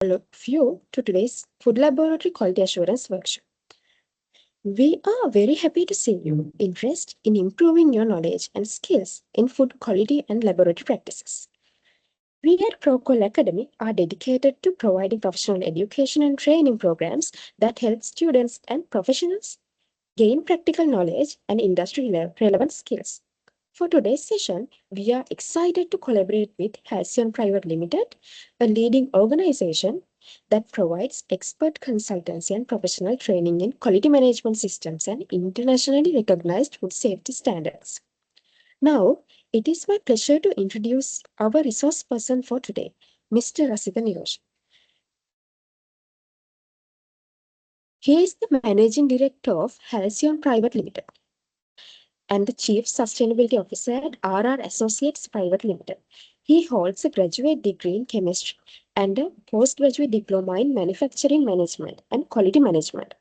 all of you to today's Food Laboratory Quality Assurance Workshop. We are very happy to see you interested in improving your knowledge and skills in food quality and laboratory practices. We at ProQual Academy are dedicated to providing professional education and training programs that help students and professionals gain practical knowledge and industry relevant skills. For today's session, we are excited to collaborate with Halcyon Private Limited, a leading organization that provides expert consultancy and professional training in quality management systems and internationally recognized food safety standards. Now, it is my pleasure to introduce our resource person for today, Mr. Rasitha Nirosh. He is the Managing Director of Halcyon Private Limited and the Chief Sustainability Officer at RR Associates Private Limited. He holds a graduate degree in chemistry and a postgraduate diploma in manufacturing management and quality management.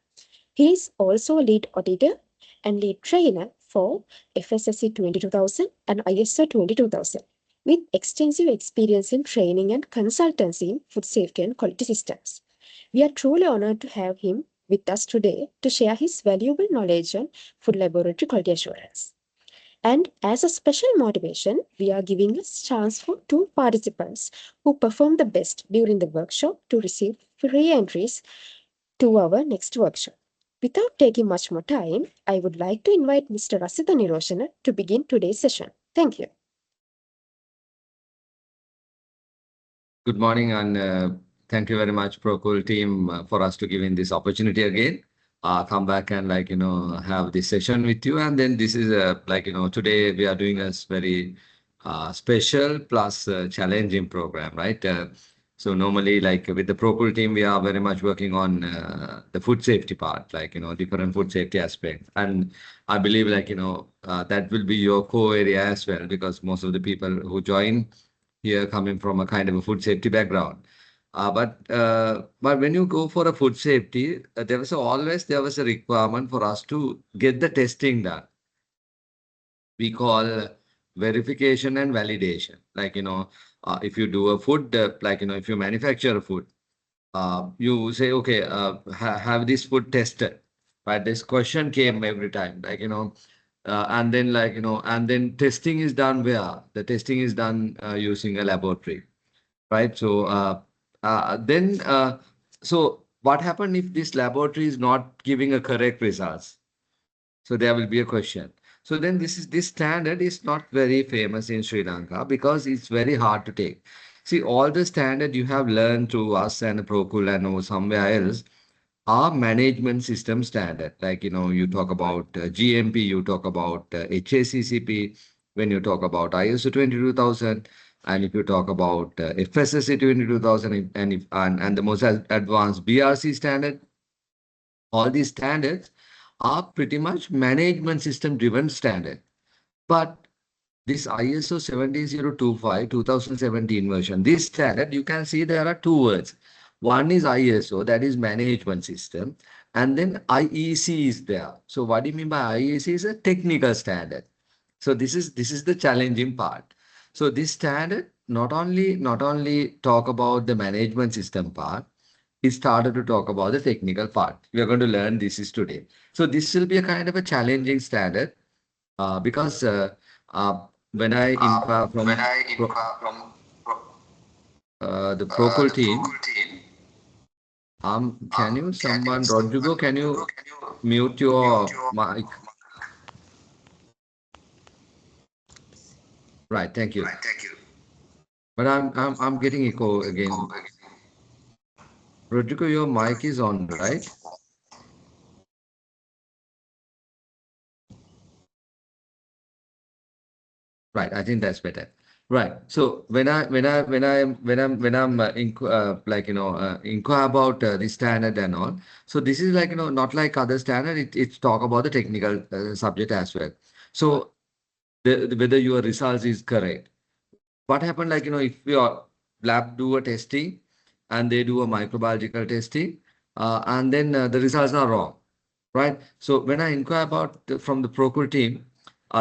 He is also a lead auditor and lead trainer for FSSC 22000 and ISO 22000 with extensive experience in training and consultancy in food safety and quality systems. We are truly honored to have him with us today to share his valuable knowledge on food laboratory quality assurance. And as a special motivation, we are giving a chance for two participants who perform the best during the workshop to receive free entries to our next workshop. Without taking much more time, I would like to invite Mr. Rasitha Niroshana to begin today's session. Thank you. Good morning and thank you very much, ProCool team, for us to giving this opportunity again. Come back and have this session with you. And then this is today we are doing a very special plus challenging program, right? So normally with the ProCool team, we are very much working on the food safety part, different food safety aspects. And I believe that will be your core area as well, because most of the people who join here coming from a kind of a food safety background. But when you go for a food safety, there was a requirement for us to get the testing done. We call verification and validation. If you do a food, if you manufacture a food, you say, okay, have this food tested. Right? This question came every time, and then testing is done where? The testing is done using a laboratory, right? So what happened if this laboratory is not giving a correct results? So there will be a question. So then this standard is not very famous in Sri Lanka because it's very hard to take. See, all the standard you have learned through us and ProCool and or somewhere else are management system standard. You talk about GMP, you talk about HACCP, when you talk about ISO 22000, and if you talk about FSSC 22000 and the most advanced BRC standard, all these standards are pretty much management system driven standard. But this ISO 17025 2017 version, this standard, you can see there are two words. One is ISO, that is management system, and then IEC is there. So what do you mean by IEC? Is a technical standard. So this is the challenging part. So this standard not only talk about the management system part, it started to talk about the technical part. We are going to learn this is today. So this will be a kind of a challenging standard because when I inquire from the ProCool team, can you someone, Rodrigo, can you mute your mic? Right, thank you. But I'm getting echo again. Rodrigo, your mic is on, right? Right, I think that's better. Right. So inquire about the standard and all. So this is not like other standard. It's talk about the technical subject as well. So whether your results is correct. What happened if your lab do a testing and they do a microbiological testing and then the results are wrong, right? So when I inquire about from the ProCool team,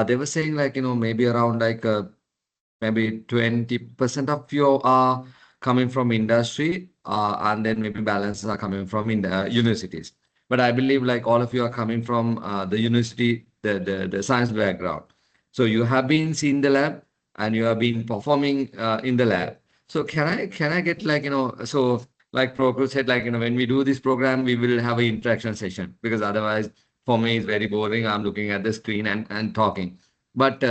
they were saying maybe around maybe 20% of you are coming from industry and then maybe balances are coming from in the universities. But I believe like all of you are coming from the university, the science background. So you have been seen the lab and you have been performing in the lab. So can I get like, so like Prokul said, like, when we do this program, we will have an interaction session because otherwise for me it's very boring. I'm looking at the screen and talking. But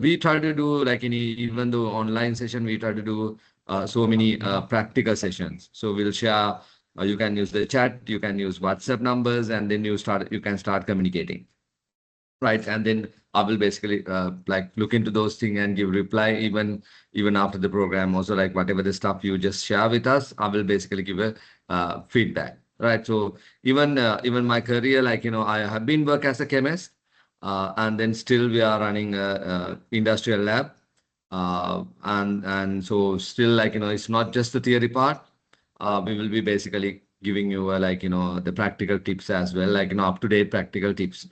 we try to do like any, even though online session, we try to do so many practical sessions. So we'll share, you can use the chat, you can use WhatsApp numbers, and then you can start communicating. Right. And then I will basically like look into those things and give reply even after the program. Also, like whatever the stuff you just share with us, I will basically give a feedback. Right. So even my career, like I have been work as a chemist, and then still we are running a industrial lab, and so still like it's not just the theory part. We will be basically giving you like the practical tips as well, like up to date practical tips.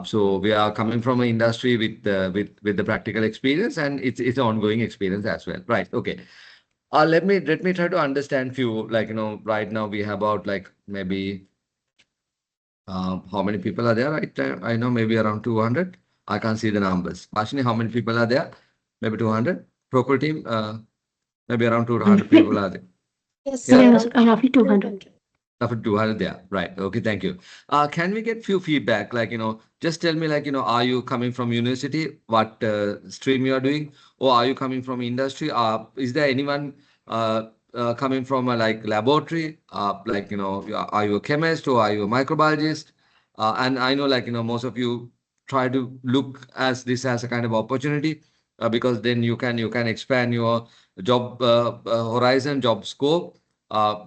So we are coming from an industry with the practical experience, and it's an ongoing experience as well. Right. Okay. Let me try to understand few, like right now we have about like maybe how many people are there right now? I know maybe around 200. I can't see the numbers. Ashni, how many people are there? Maybe 200. Procure team, maybe around 200 people are there. Yes, Yeah. sir, Yes, around roughly 200. 200. After 200 there. Right. Okay. Thank you. Can we get few feedback? Like, just tell me, like, are you coming from university? What stream you are doing? Or are you coming from industry? Is there anyone coming from a like laboratory? Like, are you a chemist or are you a microbiologist? And I know, like, most of you try to look as this as a kind of opportunity, because then you can expand your job horizon, job scope,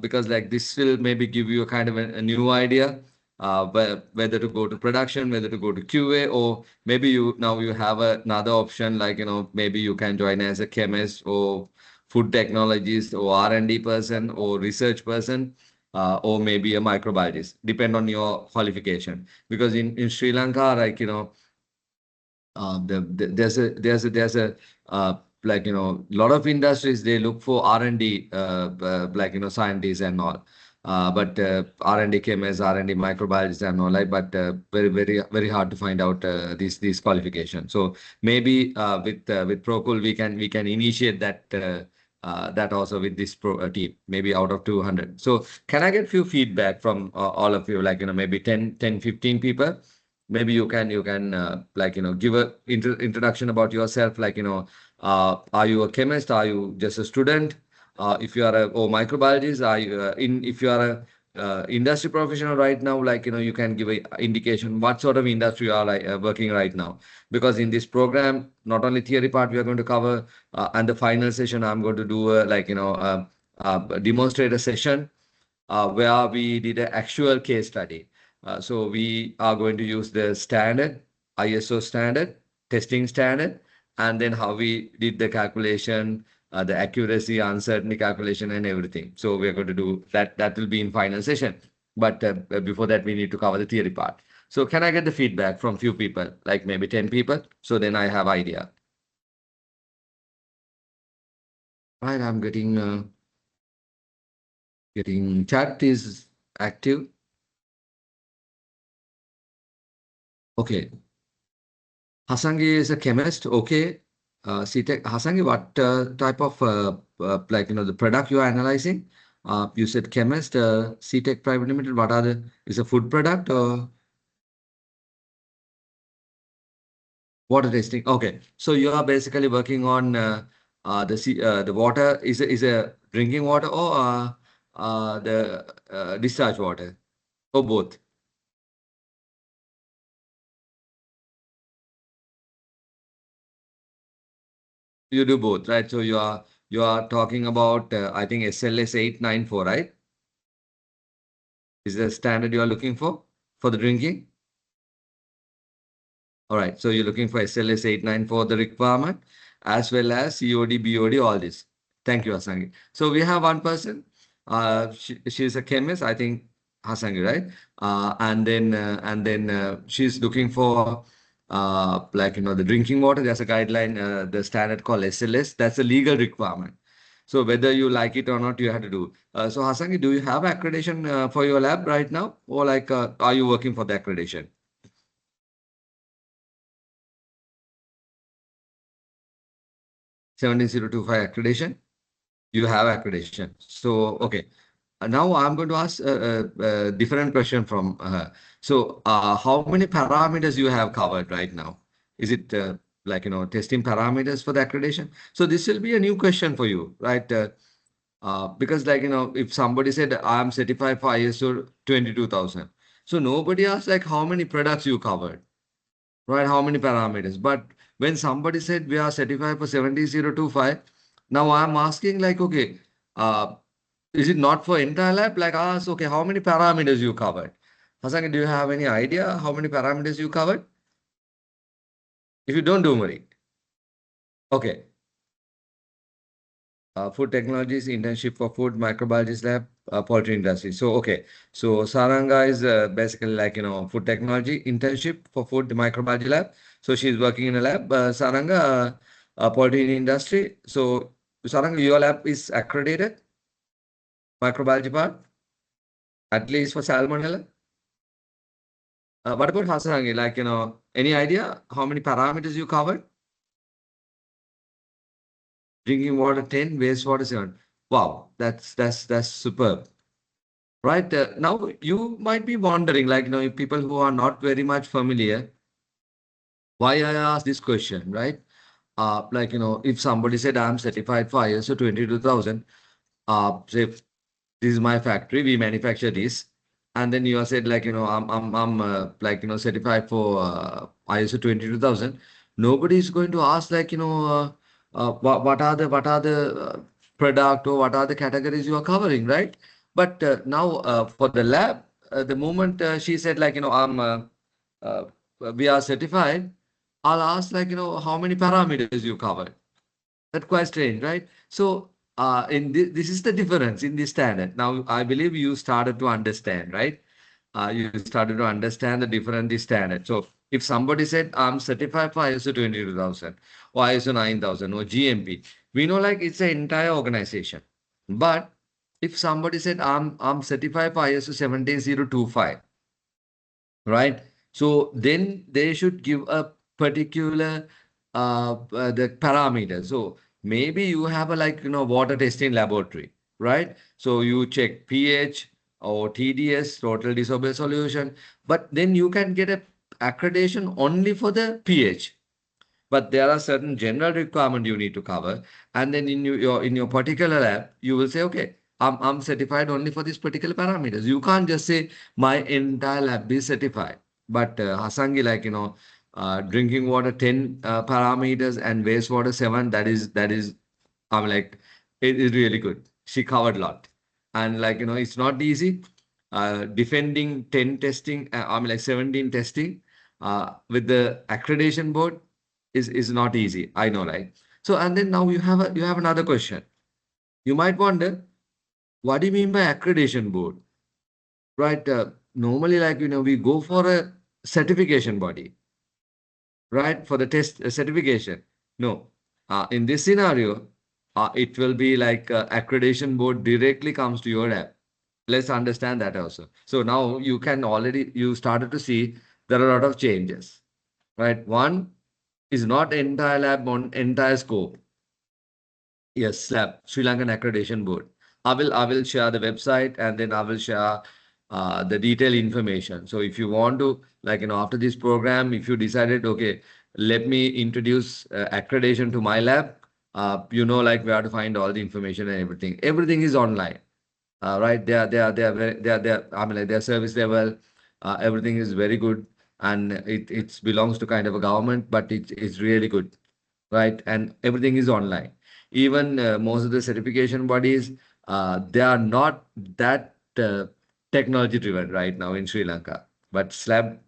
because like this will maybe give you a kind of a new idea, whether to go to production, whether to go to QA, or maybe you have another option, like maybe you can join as a chemist or food technologist or R&D person or research person, or maybe a microbiologist, depend on your qualification. Because in Sri Lanka, like there's a like lot of industries, they look for R&D, like scientists and all, but R&D chemists, R&D microbiologists and all, like, but very hard to find out these qualifications. So maybe with Procul we can initiate that also with this team, maybe out of 200. So can I get few feedback from all of you, like maybe 10, 15 people? Maybe you can like give a introduction about yourself, like are you a chemist, are you just a student, if you are a microbiologist, are you in if you are a industry professional right now, like you can give a indication what sort of industry you are like working right now. Because in this program, not only theory part we are going to cover, and the final session I'm going to do like a demonstrator session, where we did an actual case study. So we are going to use the standard, ISO standard, testing standard, and then how we did the calculation, the accuracy, uncertainty calculation, and everything. So we are going to do that. That will be in final session. But before that, we need to cover the theory part. So can I get the feedback from few people, like maybe 10 people? So then I have idea. Right, I'm getting chat is active. Okay. Hasangi is a chemist. Okay. CTech. Hasangi, what type of like the product you are analyzing? You said chemist, CTech Private Limited. What are is a food product or water testing? Okay. So you are basically working on the water is a drinking water, or the discharge water, or both. You do both, right? So you are talking about I think SLS 894, right? Is the standard you are looking for the drinking? All right. So you're looking for SLS 894, the requirement, as well as COD, BOD, all this. Thank you, Hasangi. So we have one person. She's a chemist, I think, Hasangi, right? And then she's looking for like the drinking water. There's a guideline, the standard called SLS. That's a legal requirement. So whether you like it or not, you have to do. So Hasangi, do you have accreditation for your lab right now, or like are you working for the accreditation? 17025 accreditation. You have accreditation. So okay. Now I'm going to ask a different question from so how many parameters you have covered right now? Is it like testing parameters for the accreditation? So this will be a new question for you, right? Because like if somebody said I'm certified for ISO 22000, so nobody asked like how many products you covered, right? How many parameters? But when somebody said we are certified for 70025, now I'm asking like okay, uh, is it not for entire lab? Like ask okay, how many parameters you covered? Hasan, do you have any idea how many parameters you covered? If you don't worry. Okay. Food technologies internship for food microbiologist lab, poultry industry. So okay, so Saranga is basically like food technology internship for food microbiology lab. So she's working in a lab. Saranga, poultry industry. So Saranga, your lab is accredited microbiology part, at least for salmonella. What about Hasarangi? Like any idea how many parameters you covered? Drinking water 10, wastewater 7. Wow, that's superb. Right. Now you might be wondering, like, people who are not very much familiar, why I asked this question, right? Like, if somebody said I'm certified for ISO 22000, say this is my factory, we manufacture this, and then you are said like, I'm like, certified for ISO 22000. Nobody is going to ask like, what are the product or what are the categories you are covering, right? But now for the lab, the moment she said like, uh, we are certified, I'll ask like, how many parameters you covered. That's quite strange, right? So, this is the difference in the standard. Now, I believe you started to understand, right? You started to understand the difference in the standard. So, if somebody said, I'm certified for ISO 22000 or ISO 9000 or GMP, we know like it's an entire organization. But if somebody said, I'm certified for ISO 17025, right? So then they should give a particular the parameter. So maybe you have a like water testing laboratory, right? So you check pH or TDS, total dissolvable solution, but then you can get a accreditation only for the pH, but there are certain general requirement you need to cover, and then in your particular lab you will say okay, I'm certified only for these particular parameters. You can't just say my entire lab is certified. But Hasangi, like drinking water 10 parameters and wastewater 7, that is I'm like, it is really good. She covered a lot. And like, it's not easy. Defending 10 testing, I mean like 17 testing with the accreditation board is not easy. I know, right? So, and then now you have another question. You might wonder, what do you mean by accreditation board? Right? Normally, like, we go for a certification body, right? For the test certification. No. In this scenario, it will be like accreditation board directly comes to your app. Let's understand that also. So now you started to see there are a lot of changes, right? One is not entire lab on entire scope. Yes, SLAB, Sri Lankan Accreditation Board. I will share the website, and then I will share the detailed information. So if you want to, like, after this program, if you decided, okay, let me introduce accreditation to my lab, like where to find all the information and everything. Everything is online, right? I mean, like their service level, everything is very good, and it belongs to kind of a government, but it's really good, right? And everything is online. Even most of the certification bodies, they are not that technology driven right now in Sri Lanka. But SLAB,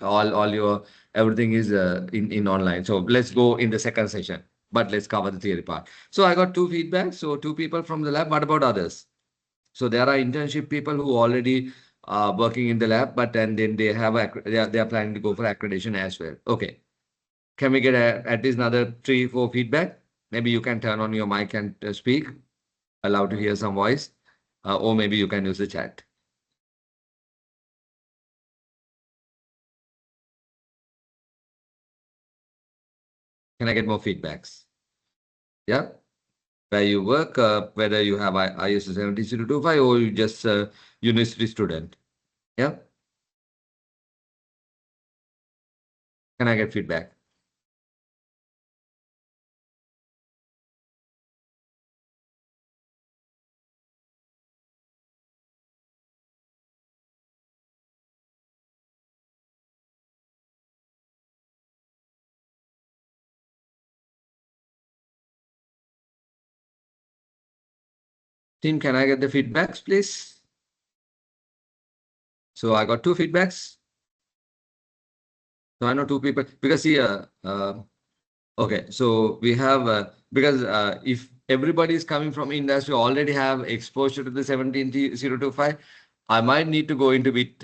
all your everything is in online. So let's go in the second session. But let's cover the theory part. So I got two feedbacks. So two people from the lab. What about others? So there are internship people who already working in the lab, but then they have they are planning to go for accreditation as well. Okay. Can we get at least another 3, 4 feedback? Maybe you can turn on your mic and speak. Allow to hear some voice. Or maybe you can use the chat. Can I get more feedbacks? Yeah. Where you work, whether you have ISO 17025 or you just a university student. Yeah. Can I get feedback? Team, can I get the feedbacks, please? So I got two feedbacks. So I know two people because here, okay, so we have because if everybody is coming from industry already have exposure to the 17025, I might need to go into bit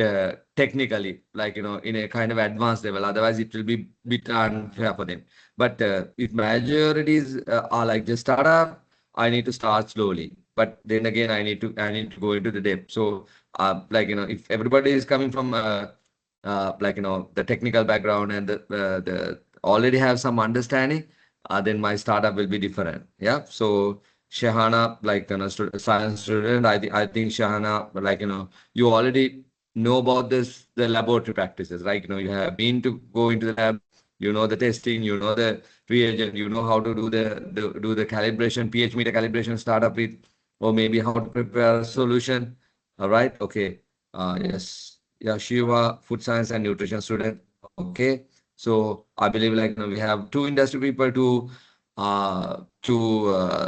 technically, like in a kind of advanced level. Otherwise, it will be bit unfair for them. But if majorities are like just startup, I need to start slowly. But then again, I need to go into the depth. So like if everybody is coming from like the technical background and the already have some understanding, then my startup will be different. Yeah. So Shahana, like science student, I think Shahana, like you already know about the laboratory practices, right? You have been to go into the lab, you know the testing, you know the reagent, you know how to do the calibration, pH meter calibration startup with, or maybe how to prepare a solution. All right. Okay. Yes. Yeah, Shiva, food science and nutrition student. Okay. So I believe like we have two industry people, two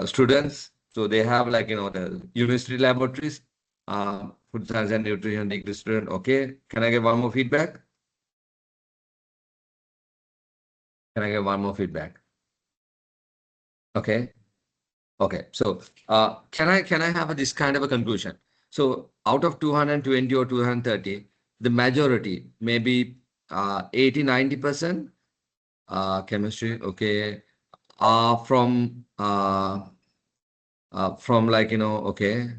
students. So they have like the university laboratories, food science and nutrition degree student. Okay. Can I get one more feedback? Can I get one more feedback? Okay. Okay. So can I have this kind of a conclusion? So out of 220 or 230, the majority, maybe 80, 90%, chemistry, okay, from like okay,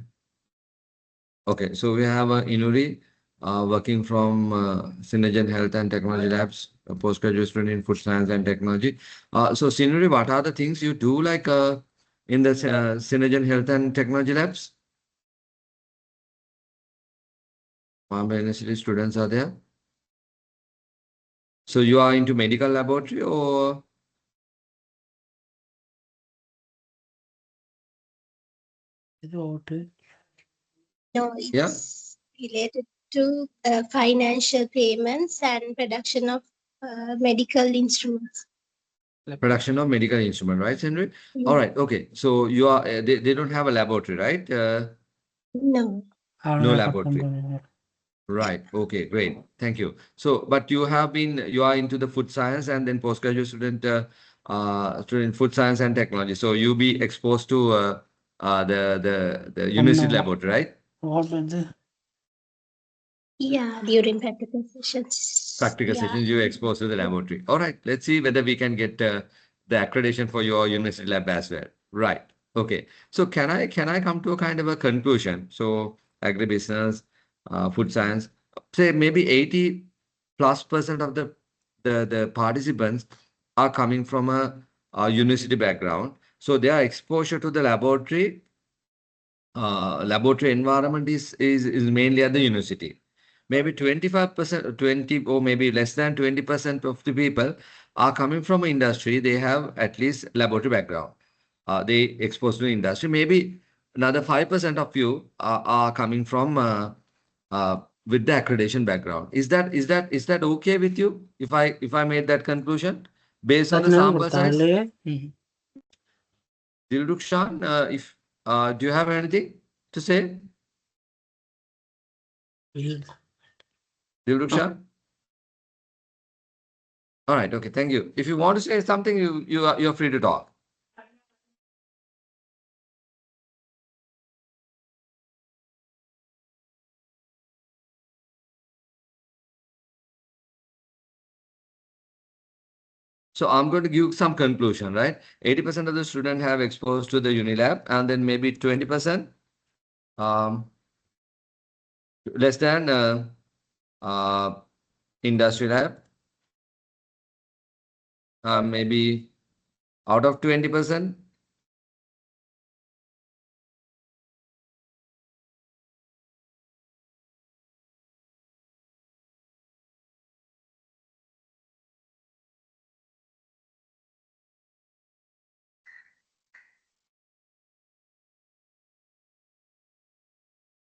okay. So we have Inuri working from Synergen Health and Technology Labs, a postgraduate student in food science and technology. So Sinuri, what are the things you do like in the Synergen Health and Technology Labs? How many university students are there? So you are into medical laboratory or No, yeah, it's related to financial payments and production of medical instruments. production of medical instrument, right, Sinri? All Yeah. right, okay. So you are they don't have a laboratory, right? No. No laboratory. Right. Okay, great. Thank you. So, but you are into the food science and then postgraduate student food science and technology. So you be exposed to the university laboratory, right? Yeah, during practical sessions. Practical Yeah. sessions you exposed to the laboratory. All right, let's see whether we can get the accreditation for your university lab as well. Right. Okay. So can I come to a kind of a conclusion? So agribusiness, food science, say maybe 80+% of the participants are coming from a university background. So their exposure to the laboratory environment is mainly at the university. Maybe 25%, 20 or maybe less than 20% of the people are coming from industry. They have at least laboratory background. They exposed to the industry. Maybe another 5% of you are coming from with the accreditation background. Is that okay with you? If I made that conclusion based on the sample size, Dilrukshan, if do you have anything to say? Dilrukshan? All right, okay, thank you. If you want to say something, you're free to talk. So I'm going to give some conclusion, right? 80% of the students have exposed to the Unilab, and then maybe 20% um, less than uh, industry lab, maybe out of 20%.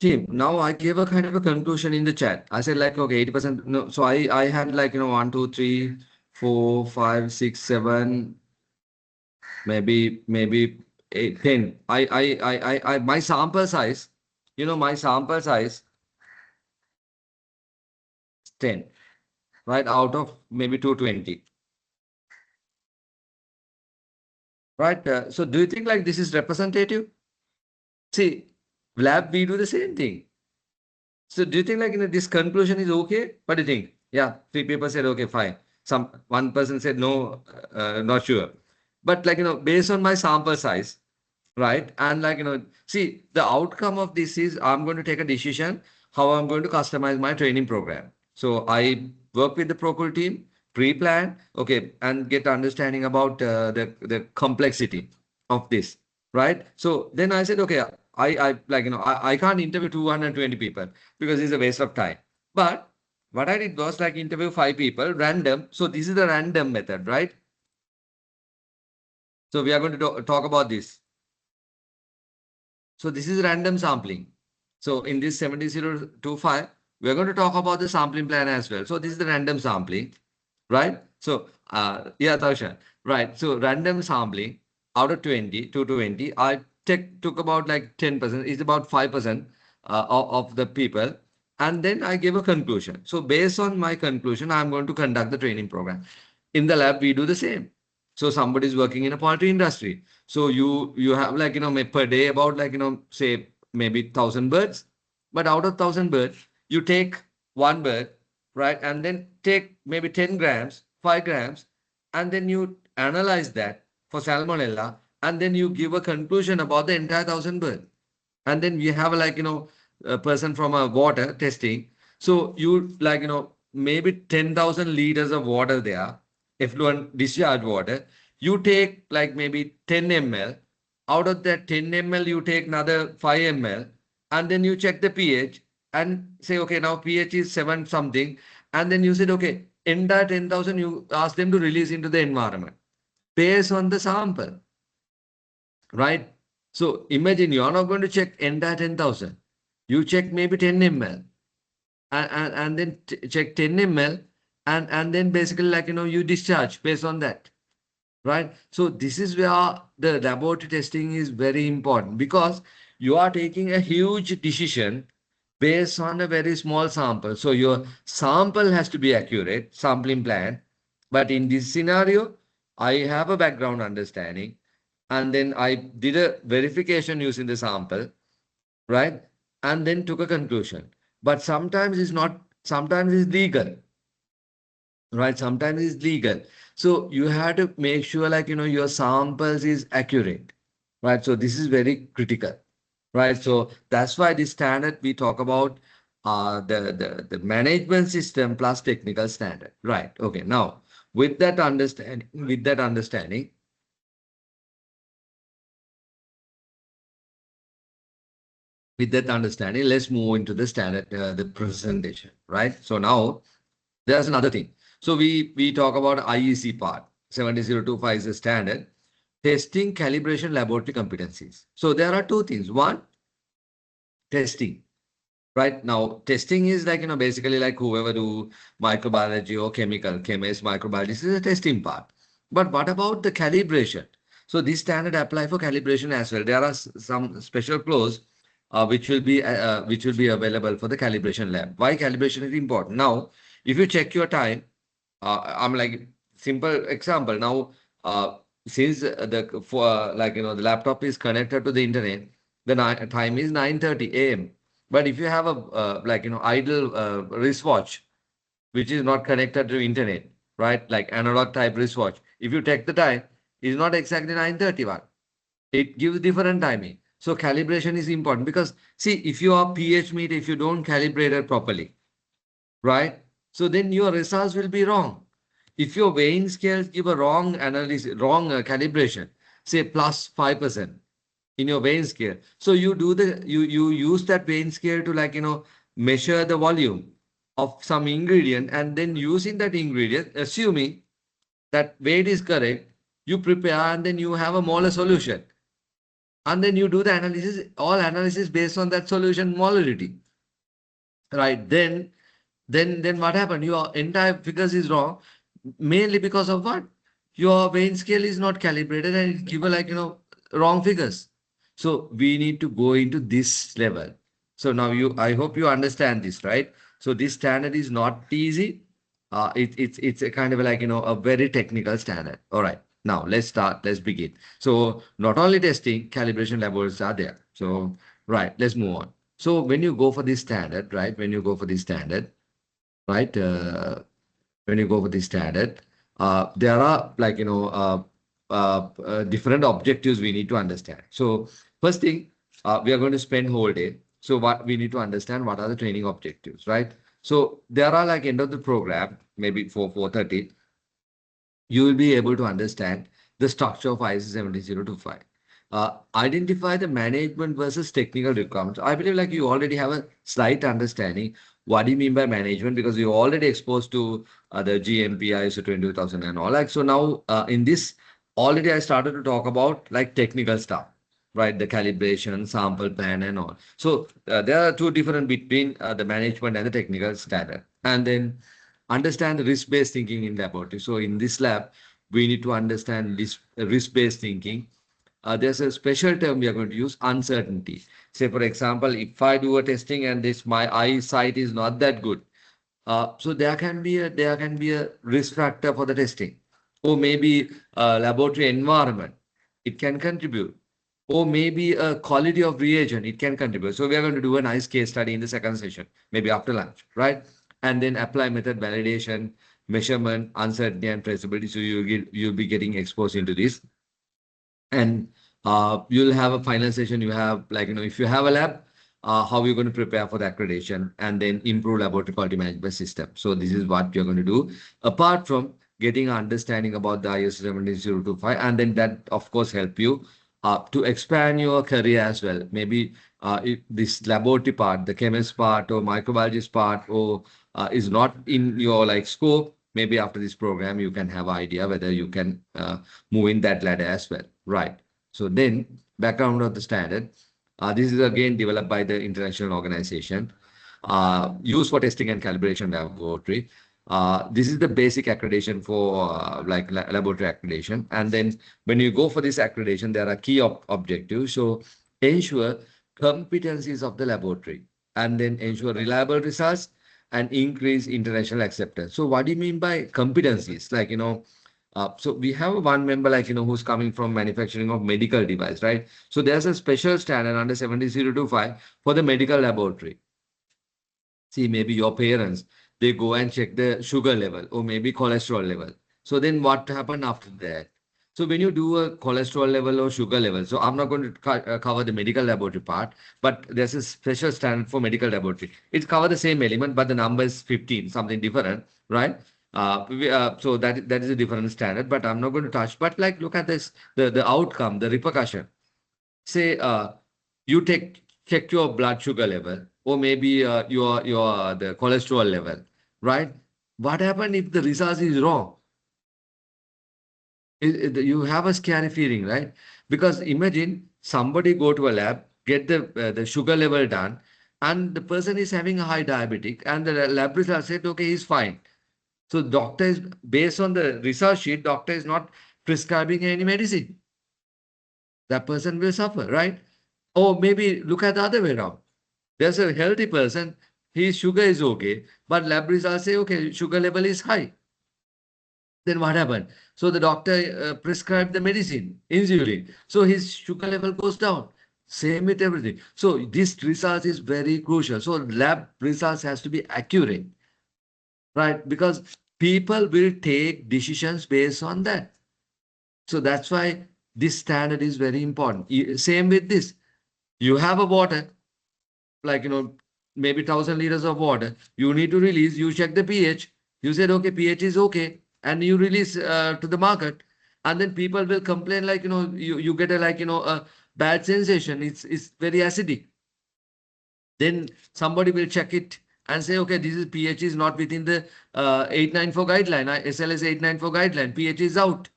Team, now I gave a kind of a conclusion in the chat. I said like, okay, 80%. No, so I had like, 1, 2, 3, 4, 5, 6, 7, maybe 8, 10. My sample size, my sample size is 10, right? Out of maybe 220, right? So do you think like this is representative? See, lab, we do the same thing. So do you think like this conclusion is okay? What do you think? Yeah, three people said okay, fine. One person said no, not sure. But like based on my sample size, right? And like see the outcome of this is I'm going to take a decision how I'm going to customize my training program. So I work with the Procure team, pre-plan, okay, and get understanding about the complexity of this, right? So then I said, okay, I like I can't interview 220 people because it's a waste of time. But what I did was like interview 5 people, random. So this is the random method, right? So we are going to talk about this. So this is random sampling. So in this 70025, we're going to talk about the sampling plan as well. So this is the random sampling, right? So yeah, Tausha, right. So random sampling out of 20 to 20, I took about like 10%. It's about 5% of the people. And then I gave a conclusion. So based on my conclusion, I'm going to conduct the training program. In the lab, we do the same. So somebody is working in a poultry industry. So you have like per day about like say maybe 1,000 birds, but out of 1,000 birds you take one bird, right, and then take maybe 10 grams, 5 grams, and then you analyze that for salmonella, and then you give a conclusion about the entire 1,000 bird, and then we have like a person from a water testing. So you like maybe 10,000 liters of water there, effluent discharge water. You take like maybe 10 ml. Out of that 10 ml, you take another 5 ml, and then you check the pH and say, okay, now pH is 7 something. And then you said, okay, entire 10,000, you ask them to release into the environment based on the sample, right? So imagine you are not going to check entire 10,000. You check maybe 10 ml, and then check 10 ml, and then basically like, you discharge based on that. Right. So this is where the laboratory testing is very important, because you are taking a huge decision based on a very small sample. So your sample has to be accurate, sampling plan. But in this scenario, I have a background understanding, and then I did a verification using the sample, right? And then took a conclusion. But sometimes it's not, sometimes it's legal, right? Sometimes it's legal. So you have to make sure like, your samples is accurate, right? So this is very critical, right? So that's why this standard we talk about the management system plus technical standard, right? Okay. Now with that understanding, let's move into the standard, the presentation, right? So now there's another thing. So we talk about IEC part. 70025 is the standard. Testing, calibration, laboratory competencies. So there are two things. One, testing. Right now, testing is like, basically like whoever do microbiology or chemist, microbiology, this is a testing part. But what about the calibration? So this standard apply for calibration as well. There are some special clause which will be available for the calibration lab. Why calibration is important? Now, if you check your time, I'm like simple example. Now, since the for like the laptop is connected to the internet, the time is 9:30 a.m. But if you have a like idle wristwatch which is not connected to internet, right? Like analog type wristwatch, If you take the time, it's not exactly 9:31. It gives different timing. So calibration is important because see, if you are pH meter, if you don't calibrate it properly, right? So then your results will be wrong. If your weighing scales give a wrong analysis, wrong calibration, say plus 5% in your weighing scale. So you use that weighing scale to measure the volume of some ingredient, and then using that ingredient, assuming that weight is correct, you prepare and then you have a molar solution. And then you do the analysis, all analysis based on that solution molarity. Right. Then what happened? Your entire figures is wrong, mainly because of what? Your weighing scale is not calibrated and it give a wrong figures. So we need to go into this level. So now I hope you understand this, right? So this standard is not easy. It's a kind of a very technical standard. All right. Now let's start. Let's begin. So not only testing, calibration laboratories are there. So right, let's move on. So when you go for this standard, right? When you go for this standard, right? When you go for the standard, there are different objectives we need to understand. So first thing, we are going to spend whole day. So what we need to understand, what are the training objectives, right? So there are like end of the program, maybe 4:30, you will be able to understand the structure of ISO 17025. Identify the management versus technical requirements. I believe like you already have a slight understanding what do you mean by management because you're already exposed to the GMP, ISO 22000 and all. Like so now in this already I started to talk about like technical stuff, right? The calibration, sample plan, and all. So there are two different between the management and the technical standard, and then understand the risk-based thinking in laboratory. So in this lab, we need to understand this risk-based thinking. There's a special term we are going to use, uncertainty. Say, for example, if I do a testing and this my eyesight is not that good, so there can be a risk factor for the testing, or maybe a laboratory environment. It can contribute, or maybe a quality of reagent. It can contribute. So we are going to do a nice case study in the second session, maybe after lunch, right? And then apply method validation, measurement, uncertainty, and traceability. So you'll be getting exposed into this, and you'll have a final session. You have if you have a lab, how you're going to prepare for the accreditation and then improve laboratory quality management system. So this is what you're going to do apart from getting an understanding about the ISO 17025, and then that of course help you to expand your career as well. Maybe if this laboratory part, the chemist part or microbiologist part or is not in your scope, maybe after this program you can have idea whether you can move in that ladder as well. Right. So then background of the standard. This is again developed by the international organization. Used for testing and calibration laboratory. This is the basic accreditation for laboratory accreditation. And then when you go for this accreditation, there are key objectives. So ensure competencies of the laboratory and then ensure reliable results and increase international acceptance. So what do you mean by competencies? So we have one member who's coming from manufacturing of medical device, right? So there's a special standard under 70025 for the medical laboratory. See, maybe your parents, they go and check the sugar level or maybe cholesterol level. So then what happened after that? So when you do a cholesterol level or sugar level, so I'm not going to cover the medical laboratory part, but there's a special standard for medical laboratory. It covers the same element, but the number is 15, something different, right? So that is a different standard, but I'm not going to touch. But look at this, the outcome, the repercussion. Say you check your blood sugar level or maybe your the cholesterol level, right? What happened if the result is wrong? You have a scary feeling, right? Because imagine somebody go to a lab, get the sugar level done, and the person is having a high diabetic, and the lab result said, okay, he's fine. So doctor is based on the result sheet, doctor is not prescribing any medicine. That person will suffer, right? Or maybe look at the other way around. There's a healthy person, his sugar is okay, but lab results say, okay, sugar level is high. Then what happened? So the doctor prescribed the medicine, insulin. So his sugar level goes down. Same with everything. So this result is very crucial. So lab results has to be accurate, right? Because people will take decisions based on that. So that's why this standard is very important. Same with this. You have a water, like, maybe 1,000 liters of water. You need to release, you check the pH. You said, okay, pH is okay. And you release to the market. And then people will complain like, you get a like, a bad sensation. It's very acidic. Then somebody will check it and say, okay, this is pH is not within the 894 guideline, SLS 894 guideline, pH is out.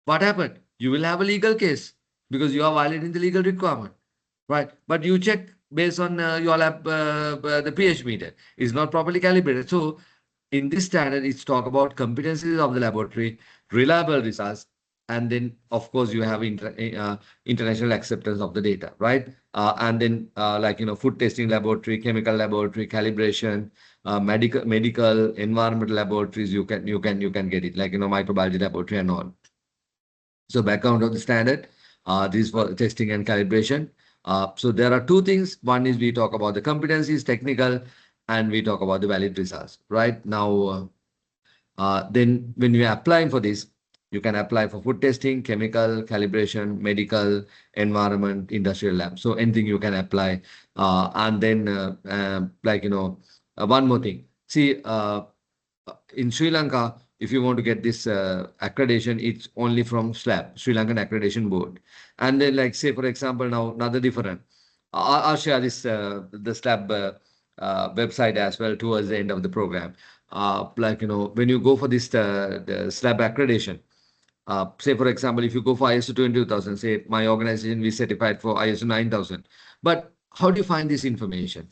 What happened? You will have a legal case because you are violating the legal requirement, right? But you check based on your lab, the pH meter is not properly calibrated. So in this standard, it's talk about competencies of the laboratory, reliable results, and then of course you have international acceptance of the data, right? And then like food testing laboratory, chemical laboratory, calibration, medical, environmental laboratories. You can get it like microbiology laboratory and all. So background of the standard, this is for testing and calibration. So there are two things. One is we talk about the competencies, technical, and we talk about the valid results. Right now, then when you are applying for this, you can apply for food testing, chemical, calibration, medical, environment, industrial lab. So anything you can apply. And then like, one more thing. See, in Sri Lanka, if you want to get this accreditation, it's only from SLAB, Sri Lankan Accreditation Board. And then, like, say, for example, now another different. I'll share this the SLAB website as well towards the end of the program. Like, when you go for this the SLAB accreditation, say, for example, if you go for ISO 22000, say, my organization is certified for ISO 9000. But how do you find this information?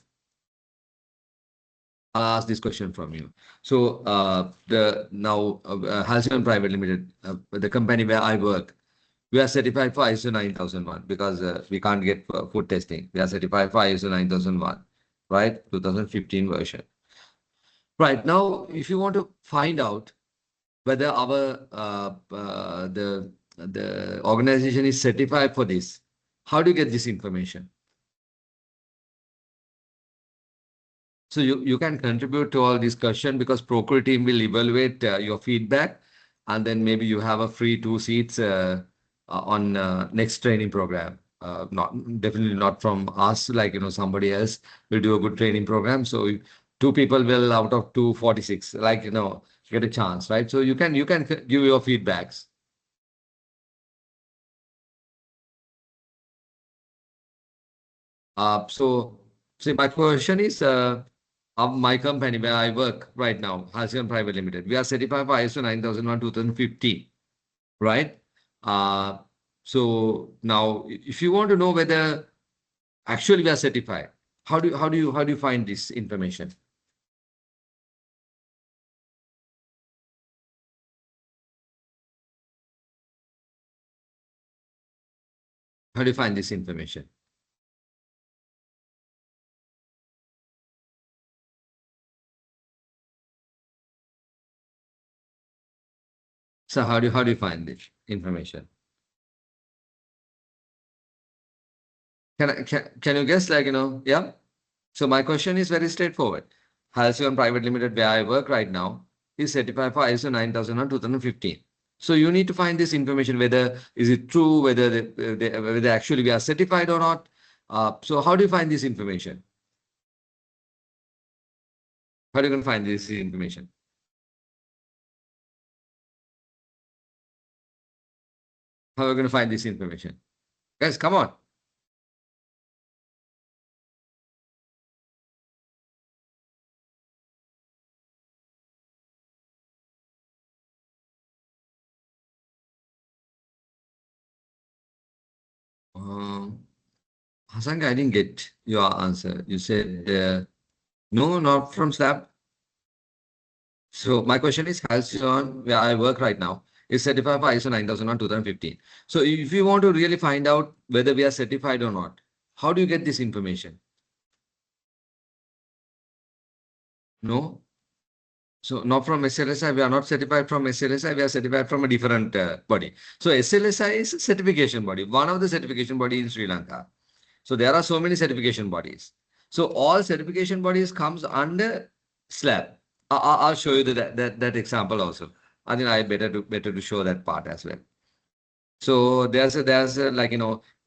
I'll ask this question from you. So the now Halcyon Private Limited, the company where I work, we are certified for ISO 9001 because we can't get food testing. We are certified for ISO 9001, right? 2015 version. Right now, if you want to find out whether our the organization is certified for this, how do you get this information? So you can contribute to all discussion because Procure team will evaluate your feedback, and then maybe you have a free 2 seats on next training program. Not definitely not from us, like somebody else will do a good training program. So 2 people will out of 246, like get a chance, right? So you can give your feedbacks. So see, my question is, of my company where I work right now, Halcyon Private Limited, we are certified for ISO 9001 2015, right? Uh, so now, if you want to know whether actually we are certified, how do you find this information? How do you find this information? So how do you find this information? Can you guess, like, yeah? So my question is very straightforward. Halcyon Private Limited, where I work right now, is certified for ISO 9001 2015. So you need to find this information, whether is it true, whether actually we are certified or not. So how do you find this information? How are you going to find this information? How are you going to find this information? Guys, come on. Hasan, I didn't get your answer. You said no, not from SLAB. So my question is, Halcyon, where I work right now, is certified for ISO 9001 2015. So if you want to really find out whether we are certified or not, how do you get this information? No. So not from SLSI, we are not certified from SLSI, we are certified from a different body. So SLSI is a certification body, one of the certification body in Sri Lanka. So there are so many certification bodies. So all certification bodies comes under SLAB. I'll show you that example also. I think I better to show that part as well. So there's a like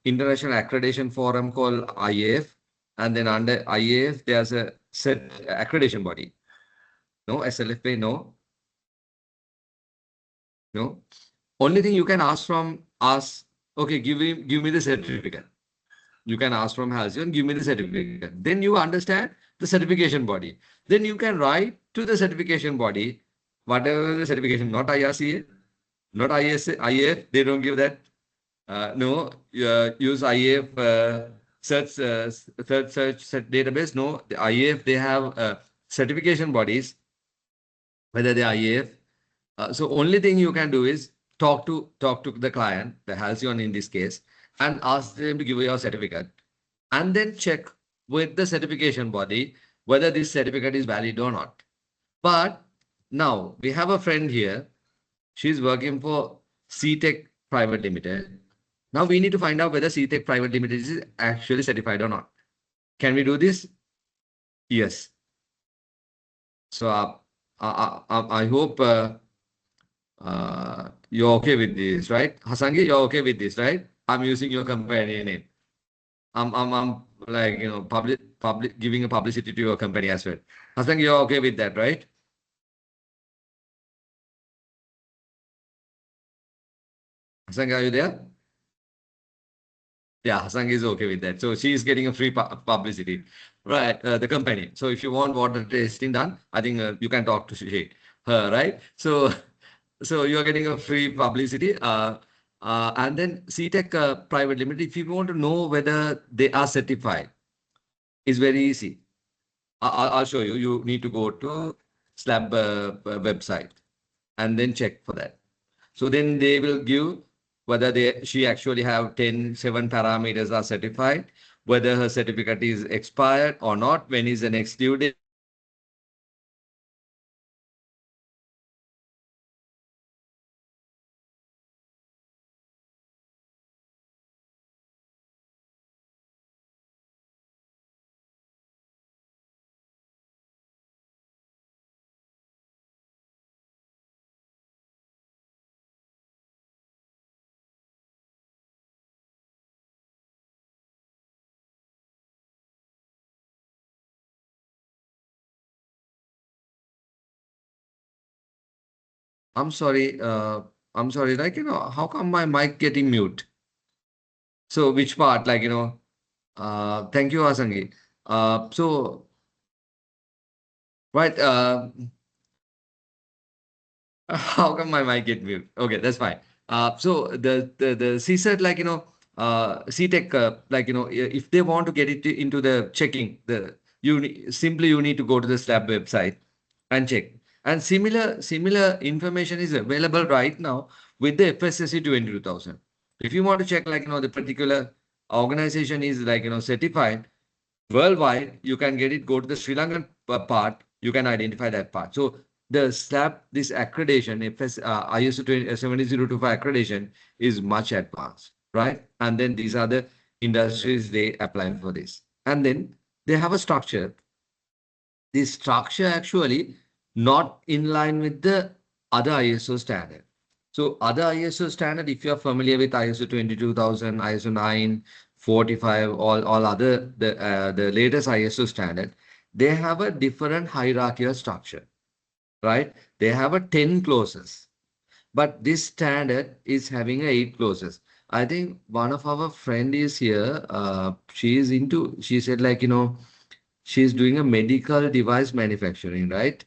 international accreditation forum called IAF, and then under IAF there's a set accreditation body. No SLFA, no. Only thing you can ask from us, okay, give me the certificate. You can ask from Halcyon, give me the certificate. Then you understand the certification body. Then you can write to the certification body, whatever the certification, not IRCA, not IAF, they don't give that. No, use IAF search database. No, the IAF, they have certification bodies, whether they are IAF. So only thing you can do is talk to the client, the Halcyon in this case, and ask them to give you your certificate, and then check with the certification body whether this certificate is valid or not. But now we have a friend here. She's working for CTech Private Limited. Now we need to find out whether CTech Private Limited is actually certified or not. Can we do this? Yes. So I hope you're okay with this, right? Hasangi, you're okay with this, right? I'm using your company name. I'm like, public giving a publicity to your company as well. Hasangi, you're okay with that, right? Hasangi, are you there? Yeah, Hasangi is okay with that. So she is getting a free publicity, right? The company. So if you want water testing done, I think you can talk to her, right? So, so you are getting a free publicity. And then CTech Private Limited, if you want to know whether they are certified, it's very easy. I'll show you. You need to go to SLAB website and then check for that. So then they will give whether she actually have 7 parameters are certified, whether her certificate is expired or not, when is the next due date. I'm sorry, like, how come my mic getting mute? So which part, like, thank you, Asangi. So, right, how come my mic get mute? Okay, that's fine. So the CSET, like, CTech, like, if they want to get it into the checking, simply you need to go to the SLAB website and check. And similar information is available right now with the FSSC 22000. If you want to check, like, the particular organization is, like, certified worldwide, you can get it. Go to the Sri Lankan part, you can identify that part. So the SLAB, this accreditation, ISO 17025 accreditation is much advanced, right? And then these are the industries they apply for this. And then they have a structure. This structure actually not in line with the other ISO standard. So other ISO standard, if you're familiar with ISO 22000, ISO 945, all other, the latest ISO standard, they have a different hierarchical structure, right? They have a 10 clauses, but this standard is having a 8 clauses. I think one of our friend is here. She said, like, she's doing a medical device manufacturing, right?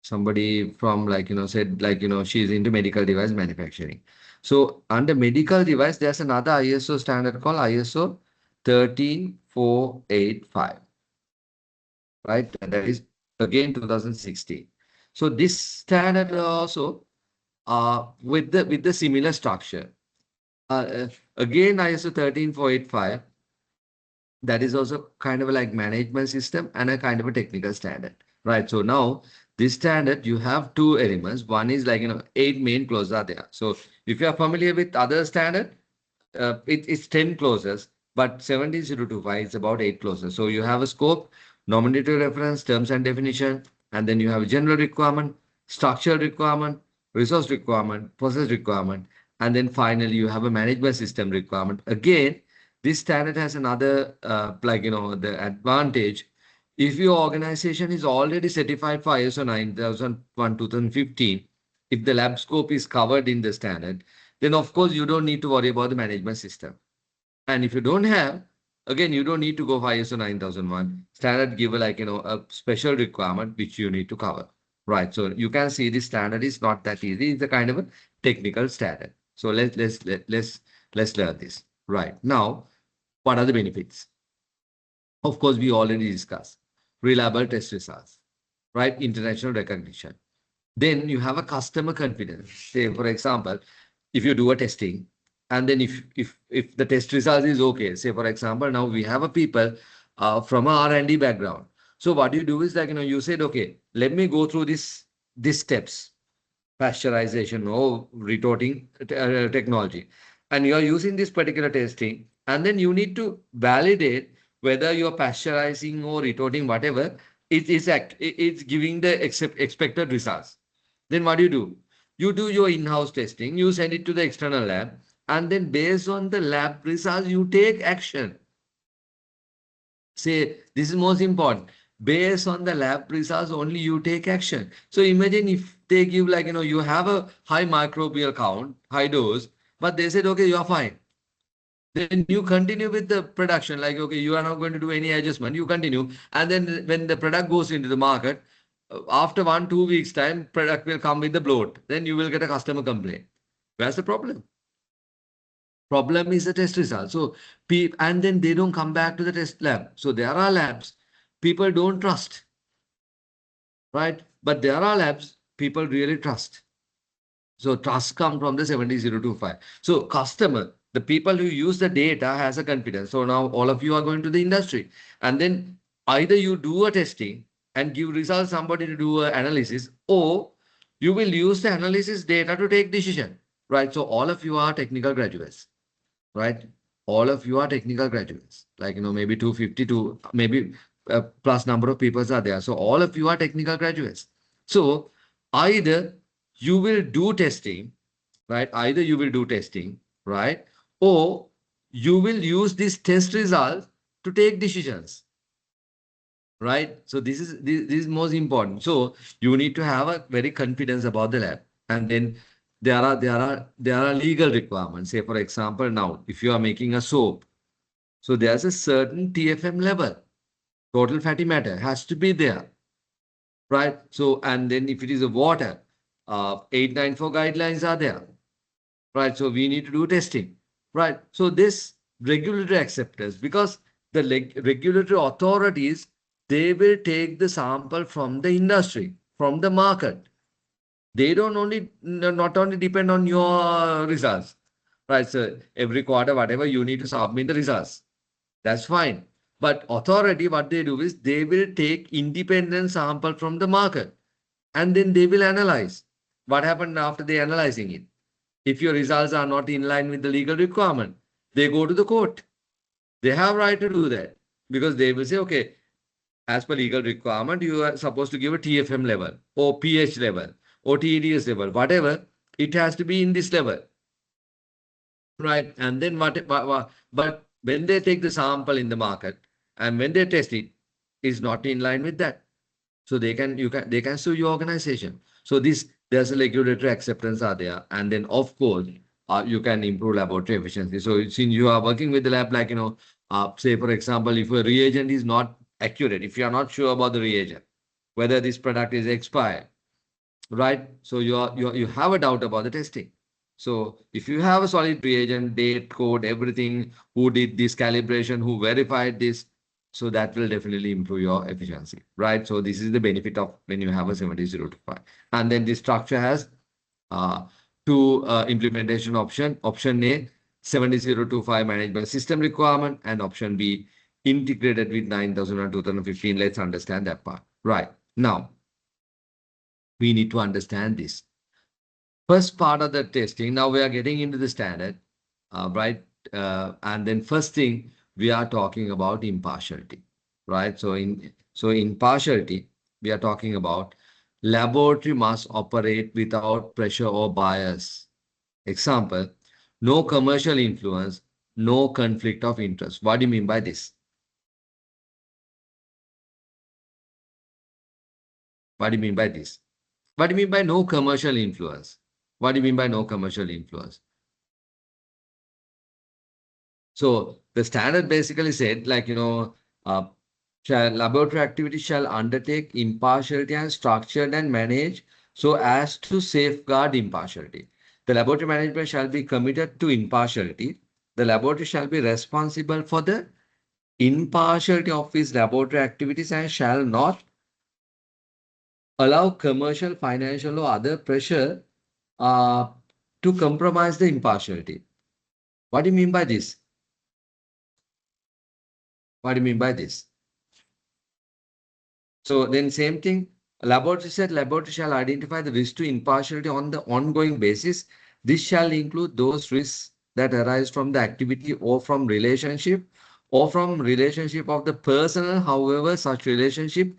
Somebody from, like, said, like, she's into medical device manufacturing. So under medical device, there's another ISO standard called ISO 13485, right? And that is again 2016. So this standard also with the similar structure. Again, ISO 13485, that is also kind of like management system and a kind of a technical standard, right? So now this standard, you have two elements. One is, like, 8 main clauses are there. So if you are familiar with other standard, it's 10 clauses, but 17025 is about 8 clauses. So you have a scope, nomenclature reference, terms and definition, And then you have a general requirement, structural requirement, resource requirement, process requirement, and then finally you have a management system requirement. Again, this standard has another, the advantage. If your organization is already certified for ISO 9001 2015, if the lab scope is covered in the standard, then of course you don't need to worry about the management system. And if you don't have, again, you don't need to go for ISO 9001. Standard give a special requirement which you need to cover. Right. So you can see the standard is not that easy. It's a kind of a technical standard. So let's learn this. Right. Now, what are the benefits? Of course, we already discussed reliable test results, right? International recognition. Then you have a customer confidence. Say, for example, if you do a testing, and then if the test result is okay, say for example, now we have a people from a R&D background. So what you do is you said, okay, let me go through these steps, pasteurization or retorting technology, and you are using this particular testing, and then you need to validate whether you're pasteurizing or retorting whatever it's giving the expected results. Then what do? You do your in-house testing, you send it to the external lab, and then based on the lab results, you take action. Say, this is most important. Based on the lab results, only you take action. So imagine if they give you have a high microbial count, high dose, but they said, okay, you are fine. Then you continue with the production, like, okay, you are not going to do any adjustment, you continue. And then when the product goes into the market, after 1-2 weeks time, product will come with the bloat. Then you will get a customer complaint. Where's the problem? Problem is the test result. So, and then they don't come back to the test lab. So there are labs people don't trust, right? But there are labs people really trust. So trust comes from the 70025. So customer, the people who use the data has a confidence. So now all of you are going to the industry, and then either you do a testing and give results somebody to do an analysis, or you will use the analysis data to take decision, right? So all of you are technical graduates, right? All of you are technical graduates, maybe 252, maybe plus number of people are there. So all of you are technical graduates. So either you will do testing, right? Either you will do testing, right? Or you will use this test result to take decisions, right? So this is most important. So you need to have a very confidence about the lab, and then there are legal requirements. Say for example, now if you are making a soap, so there's a certain TFM level, total fatty matter has to be there, right? So and then if it is a water, 894 guidelines are there, right? So we need to do testing, right? So this regulatory acceptance, because the regulatory authorities, they will take the sample from the industry, from the market. They don't only not only depend on your results, right? So every quarter, whatever you need to submit the results, that's fine. But authority, what they do is they will take independent sample from the market, and then they will analyze what happened after they analyzing it. If your results are not in line with the legal requirement, they go to the court. They have right to do that, because they will say, okay, as per legal requirement, you are supposed to give a TFM level or pH level or TEDS level, whatever. It has to be in this level, right? And then but when they take the sample in the market and when they test it, is not in line with that. So they can sue your organization. So there's a regulatory acceptance are there, and then of course you can improve laboratory efficiency. So since you are working with the lab, say for example, if a reagent is not accurate, if you are not sure about the reagent, whether this product is expired, right? So you have a doubt about the testing. So if you have a solid reagent, date, code, everything, who did this calibration, who verified this, so that will definitely improve your efficiency, right? So this is the benefit of when you have a 70025. And then the structure has two implementation option. Option A, 70025 management system requirement, and option B, integrated with 9000 and 2015. Let's understand that part. Right. Now, we need to understand this. First part of the testing, now we are getting into the standard, right? And then first thing, we are talking about impartiality, right? So impartiality, we are talking about laboratory must operate without pressure or bias. Example, no commercial influence, no conflict of interest. What do you mean by this? What do you mean by this? What do you mean by no commercial influence? What do you mean by no commercial influence? So the standard basically said, like, uh, laboratory activities shall undertake impartiality and structured and managed so as to safeguard impartiality. The laboratory management shall be committed to impartiality. The laboratory shall be responsible for the impartiality of its laboratory activities and shall not allow commercial, financial, or other pressure uh, to compromise the impartiality. What do you mean by this? What do you mean by this? So then same thing, laboratory said laboratory shall identify the risk to impartiality on the ongoing basis. This shall include those risks that arise from the activity or from relationship of the personnel. However, such relationship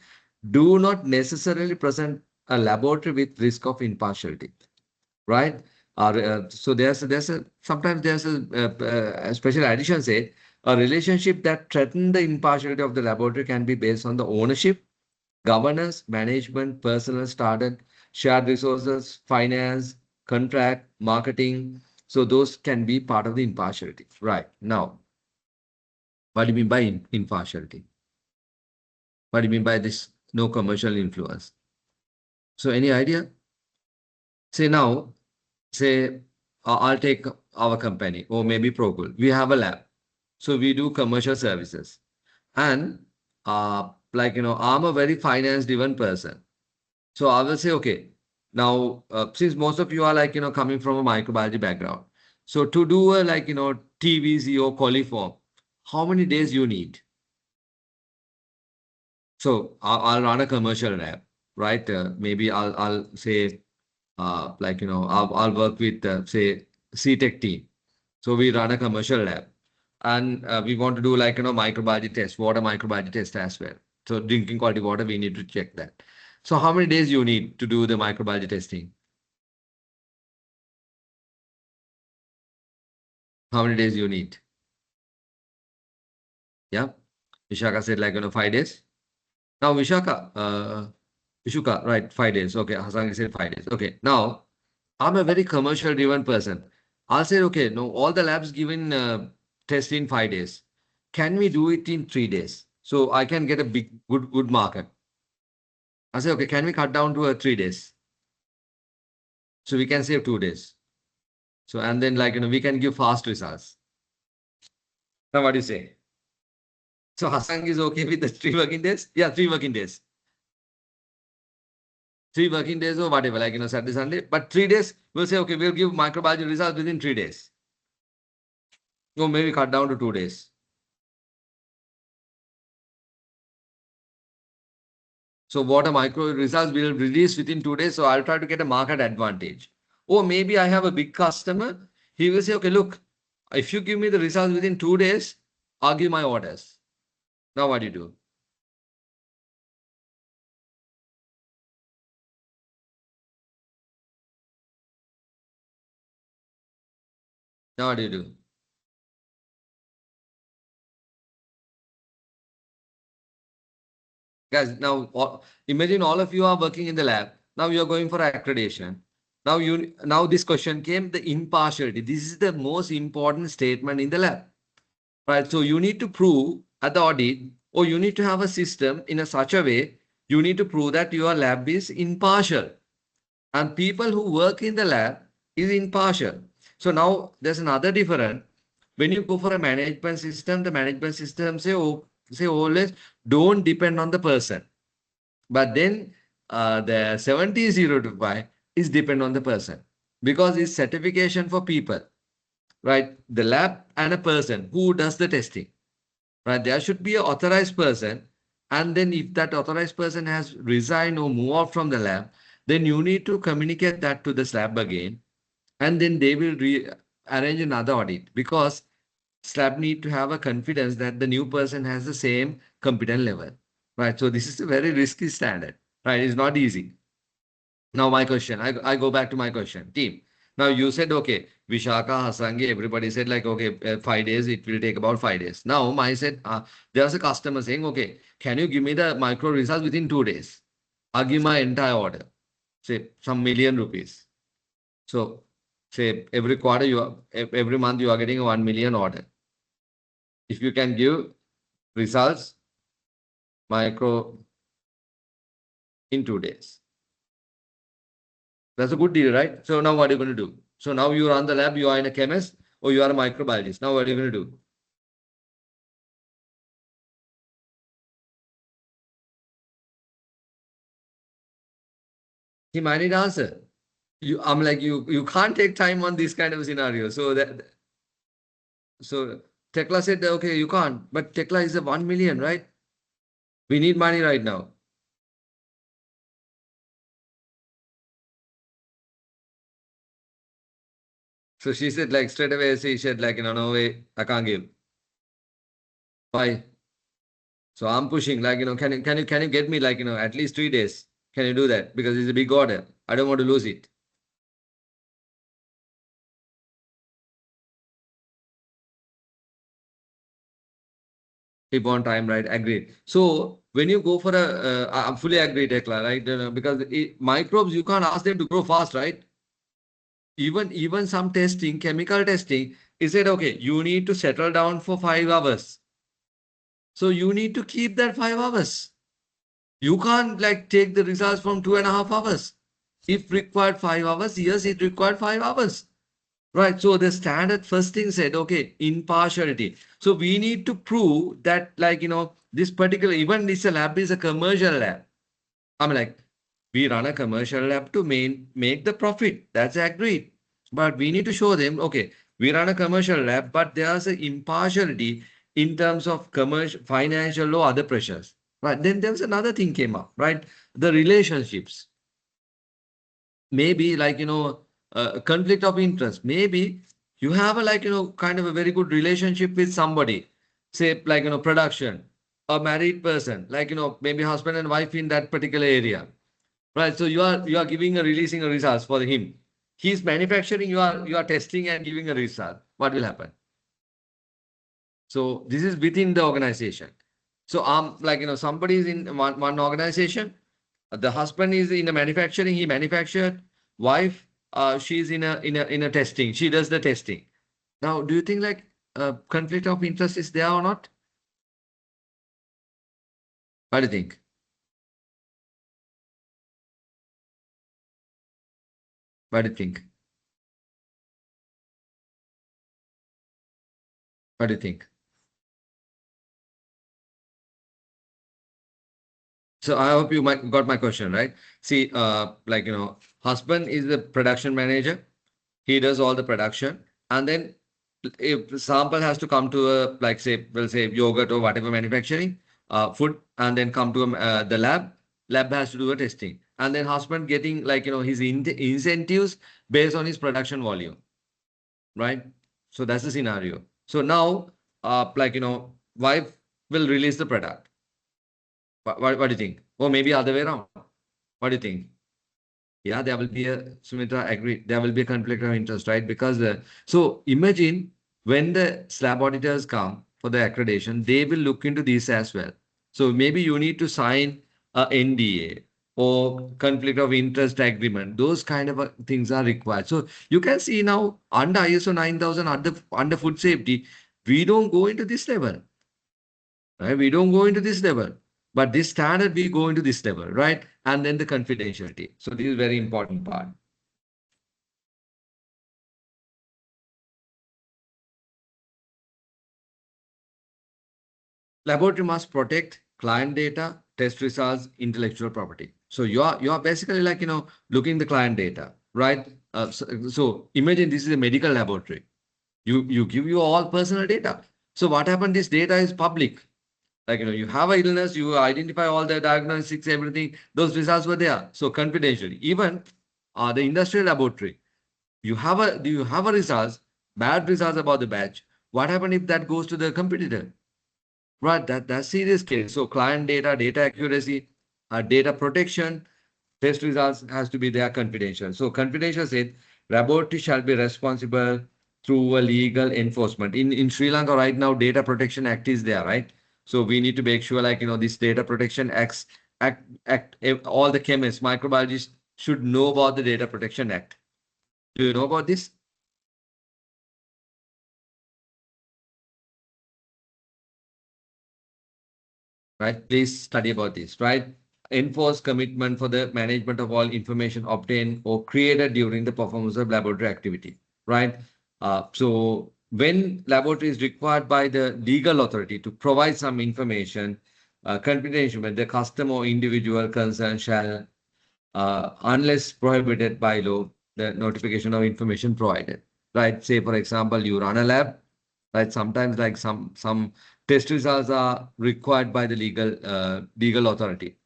do not necessarily present a laboratory with risk of impartiality, right? So sometimes there's a special addition said a relationship that threaten the impartiality of the laboratory can be based on the ownership, governance, management, personal started, shared resources, finance, contract, marketing. So those can be part of the impartiality. Right. Now, what do you mean by impartiality? What do you mean by this no commercial influence? So any idea? Say now, say I'll take our company or maybe Procul. We have a lab. So we do commercial services. And I'm a very finance driven person. So I will say, okay, now since most of you are coming from a microbiology background, so to do a TVZ or coliform, how many days you need? So I'll run a commercial lab, right? Maybe I'll say I'll work with say CTech team. So we run a commercial lab, and we want to do microbiology test, water microbiology test as well. So drinking quality water, we need to check that. So how many days you need to do the microbiology testing? How many days you need? Yeah. Vishaka said 5 days. Now Vishuka, right, 5 days. Okay, Hassan said 5 days. Okay, now I'm a very commercial driven person. I'll say, okay, no, all the labs given test in 5 days. Can we do it in 3 days? So I can get a good market. I say, okay, can we cut down to 3 days? So we can save 2 days. So, and then we can give fast results. Now what do you say? So Hassan is okay with the 3 working days? Yeah, 3 working days. 3 working days or whatever, Saturday, Sunday. But 3 days, we'll say, okay, we'll give microbiology results within 3 days. Or maybe cut down to 2 days. So what a micro results will release within 2 days. So I'll try to get a market advantage. Or maybe I have a big customer. He will say, okay, look, if you give me the results within 2 days, I'll give my orders. Now what do you do? Now what do you do? Guys, now imagine all of you are working in the lab. Now you are going for accreditation. Now this question came, the impartiality. This is the most important statement in the lab. Right? So you need to prove at the audit, or you need to have a system in such a way, you need to prove that your lab is impartial. And people who work in the lab is impartial. So now there's another difference. When you go for a management system, the management system say always don't depend on the person. But then the 70-025 is depend on the person because it's certification for people, right? The lab and a person who does the testing, right? There should be an authorized person. And then if that authorized person has resigned or moved out from the lab, then you need to communicate that to the lab again. And then they will arrange another audit because SLAB need to have a confidence that the new person has the same competent level, right? So this is a very risky standard. right? It's not easy. Now my question, I go back to my question, team. Now you said, okay, Vishaka, Hasangi, everybody said like, okay, 5 days, it will take about 5 days. Now I said, there's a customer saying, okay, can you give me the micro results within 2 days? I'll give my entire order, say some million rupees. So say every quarter every month you are getting a 1 million order. If you can give results micro in 2 days. That's a good deal, right? So now what are you going to do? So now you are on the lab, you are in a chemist or you are a microbiologist. Now what are you going to do? See, I need answer. I'm like, you can't take time on this kind of scenario. So Tekla said, okay, you can't. But Tekla is a 1 million, right? We need money right now. So she said, like straight away, she said, like, no way, I can't give. Why? So I'm pushing, like, can you get me like, at least 3 days? Can you do that? Because it's a big order. I don't want to lose it. Keep on time, right? Agreed. So when you go for I'm fully agreed, Tekla, right? Because microbes, you can't ask them to grow fast, right? Even some testing, chemical testing, is said, okay, you need to settle down for 5 hours. So you need to keep that 5 hours. You can't like take the results from 2.5 hours. If required 5 hours, yes, it required 5 hours. Right. So the standard first thing said, okay, impartiality. So we need to prove that, like, this particular, even this lab is a commercial lab. I'm like, we run a commercial lab to make the profit. That's agreed. But we need to show them, okay, we run a commercial lab, but there's an impartiality in terms of commercial, financial or other pressures. Right. Then there's another thing came up, right? The relationships. Maybe like, conflict of interest. Maybe you have a like, kind of a very good relationship with somebody, say like, production, a married person, like, maybe husband and wife in that particular area. Right. So you are giving a releasing a results for him. He's manufacturing, you are testing and giving a result. What will happen? So this is within the organization. So like, somebody is in one organization. The husband is in a manufacturing, he manufactured. Wife, she's in a testing. She does the testing. Now, do you think like conflict of interest is there or not? What do you think? What do you think? What do you think? So I hope you might got my question, right? See, like, husband is the production manager. He does all the production. And then if sample has to come to a, like, say, we'll say yogurt or whatever manufacturing, food, and then come to the lab has to do a testing. And then husband getting like, his incentives based on his production volume, right? So that's the scenario. So now, like, wife will release the product. What do you think? Or maybe other way around. What do you think? Yeah, there will be a, Sumitra, agree, there will be a conflict of interest, right? Because so imagine when the slab auditors come for the accreditation, they will look into this as well. So maybe you need to sign a NDA or conflict of interest agreement. Those kind of things are required. So you can see now under ISO 9000, under food safety, we don't go into this level. Right? We don't go into this level. But this standard, we go into this level, right? And then the confidentiality. So this is very important part. Laboratory must protect client data, test results, intellectual property. So you are basically like, looking the client data, right? So imagine this is a medical laboratory. You give you all personal data. So what happened? This data is public. Like, you have a illness, you identify all the diagnostics, everything. Those results were there. So confidentially, even the industrial laboratory, do you have a results, bad results about the batch? What happened if that goes to the competitor? Right, that's serious case. So client data, data accuracy. data protection, test results has to be there confidential. So confidential said laboratory shall be responsible through a legal enforcement. In Sri Lanka right now, Data Protection Act is there, right? So we need to make sure like, this Data Protection all the chemists, microbiologists should know about the Data Protection Act. Do you know about this? Right? Please study about this, right? Enforce commitment for the management of all information obtained or created during the performance of laboratory activity, right? So when laboratory is required by the legal authority to provide some information, confidential, when the customer or individual concerned shall, unless prohibited by law, the notification of information provided, right? Say, for example, you run a lab, right? Sometimes like some test results are required by the legal authority.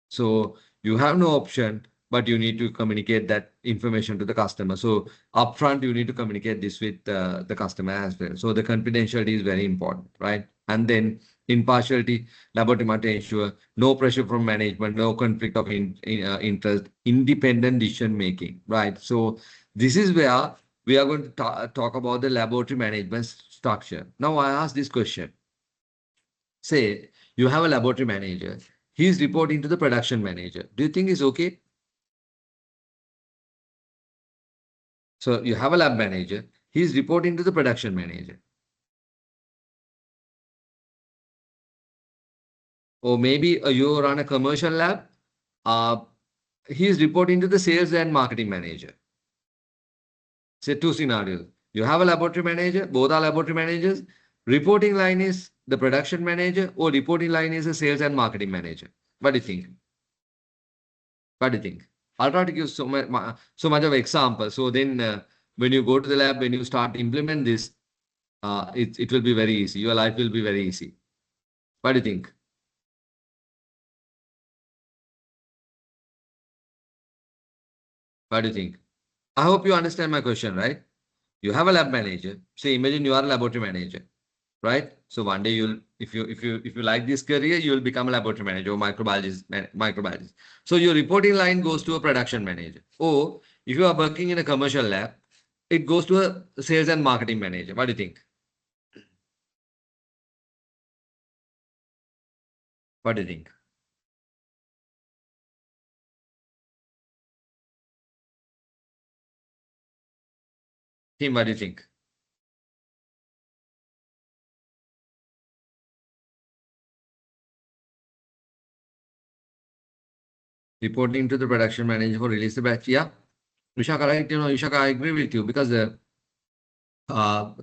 So you have no option, but you need to communicate that information to the customer. So upfront, you need to communicate this with the customer as well. So the confidentiality is very important, right? And then impartiality, laboratory must ensure no pressure from management, no conflict of interest, independent decision making, right? So this is where we are going to talk about the laboratory management structure. Now I ask this question. Say you have a laboratory manager. He's reporting to the production manager. Do you think it's okay? So you have a lab manager. He's reporting to the production manager. Or maybe you run a commercial lab. Uh, he's reporting to the sales and marketing manager. Say two scenarios. You have a laboratory manager. Both are laboratory managers. Reporting line is the production manager or reporting line is the sales and marketing manager. What do you think? What do you think? I'll try to give so much of example. So then when you go to the lab, when you start implement this, it will be very easy. Your life will be very easy. What do you think? What do you think? I hope you understand my question, right? You have a lab manager. Say, imagine you are a laboratory manager, right? So one day you'll, if you like this career, you'll become a laboratory manager or microbiologist. So your reporting line goes to a production manager. Or if you are working in a commercial lab, it goes to a sales and marketing manager. What do you think? What do you think? Team, what do you think? Reporting to the production manager for release the batch. Yeah, Vishaka, right? Vishaka, I agree with you because the uh,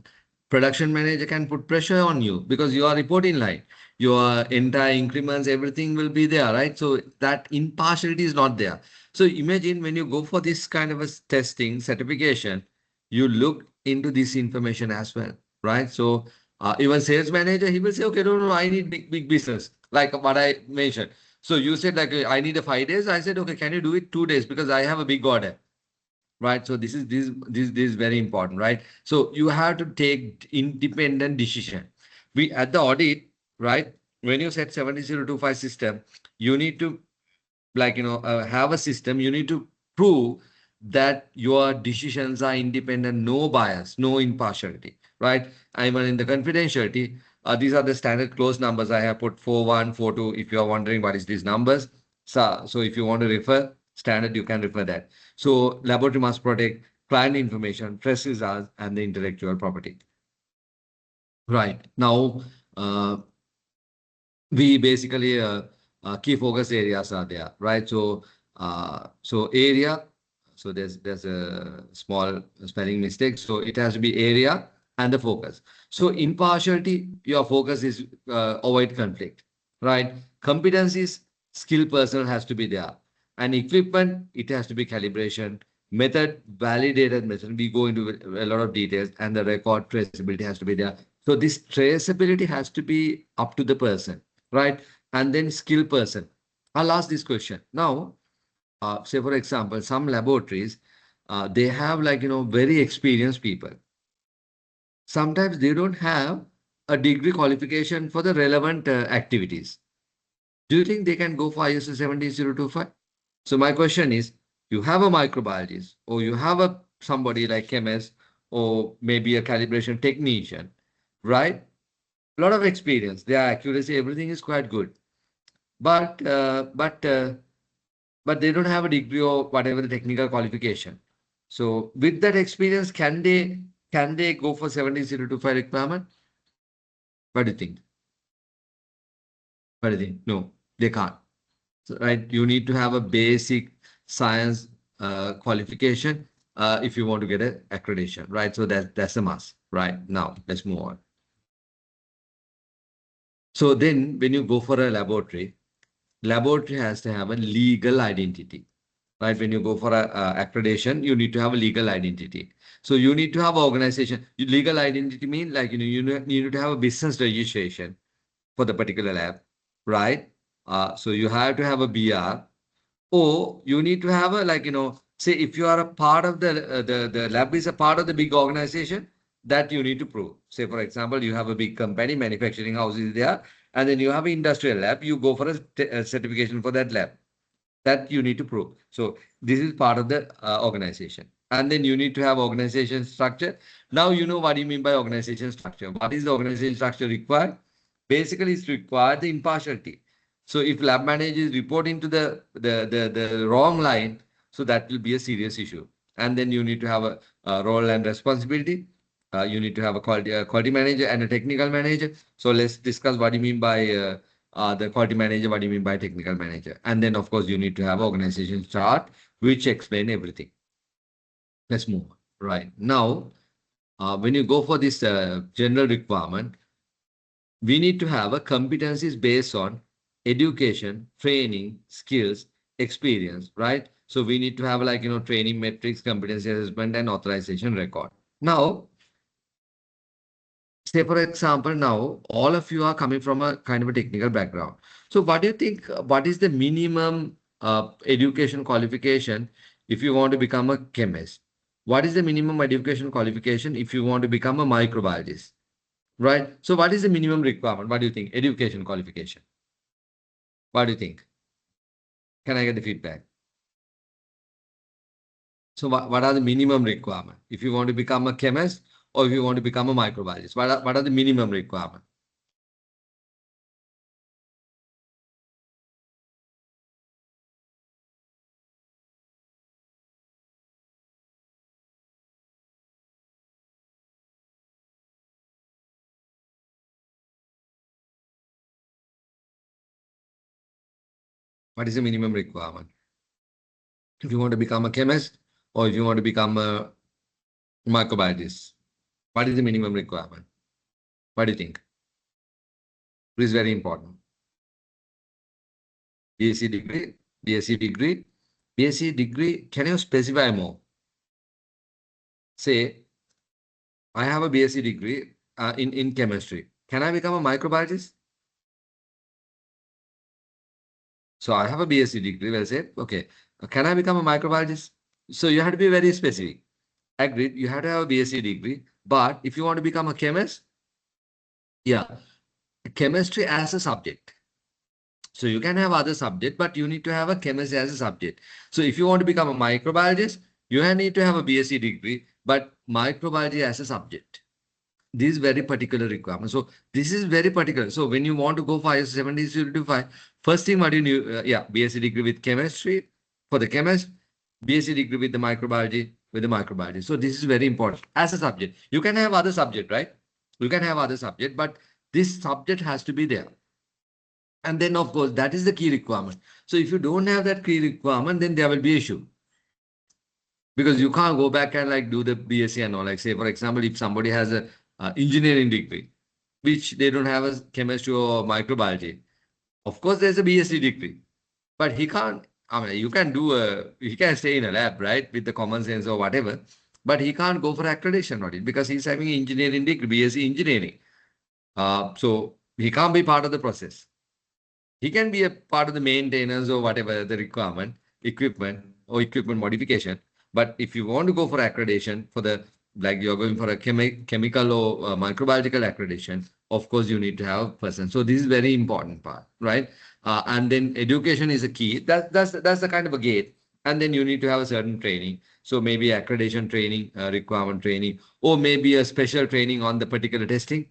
production manager can put pressure on you because you are reporting line. Your entire increments, everything will be there, right? So that impartiality is not there. So imagine when you go for this kind of a testing certification, you look into this information as well, right? So even sales manager, he will say, okay, no, I need big business, like what I mentioned. So you said like I need a 5 days. I said, okay, can you do it 2 days because I have a big order, right? So this is very important, right? So you have to take independent decision. We at the audit, right? When you set 70025 system, you need to have a system. You need to prove that your decisions are independent, no bias, no impartiality, right? Even in the confidentiality, these are the standard close numbers. I have put 4142. If you are wondering what is these numbers, so if you want to refer standard, you can refer that. So laboratory must protect client information, press results, and the intellectual property. Right now, we basically key focus areas are there, right? So area. So there's a small spelling mistake. So it has to be area and the focus. So impartiality, your focus is avoid conflict, right? Competencies, skilled personnel has to be there, and equipment it has to be calibration. Method, validated method. We go into a lot of details, and the record traceability has to be there. So this traceability has to be up to the person, right? And then skill person. I'll ask this question. Now, say for example, some laboratories, they have like, very experienced people. Sometimes they don't have a degree qualification for the relevant activities. Do you think they can go for ISO 17025? So my question is, you have a microbiologist or you have a somebody like chemist or maybe a calibration technician, right? A lot of experience, their accuracy, everything is quite good. But but they don't have a degree or whatever the technical qualification. So with that experience, can they go for 17025 requirement? What do you think? What do you think? No, they can't. So, right, you need to have a basic science qualification if you want to get an accreditation, right? So that's a must. Right, now let's move on. So then when you go for a laboratory has to have a legal identity, right? When you go for a accreditation, you need to have a legal identity. So you need to have organization. Legal identity mean like, you need to have a business registration for the particular lab, right? So you have to have a BR. Or you need to have a, like, say if you are a part of the lab is a part of the big organization, that you need to prove. Say, for example, you have a big company, manufacturing house is there, and then you have an industrial lab, you go for a certification for that lab. That you need to prove. So this is part of the organization. And then you need to have organization structure. Now you know what you mean by organization structure. What is the organization structure required? Basically, it's required the impartiality. So if lab manager is reporting to the wrong line, so that will be a serious issue. And then you need to have a role and responsibility. You need to have a quality manager and a technical manager. So let's discuss what you mean by the quality manager, what do you mean by technical manager? And then, of course, you need to have organization chart, which explain everything. Let's move on. Right. Now, when you go for this general requirement, we need to have a competencies based on education, training, skills, experience, right? So we need to have like, training metrics, competency assessment, and authorization record. Now, say for example, now all of you are coming from a kind of a technical background. So what do you think, what is the minimum education qualification if you want to become a chemist? What is the minimum education qualification if you want to become a microbiologist? Right? So what is the minimum requirement? What do you think? Education qualification. What do you think? Can I get the feedback? So what are the minimum requirement if you want to become a chemist or if you want to become a microbiologist? What are the minimum requirement? What is the minimum requirement? If you want to become a chemist or if you want to become a microbiologist, what is the minimum requirement? What do you think? It is very important. BSc degree, BSc degree, BSc degree. Can you specify more? Say, I have a BSc degree in chemistry. Can I become a microbiologist? So I have a BSc degree. Well said. Okay. Can I become a microbiologist? So you have to be very specific. Agreed. You have to have a BSc degree. But if you want to become a chemist, yeah, chemistry as a subject. So you can have other subject, but you need to have a chemistry as a subject. So if you want to become a microbiologist, you need to have a BSc degree, but microbiology as a subject. This is very particular requirement. So this is very particular. So when you want to go for ISO 17025, first thing what you need, BSc degree with chemistry for the chemist, BSc degree with the microbiology. So this is very important as a subject. You can have other subject, right? You can have other subject, but this subject has to be there. And then, of course, that is the key requirement. So if you don't have that key requirement, then there will be issue. Because you can't go back and like do the BSc and all. Like say, for example, if somebody has a engineering degree, which they don't have a chemistry or microbiology, of course, there's a BSc degree, but he can't. I mean, he can stay in a lab, right, with the common sense or whatever, but he can't go for accreditation audit because he's having engineering degree, BSc engineering. So he can't be part of the process. He can be a part of the maintenance or whatever the requirement, equipment or equipment modification. But if you want to go for accreditation for the, like you're going for a chemical or microbiological accreditation of course, you need to have a person. So this is very important part, right? And then education is a key. That's the kind of a gate. And then you need to have a certain training. So maybe accreditation training, requirement training, or maybe a special training on the particular testing.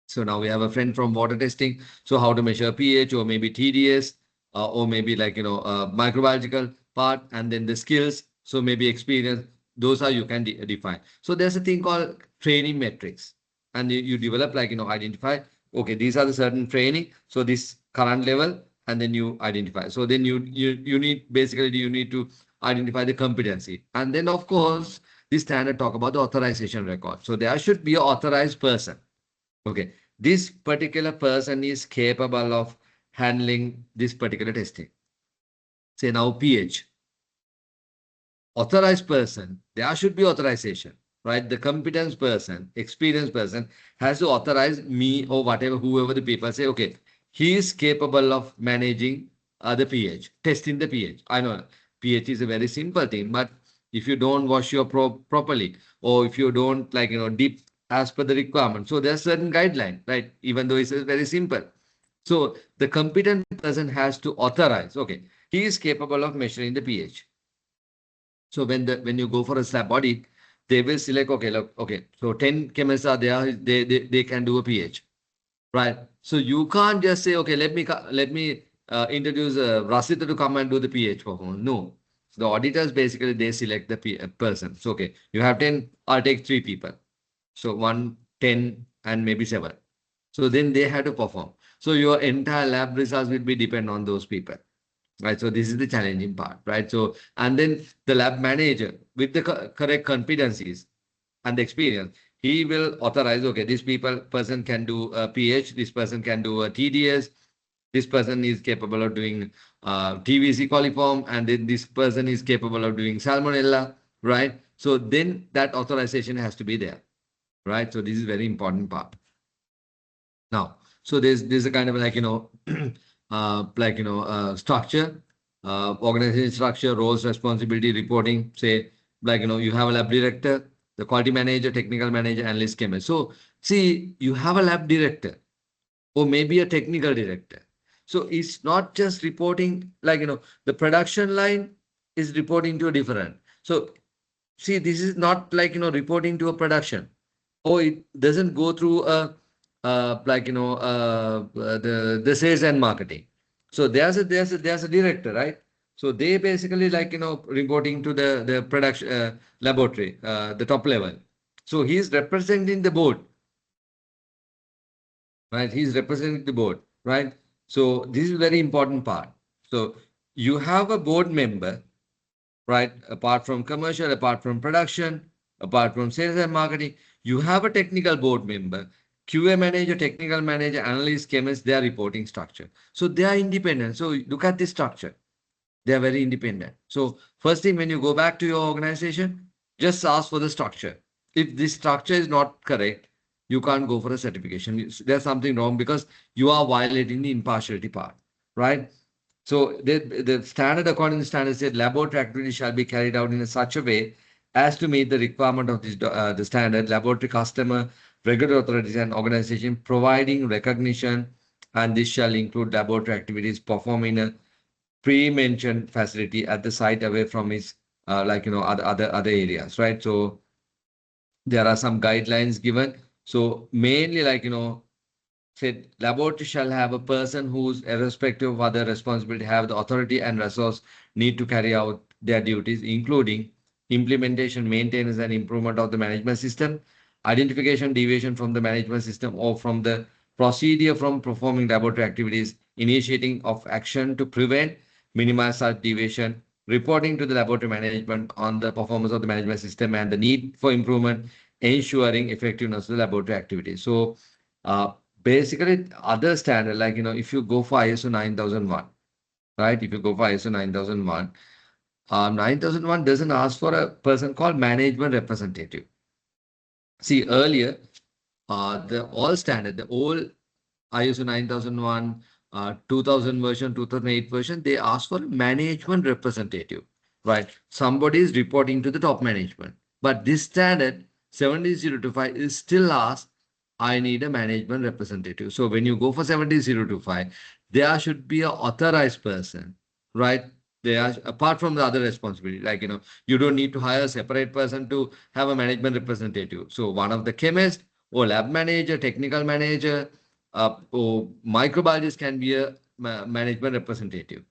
So now we have a friend from water testing. So how to measure pH or maybe TDS or maybe like, microbiological part and then the skills. So maybe experience. Those are you can define. So there's a thing called training metrics and you develop like, identify, okay, these are the certain training. So this current level and then you identify. So then you need basically you need to identify the competency. And then of course, this standard talk about the authorization record. So there should be an authorized person. Okay, this particular person is capable of handling this particular testing. Say now pH. Authorized person, there should be authorization, right? The competence person, experienced person has to authorize me or whatever, whoever the people say, okay, he is capable of managing the pH, testing the pH. I know pH is a very simple thing, but if you don't wash your probe properly, or if you don't like, dip as per the requirement. So there's certain guideline, right? Even though it's very simple. So the competent person has to authorize, okay, he is capable of measuring the pH. So when you go for a slab body, they will select, okay, look, okay, so 10 chemists are there, they can do a pH, right? So you can't just say, okay, let me introduce Rasita to come and do the pH performance. No. So the auditors basically they select the person. So okay, you have 10, I'll take 3 people. So 1, 10, and maybe 7. So then they have to perform. So your entire lab results will be depend on those people. Right. So this is the challenging part, right? So, and then the lab manager with the correct competencies and the experience, he will authorize, okay, this person can do a pH, this person can do a TDS, this person is capable of doing TVC coliform, and then this person is capable of doing salmonella, right? So then that authorization has to be there, right? So this is very important part. Now, so there's a kind of like, structure, organization structure, roles, responsibility, reporting, say, like, you have a lab director, the quality manager, technical manager, analyst, chemist. So see, you have a lab director or maybe a technical director. So it's not just reporting like, the production line is reporting to a different. So see, this is not like, reporting to a production. Or it doesn't go through a the sales and marketing. So there's a director, right? So they basically like, reporting to the production laboratory, the top level. So he's representing the board, right? He's representing the board, right? So this is very important part. So you have a board member, right? Apart from commercial, apart from production, apart from sales and marketing, you have a technical board member, QA manager, technical manager, analyst, chemist, their reporting structure. So they are independent. So look at this structure. They are very independent. So first thing, when you go back to your organization, just ask for the structure. If this structure is not correct, you can't go for a certification. There's something wrong because you are violating the impartiality part, right? So the standard, according to the standard, said laboratory activities shall be carried out in such a way as to meet the requirement of this, the standard. Laboratory customer, regulatory authorities, and organization providing recognition, and this shall include laboratory activities performed in a pre-mentioned facility at the site away from its other areas, right? So there are some guidelines given. So mainly like said laboratory shall have a person who's irrespective of other responsibility have the authority and resource need to carry out their duties, including implementation, maintenance, and improvement of the management system, identification, deviation from the management system or from the procedure from performing laboratory activities, initiating of action to prevent, minimize such deviation, reporting to the laboratory management on the performance of the management system and the need for improvement, ensuring effectiveness of the laboratory activities. So uh, basically, other standard, like, if you go for ISO 9001, right? If you go for ISO 9001, 9001 doesn't ask for a person called management representative. See, earlier, the all standard, the old ISO 9001, 2000 version, 2008 version, they ask for a management representative, right? Somebody is reporting to the top management. But this standard 17025 is still asked I need a management representative. So when you go for 70025, there should be an authorized person, right? They are apart from the other responsibility, like you don't need to hire a separate person to have a management representative. So one of the chemists or lab manager, technical manager, or microbiologist can be a management representative,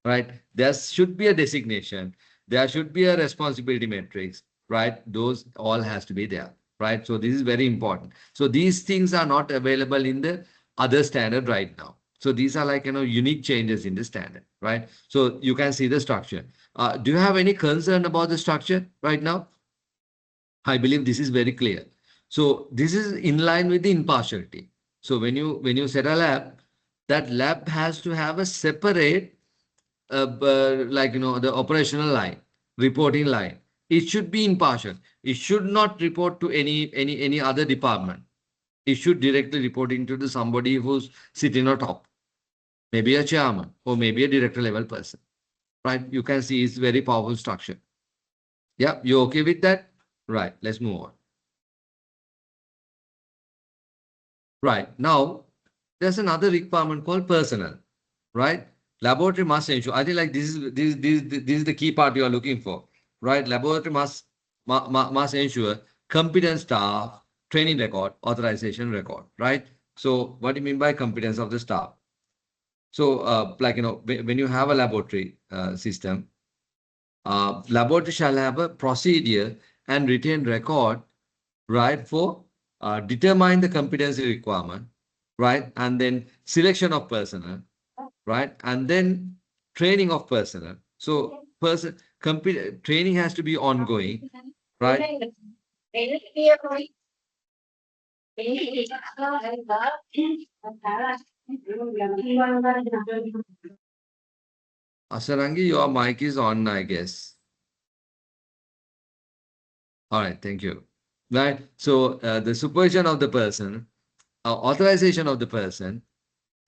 right? There should be a designation. There should be a responsibility matrix, right? Those all has to be there, right? So this is very important. So these things are not available in the other standard right now. So these are like, unique changes in the standard, right? So you can see the structure. Do you have any concern about the structure right now? I believe this is very clear. So this is in line with the impartiality. So when you set a lab, that lab has to have a separate like the operational line, reporting line. It should be impartial. It should not report to any other department. It should directly report into the somebody who's sitting on top, maybe a chairman or maybe a director level person, right? You can see it's very powerful structure. Yeah, you okay with that? Right. Let's move on. Right now, there's another requirement called personnel, right? Laboratory must ensure. I think like this is the key part you are looking for, right? Laboratory must ensure competent staff, training record, authorization record, right? So what do you mean by competence of the staff? So like when you have a laboratory system, laboratory shall have a procedure and written record, right, for determine the competency requirement, right, and then selection of personnel, right, and then training of personnel. So training has to be ongoing, right? Asarangi, your mic is on, I guess. All right, thank you. Right. So the supervision of the person, authorization of the person,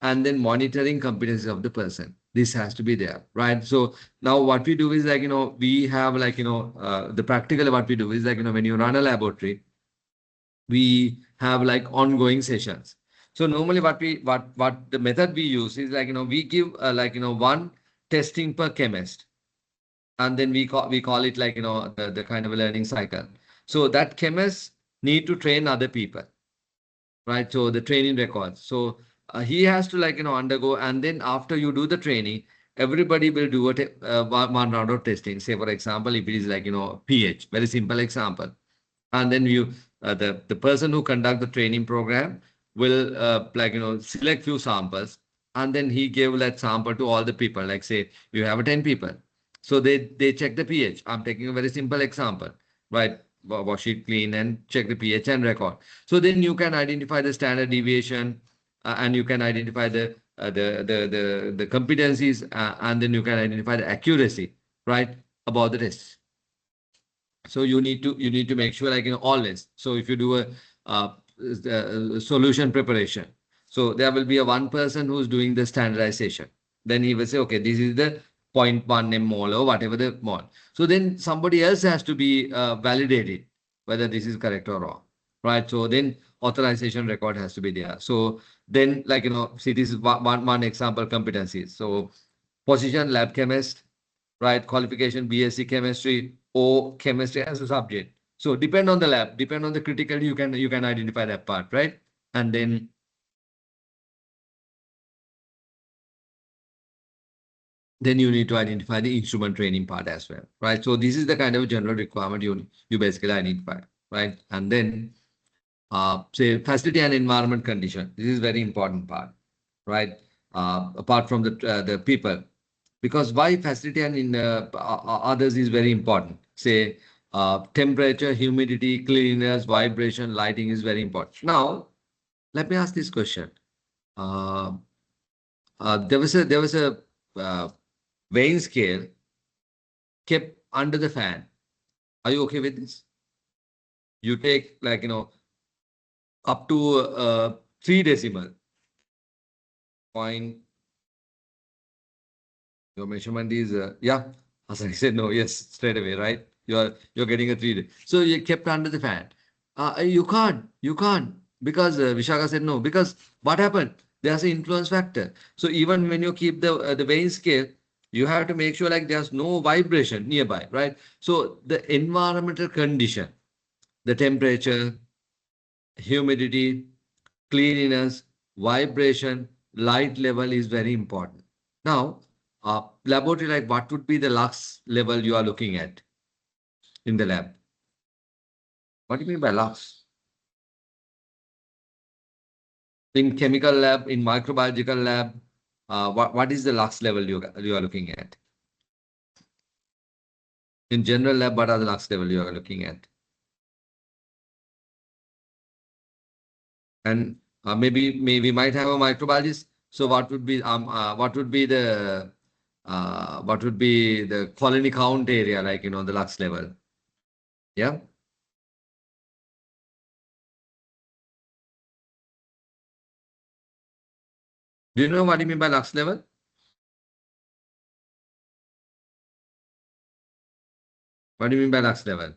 and then monitoring competency of the person. This has to be there, right? So now what we do is like, we have like, the practical what we do is like, when you run a laboratory, we have like ongoing sessions. So normally what the method we use is like, we give like, one testing per chemist. And then we call it like, the kind of a learning cycle. So that chemists need to train other people, right? So the training records. So he has to like, undergo, and then after you do the training, everybody will do one round of testing. Say, for example, if it is like, pH, very simple example. And then the person who conduct the training program will like, select few samples, and then he gave that sample to all the people. Like say, you have 10 people. So they check the pH. I'm taking a very simple example, right? Wash it clean and check the pH and record. So then you can identify the standard deviation, and you can identify the competencies, and then you can identify the accuracy, right, about the tests. So you need to make sure like, always. So if you do a solution preparation, so there will be a one person who's doing the standardization. Then he will say, okay, this is the 0.1 mol or whatever the mol. So then somebody else has to be validated whether this is correct or wrong, right? So then authorization record has to be there. So then like, see, this is one example competencies. So position lab chemist, right? Qualification BSc chemistry or chemistry as a subject. So depend on the lab, depend on the critical, you can identify that part, right? And then you need to identify the instrument training part as well, right? So this is the kind of general requirement you basically identify, right? And then say facility and environment condition. This is very important part, right? Apart from the people, because why facility and in others is very important. Say temperature, humidity, cleanliness, vibration, lighting is very important. Now, let me ask this question. Uh, there was a uh, weighing scale kept under the fan. Are you okay with this? You take like, up to 3 decimal point. Your measurement is yeah. As I said, no, yes, straight away, right? You're getting a 3 day. So you kept under the fan. You can't. Because Vishaka said no. Because what happened? There's an influence factor. So even when you keep the weighing scale, you have to make sure like there's no vibration nearby, right? So the environmental condition, the temperature, humidity, cleanliness, vibration, light level is very important. Now, laboratory, like what would be the lux level you are looking at in the lab? What do you mean by lux? In chemical lab, in microbiological lab, what is the lux level you are looking at? In general lab, what are the lux level you are looking at? And maybe we might have a microbiologist. So what would be the colony count area, like the lux level? Yeah. Do you know what you mean by lux level? What do you mean by lux level?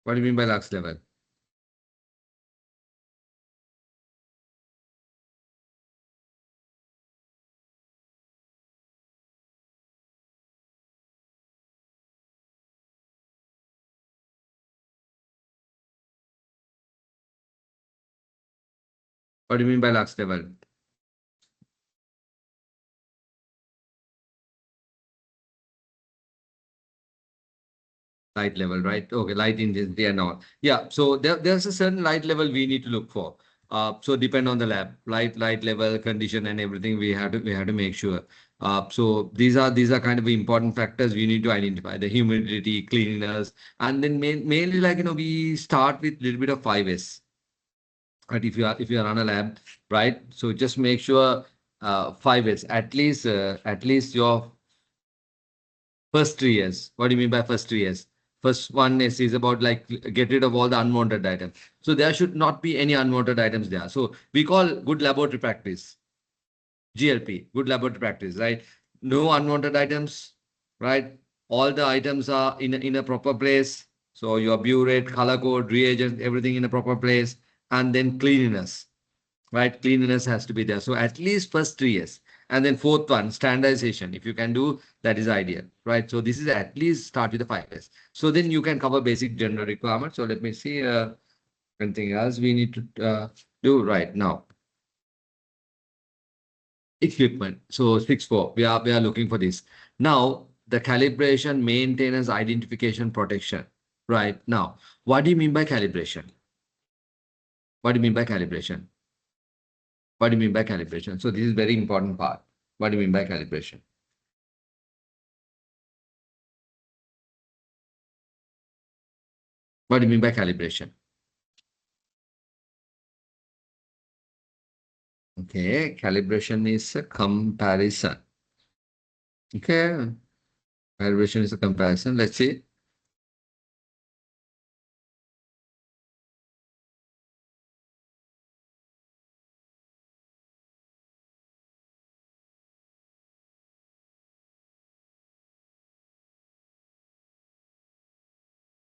What do you mean by lux level? What do you mean by lux level? Light level, right? Okay, light intensity and all. Yeah, so there's a certain light level we need to look for. So depend on the lab, light level, condition, and everything. We have to make sure. So these are kind of important factors we need to identify: the humidity, cleanliness, and then mainly like we start with a little bit of 5S. Right? If you are on a lab, right? So just make sure 5S at least your first 3 years. What do you mean by first 3 years? First one is about like get rid of all the unwanted items. So there should not be any unwanted items there. So we call good laboratory practice, GLP, good laboratory practice, right? No unwanted items, right? All the items are in a proper place. So your burette, color code, reagents, everything in a proper place, and then cleanliness, right? Cleanliness has to be there. So at least first 3 years. And then fourth one, standardization. If you can do, that is ideal, right? So this is at least start with the 5 years. So then you can cover basic general requirements. So let me see anything else we need to do right now. Equipment. So 6.4, we are looking for this. Now, the calibration, maintenance, identification, protection. Right now, what do you mean by calibration? What do you mean by calibration? What do you mean by calibration? So this is very important part. What do you mean by calibration? What do you mean by calibration? Okay, calibration is a comparison. Okay, calibration is a comparison. Let's see.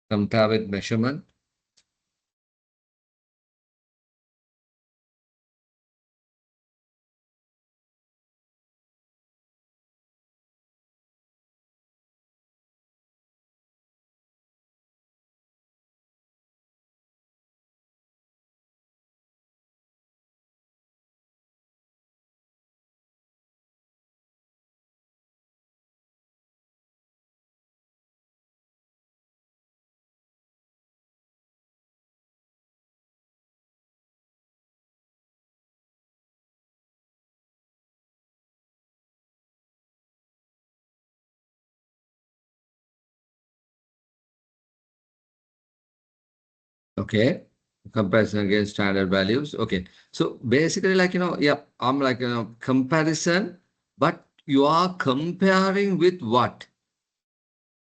Compare with measurement. Okay, comparison against standard values. Okay, so basically, like yeah, I'm like comparison, but you are comparing with what?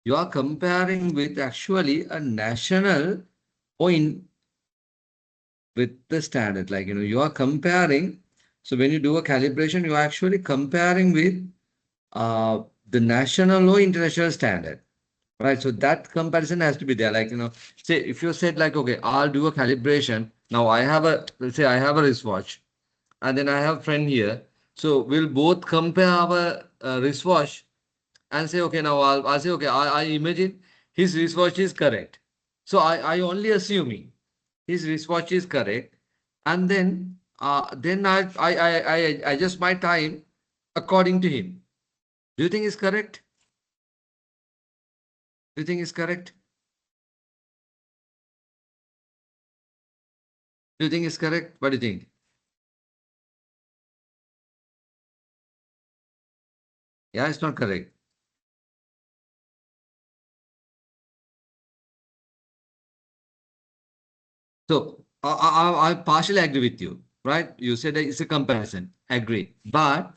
You are comparing with actually a national or in with the standard. Like you are comparing So when you do a calibration, you're actually comparing with the national or international standard. Right. So that comparison has to be there. Like, say if you said like, okay, I'll do a calibration. Now I have let's say I have a wristwatch and then I have a friend here. So we'll both compare our wristwatch and say, okay, now I'll say, okay, I imagine his wristwatch is correct. So I only assuming his wristwatch is correct. And then I adjust my time according to him. Do you think it's correct? Do you think it's correct? Do you think it's correct? What do you think? Yeah, it's not correct. So I partially agree with you, right? You said that it's a comparison. Agree. But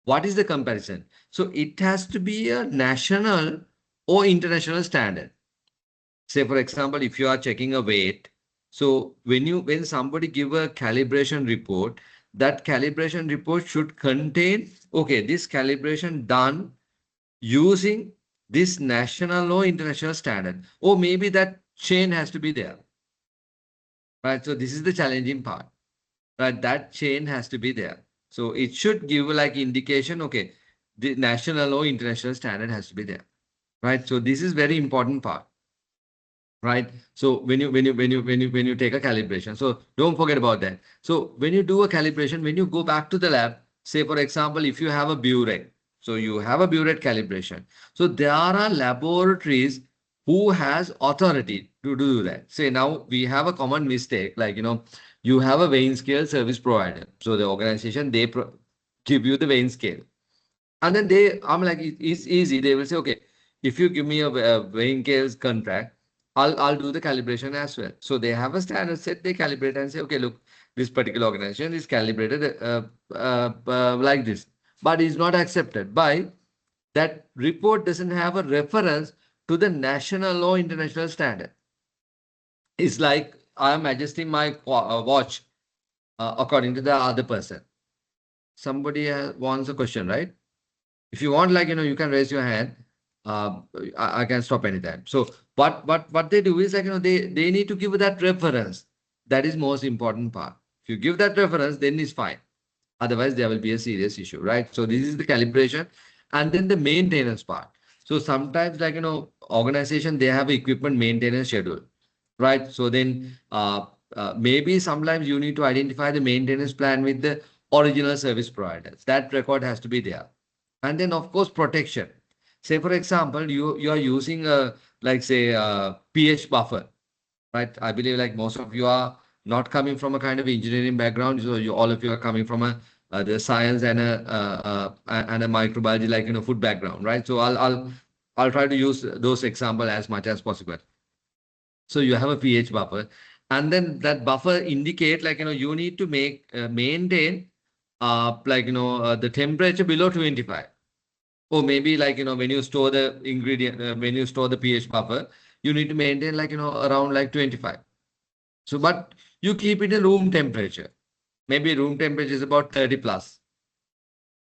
what is the comparison? So it has to be a national or international standard. Say, for example, if you are checking a weight, so when somebody give a calibration report, that calibration report should contain, okay, this calibration done using this national or international standard, or maybe that chain has to be there, right? So this is the challenging part, right? That chain has to be there. So it should give like indication, okay, the national or international standard has to be there, right? So this is very important part, right? So when you take a calibration, so don't forget about that. So when you do a calibration, when you go back to the lab, say for example, if you have a burette, so you have a burette calibration. So there are laboratories who has authority to do that. Say now we have a common mistake, like you have a weighing scale service provider. So the organization give you the weighing scale. And then I'm like, it's easy. They will say, okay, if you give me a weighing scales contract, I'll do the calibration as well. So they have a standard set. They calibrate and say, okay, look, this particular organization is calibrated like this, but is not accepted by that report. Doesn't have a reference to the national or international standard. It's like I am adjusting my watch according to the other person. Somebody wants a question, right? If you want, like, you can raise your hand. Uh, I can stop anytime. So what they do is like, they need to give that reference. That is most important part. If you give that reference, then it's fine. Otherwise, there will be a serious issue, right? So this is the calibration, and then the maintenance part. So sometimes, like, organization, they have equipment maintenance schedule, right? So then maybe sometimes you need to identify the maintenance plan with the original service providers. That record has to be there. And then of course protection. Say for example, you are using a, like, say, a pH buffer, right? I believe like most of you are not coming from a kind of engineering background, so all of you are coming from a the science and a microbiology, like, food background, right? So I'll try to use those example as much as possible. So you have a pH buffer, and then that buffer indicate, like, you need to maintain like, the temperature below 25. Or maybe, like, when you store the ingredient, when you store the pH buffer, you need to maintain, like, around like 25. So, but you keep it in room temperature. Maybe room temperature is about 30 plus.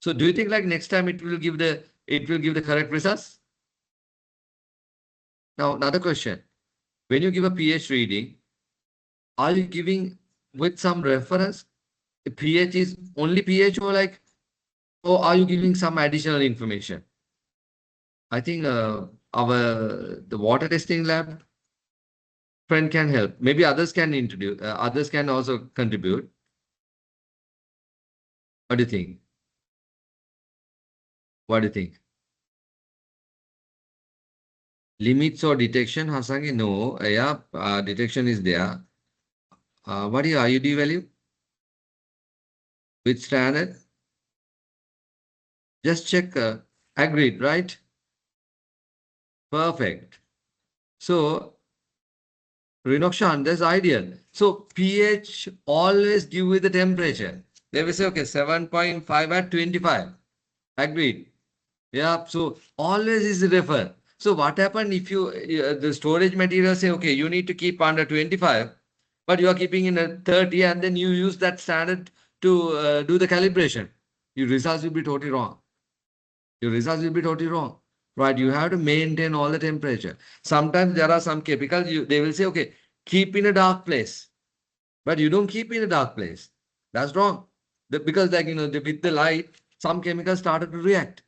So do you think like next time it will give the correct results? Now, another question. When you give a pH reading, are you giving with some reference? pH is only pH, or like, or are you giving some additional information? I think the water testing lab friend can help. Maybe others can introduce. Others can also contribute. What do you think? What do you think? Limits or detection, Hasangi? No. Yeah, detection is there. What is IUD value? Which standard? Just check. Agreed, right? Perfect. So, Rinokshan, that's ideal. So, pH always give you the temperature. They will say, okay, 7.5 at 25. Agreed. Yeah, so always is refer. So what happened if the storage material say, okay, you need to keep under 25, but you are keeping in a 30, and then you use that standard to do the calibration, your results will be totally wrong. Your results will be totally wrong. Right? You have to maintain all the temperature. Sometimes there are some chemicals, they will say, okay, keep in a dark place. But you don't keep in a dark place. That's wrong. Because like, with the light, some chemicals started to react.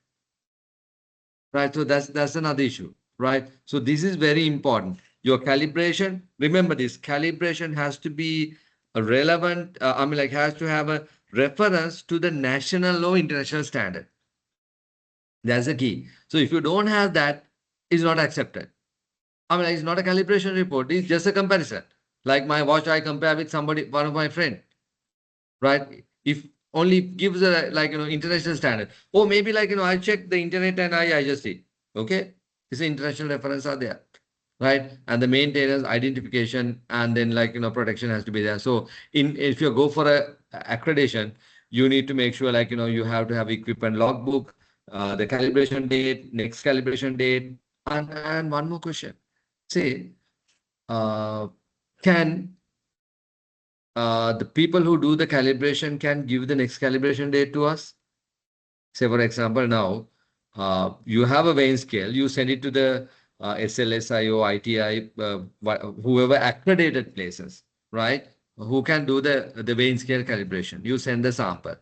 Right? So that's another issue. Right? So this is very important. Your calibration, remember this, calibration has to be a relevant, like has to have a reference to the national or international standard. That's the key. So if you don't have that, it's not accepted. It's not a calibration report. It's just a comparison. Like my watch, I compare with somebody, one of my friend, right? If only gives a international standard, or maybe I check the internet and I just see. Okay, this international reference are there, right? And the maintenance identification and then protection has to be there. So if you go for a accreditation, you need to make sure you have to have equipment logbook, the calibration date, next calibration date, and one more question. Say, uh, can the people who do the calibration can give the next calibration date to us? Say, for example, now you have a weighing scale, you send it to the SLSI or ITI, whoever accredited places, right? Who can do the weighing scale calibration? You send the sample.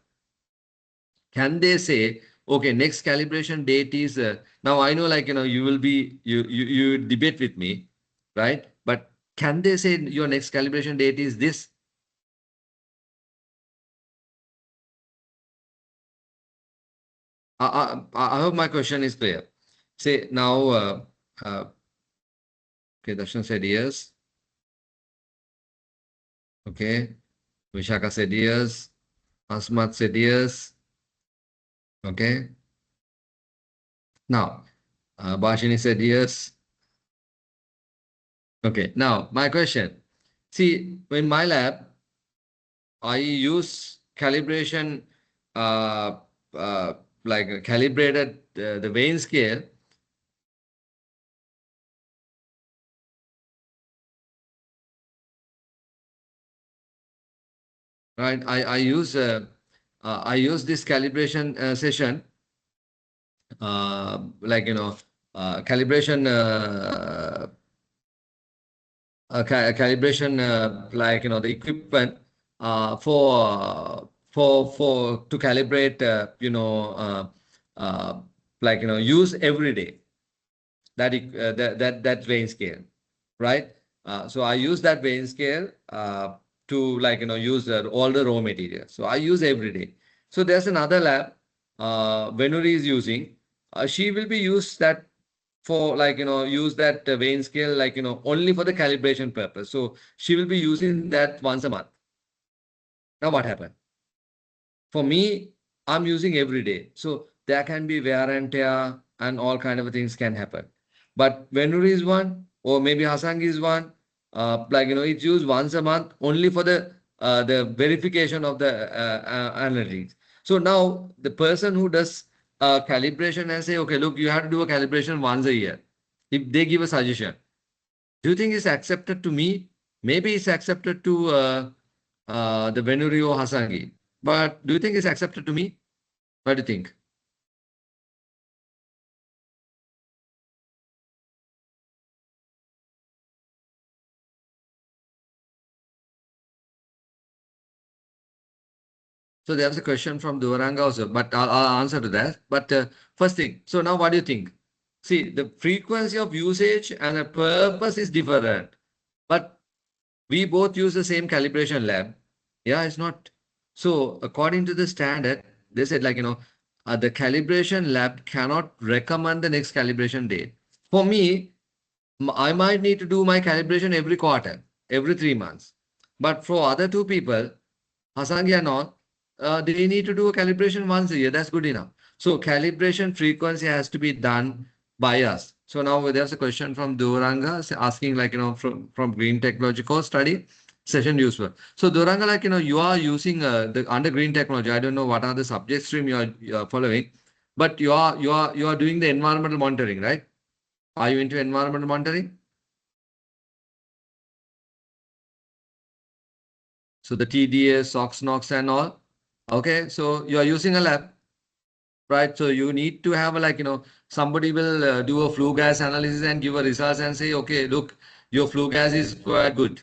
Can they say, okay, next calibration date is now I know you will be you debate with me, right? But can they say your next calibration date is this? I hope my question is clear. Say now, uh, okay, Darshan said yes. Okay, Vishaka said yes. Asmat said yes. Okay. Now, Bashini said yes. Okay. Now, my question. See, in my lab, I use calibration, uh, uh, calibrated the weighing scale. Right. I use this calibration session, calibration calibration the equipment for to calibrate uh, use every day that weighing scale, right? So I use that weighing scale to use all the raw materials. So I use every day. So there's another lab Venuri is using. She will be used that for use that weighing scale only for the calibration purpose. So she will be using that once a month. Now what happened? For me, I'm using every day. So there can be wear and tear and all kind of things can happen. But Venuri is one, or maybe Hasangi is one. It's used once a month only for the verification of the analytics. So now the person who does calibration and say, okay, look, you have to do a calibration once a year. If they give a suggestion, do you think it's accepted to me? Maybe it's accepted to the Venuri or Hasangi. But do you think it's accepted to me? What do you think? So there's a question from Duvaranga also, but I'll answer to that. But first thing, so now what do you think? See, the frequency of usage and the purpose is different. But we both use the same calibration lab. Yeah, it's not. So according to the standard, they said the calibration lab cannot recommend the next calibration date. For me, I might need to do my calibration every quarter, every 3 months. But for other two people, Hasangi and all, they need to do a calibration once a year. That's good enough. So calibration frequency has to be done by us. So now there's a question from Duranga asking from green technological study session useful. So Duranga, you are using the under green technology. I don't know what are the subject stream you are following, but you are doing the environmental monitoring, right? Are you into environmental monitoring? So the TDS, SOX, NOx and all. Okay, so you are using a lab, right? So you need to have a, like, somebody will do a flue gas analysis and give a results and say, okay, look, your flue gas is quite good,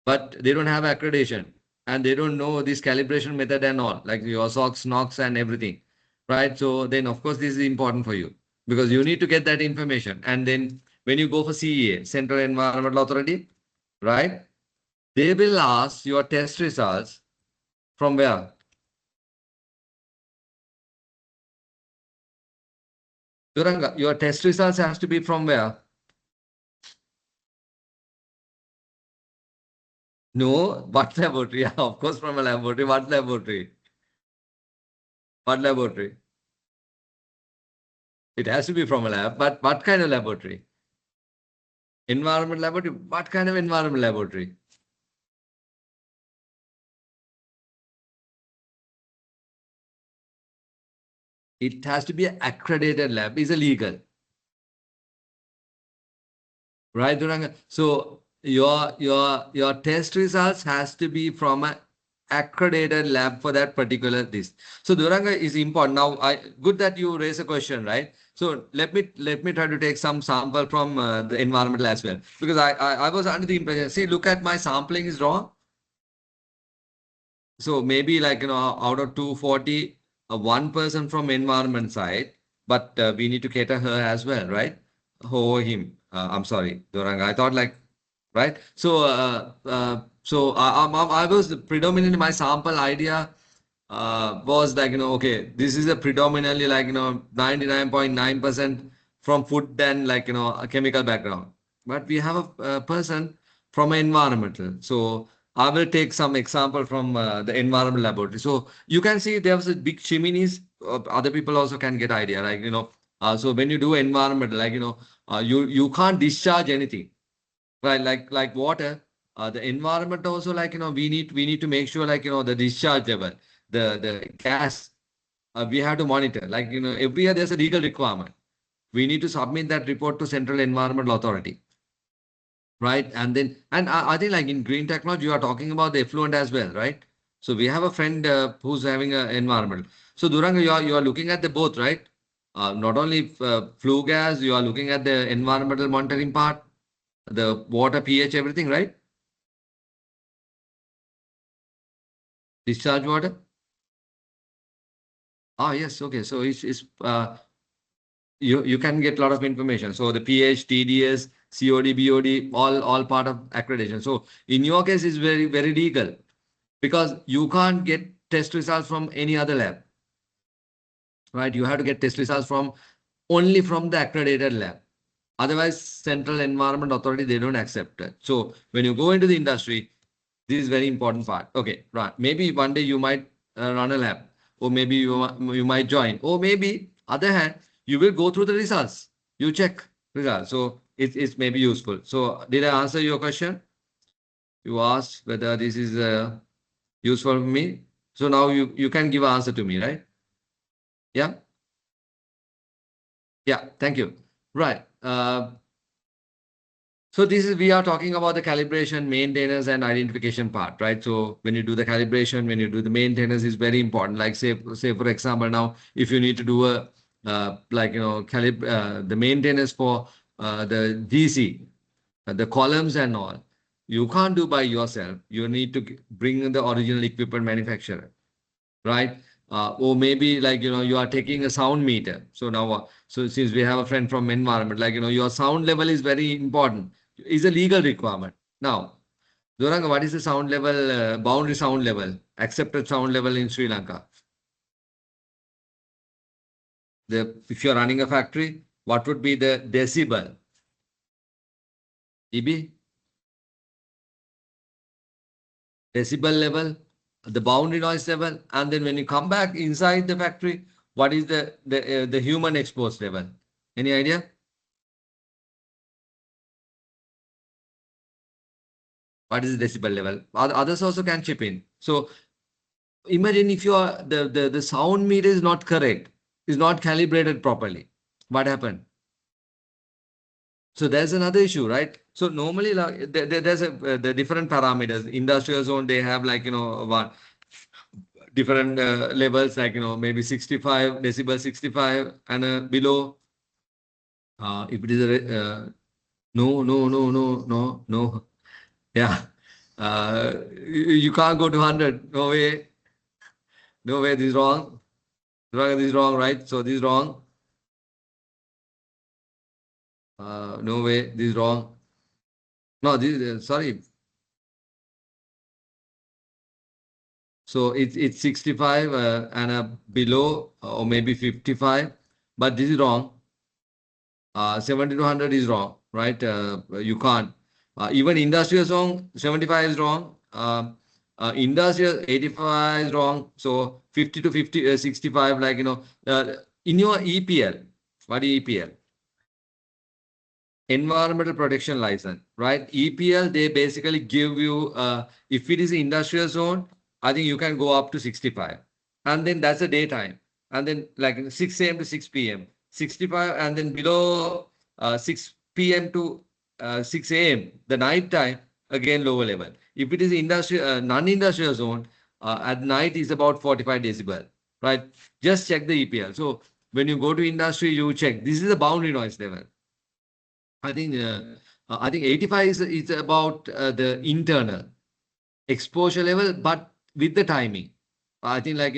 but they don't have accreditation and they don't know this calibration method and all, like your SOX, NOx and everything, right? So then, of course, this is important for you because you need to get that information. And then when you go for CEA, Central Environmental Authority, right? They will ask your test results from where? Duranga, your test results has to be from where? No, what laboratory? Yeah, of course, from a laboratory. What laboratory? What laboratory? It has to be from a lab, but what kind of laboratory? Environment laboratory. What kind of environment laboratory? It has to be an accredited lab. Is illegal, right, Duranga? So your test results has to be from a accredited lab for that particular this. So Duranga is important. Now, I good that you raise a question, right? So let me try to take some sample from the environmental as well because I was under the impression. See, look at my sampling is wrong. So maybe like, out of 240, one person from environment side, but we need to cater her as well, right? Or him. I'm sorry, Dorang. I thought like, right? So I was predominantly my sample idea was like, okay, this is a predominantly like, 99.9% from food and like, a chemical background. But we have a person from environmental. So I will take some example from the environment laboratory. So you can see there was a big chimneys. Other people also can get idea, like, so when you do environment, like, you can't discharge anything, right? Like water, the environment also, like, we need to make sure, like, the discharge level, the gas, we have to monitor. Like, every year there's a legal requirement. We need to submit that report to Central Environmental Authority, right? And then, and I think like in green technology, you are talking about the effluent as well, right? So we have a friend who's having an environment. So Duranga, you are looking at the both, right? Not only flue gas, you are looking at the environmental monitoring part, the water pH, everything, right? Discharge water. Ah, yes. Okay. So it's you can get a lot of information. So the pH, TDS, COD, BOD, all part of accreditation. So in your case, it's very very legal because you can't get test results from any other lab, right? You have to get test results from only from the accredited lab. Otherwise, Central Environment Authority, they don't accept it. So when you go into the industry, this is very important part. Okay, right. Maybe one day you might run a lab, or maybe you might join, or maybe other hand, you will go through the results. You check results. So it's maybe useful. So did I answer your question? You asked whether this is useful for me. So now you can give an answer to me, right? Yeah. Yeah. Thank you. Right. So this is we are talking about the calibration, maintenance, and identification part, right? So when you do the calibration, when you do the maintenance, is very important. Like say for example, now if you need to do a like the maintenance for the DC, the columns and all, you can't do by yourself. You need to bring in the original equipment manufacturer, right? Or maybe like you are taking a sound meter. So now so since we have a friend from environment, like your sound level is very important. Is a legal requirement. Now, Doranga, what is the sound level, boundary sound level, accepted sound level in Sri Lanka? The if you're running a factory, what would be the decibel? EB, decibel level, the boundary noise level, and then when you come back inside the factory, what is the human exposed level? Any idea? What is the decibel level? Others also can chip in. So imagine if the sound meter is not correct, is not calibrated properly. What happened? So there's another issue, right? So normally there's the different parameters. Industrial zone, they have like, one different levels, like, maybe 65 decibel, 65 and below. If it is no, no, no, no, no, no. Yeah. You can't go to 100. No way. No way. This is wrong. This is wrong, right? So this is wrong. No way. This is wrong. No, this is, sorry. So it's 65 and below, or maybe 55, but this is wrong. 70 to 100 is wrong, right? You can't. Even industrial song, 75 is wrong. Industrial 85 is wrong. So 50 to 50, 65, like, in your EPL, what is EPL? Environmental Protection License, right? EPL, they basically give you, if it is industrial zone, I think you can go up to 65. And then that's the daytime. And then like 6 a.m. to 6 p.m., 65, and then below 6 p.m. to 6 a.m., the night time, again lower level. If it is industrial, non-industrial zone, at night is about 45 decibel, right? Just check the EPL. So when you go to industry, you check. This is the boundary noise level. I think 85 is about the internal exposure level, but with the timing. I think, like,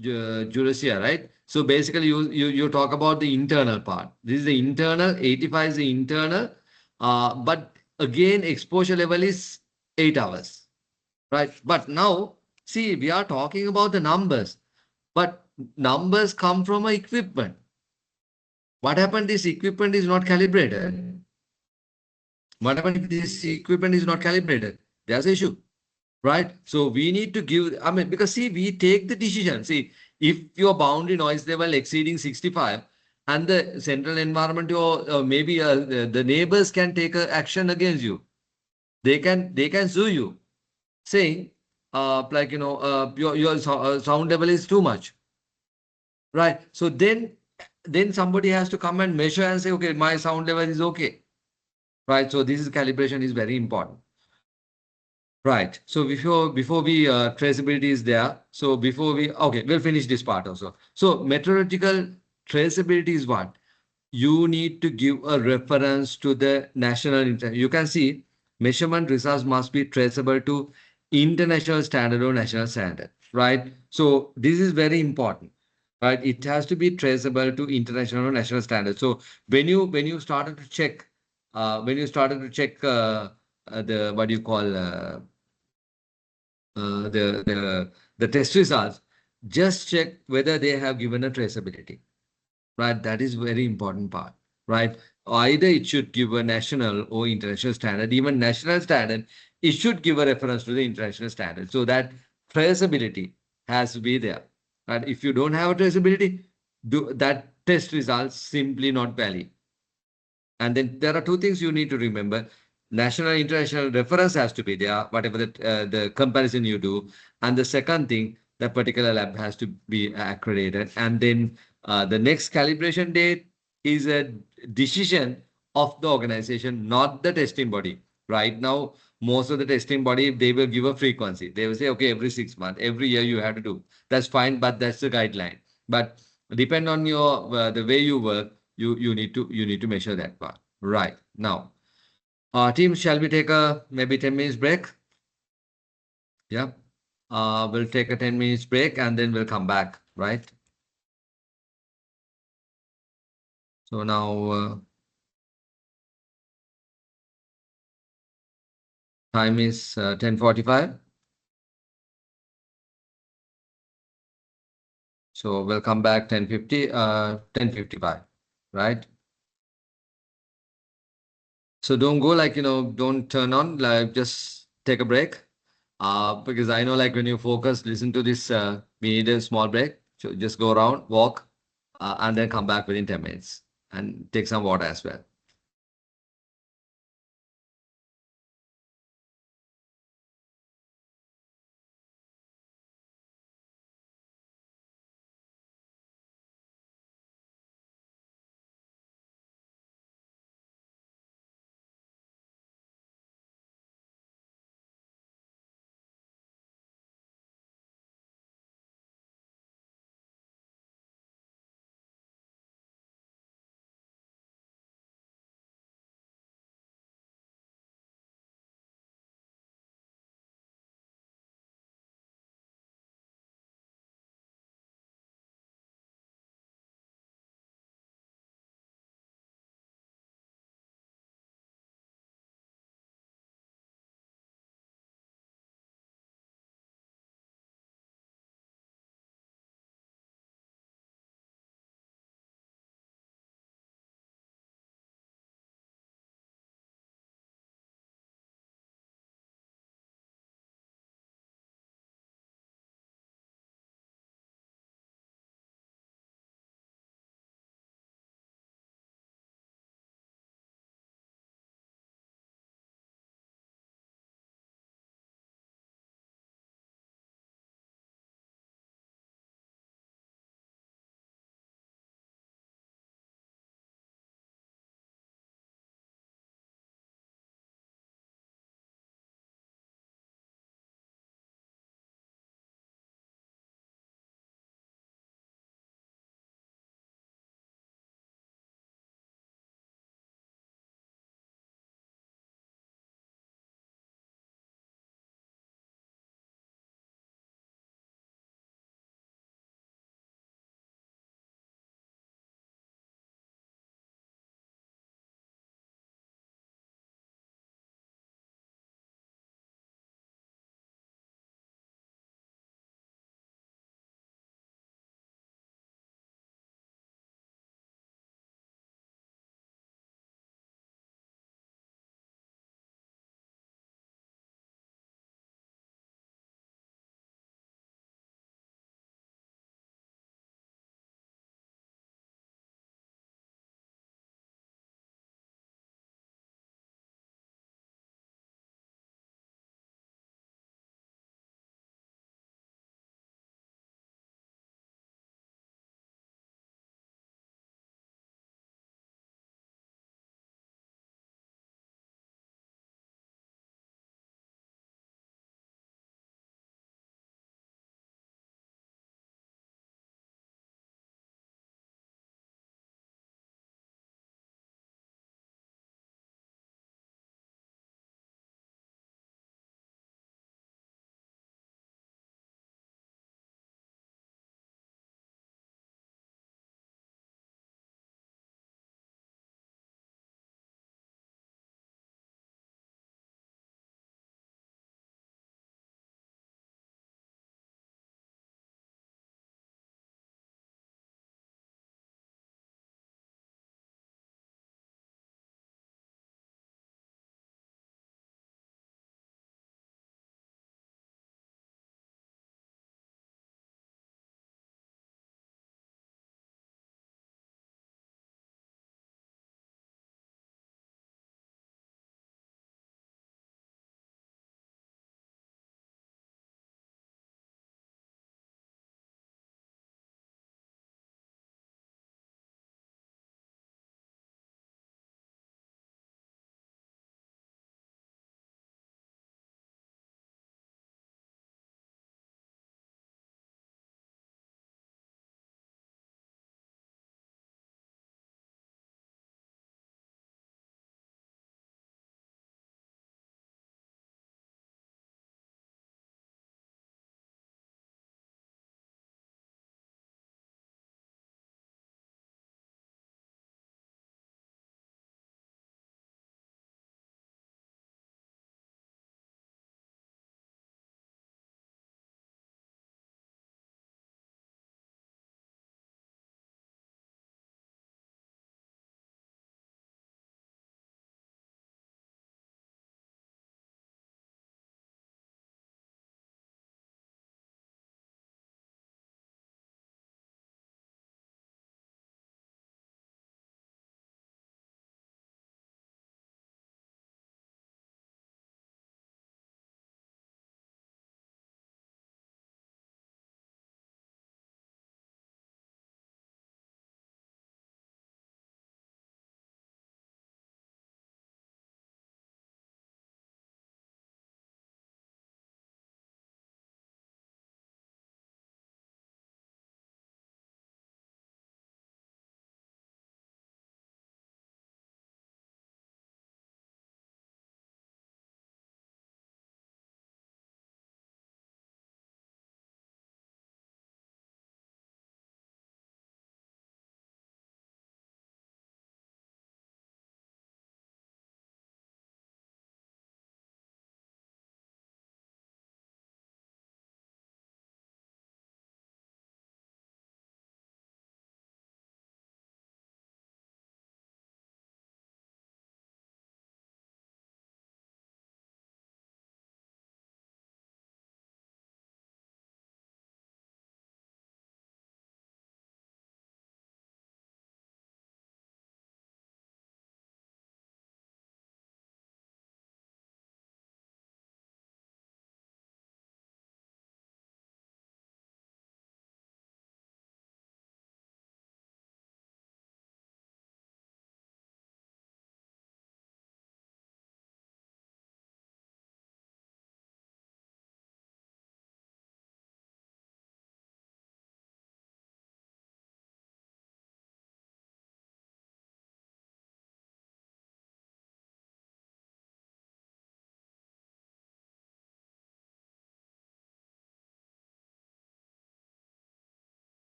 Jurasia, right? So basically, you talk about the internal part. This is the internal. 85 is the internal, but again, exposure level is 8 hours, right? But now, see, we are talking about the numbers, but numbers come from a equipment. What happened? This equipment is not calibrated. What happens if this equipment is not calibrated? There's an issue, right? So we need to give, I mean, because see, we take the decision. See, if your boundary noise level exceeding 65 and the central environment, or maybe the neighbors can take action against you. They can sue you, saying, like, your sound level is too much, right? So then somebody has to come and measure and say, okay, my sound level is okay, right? So this is calibration is very important. Right. So before we traceability is there. So before we okay, we'll finish this part also. So meteorological traceability is what? You need to give a reference to the national. You can see measurement results must be traceable to international standard or national standard. Right. So this is very important. Right. It has to be traceable to international or national standard. So when you started to check, the what do you call the test results, just check whether they have given a traceability, right? That is very important part, right? Either it should give a national or international standard. Even national standard, it should give a reference to the international standard. So that traceability has to be there. And if you don't have a traceability, that test results simply not valid. And then there are two things you need to remember. National and international reference has to be there, whatever the comparison you do. And the second thing, that particular lab has to be accredited. And then the next calibration date is a decision of the organization, not the testing body. Right now, most of the testing body, they will give a frequency. They will say, okay, every 6 months, every year you have to do. That's fine, but that's the guideline. But depend on your the way you work, you need to measure that part. Right. Now, team, shall we take a maybe 10 minutes break? Yeah. We'll take a 10 minutes break and then we'll come back, right? So now time is 10:45. So we'll come back 10:55, right? So don't go, like, don't turn on, like, just take a break. Because I know, like, when you focus, listen to this, we need a small break. So just go around, walk, and then come back within 10 minutes and take some water as well.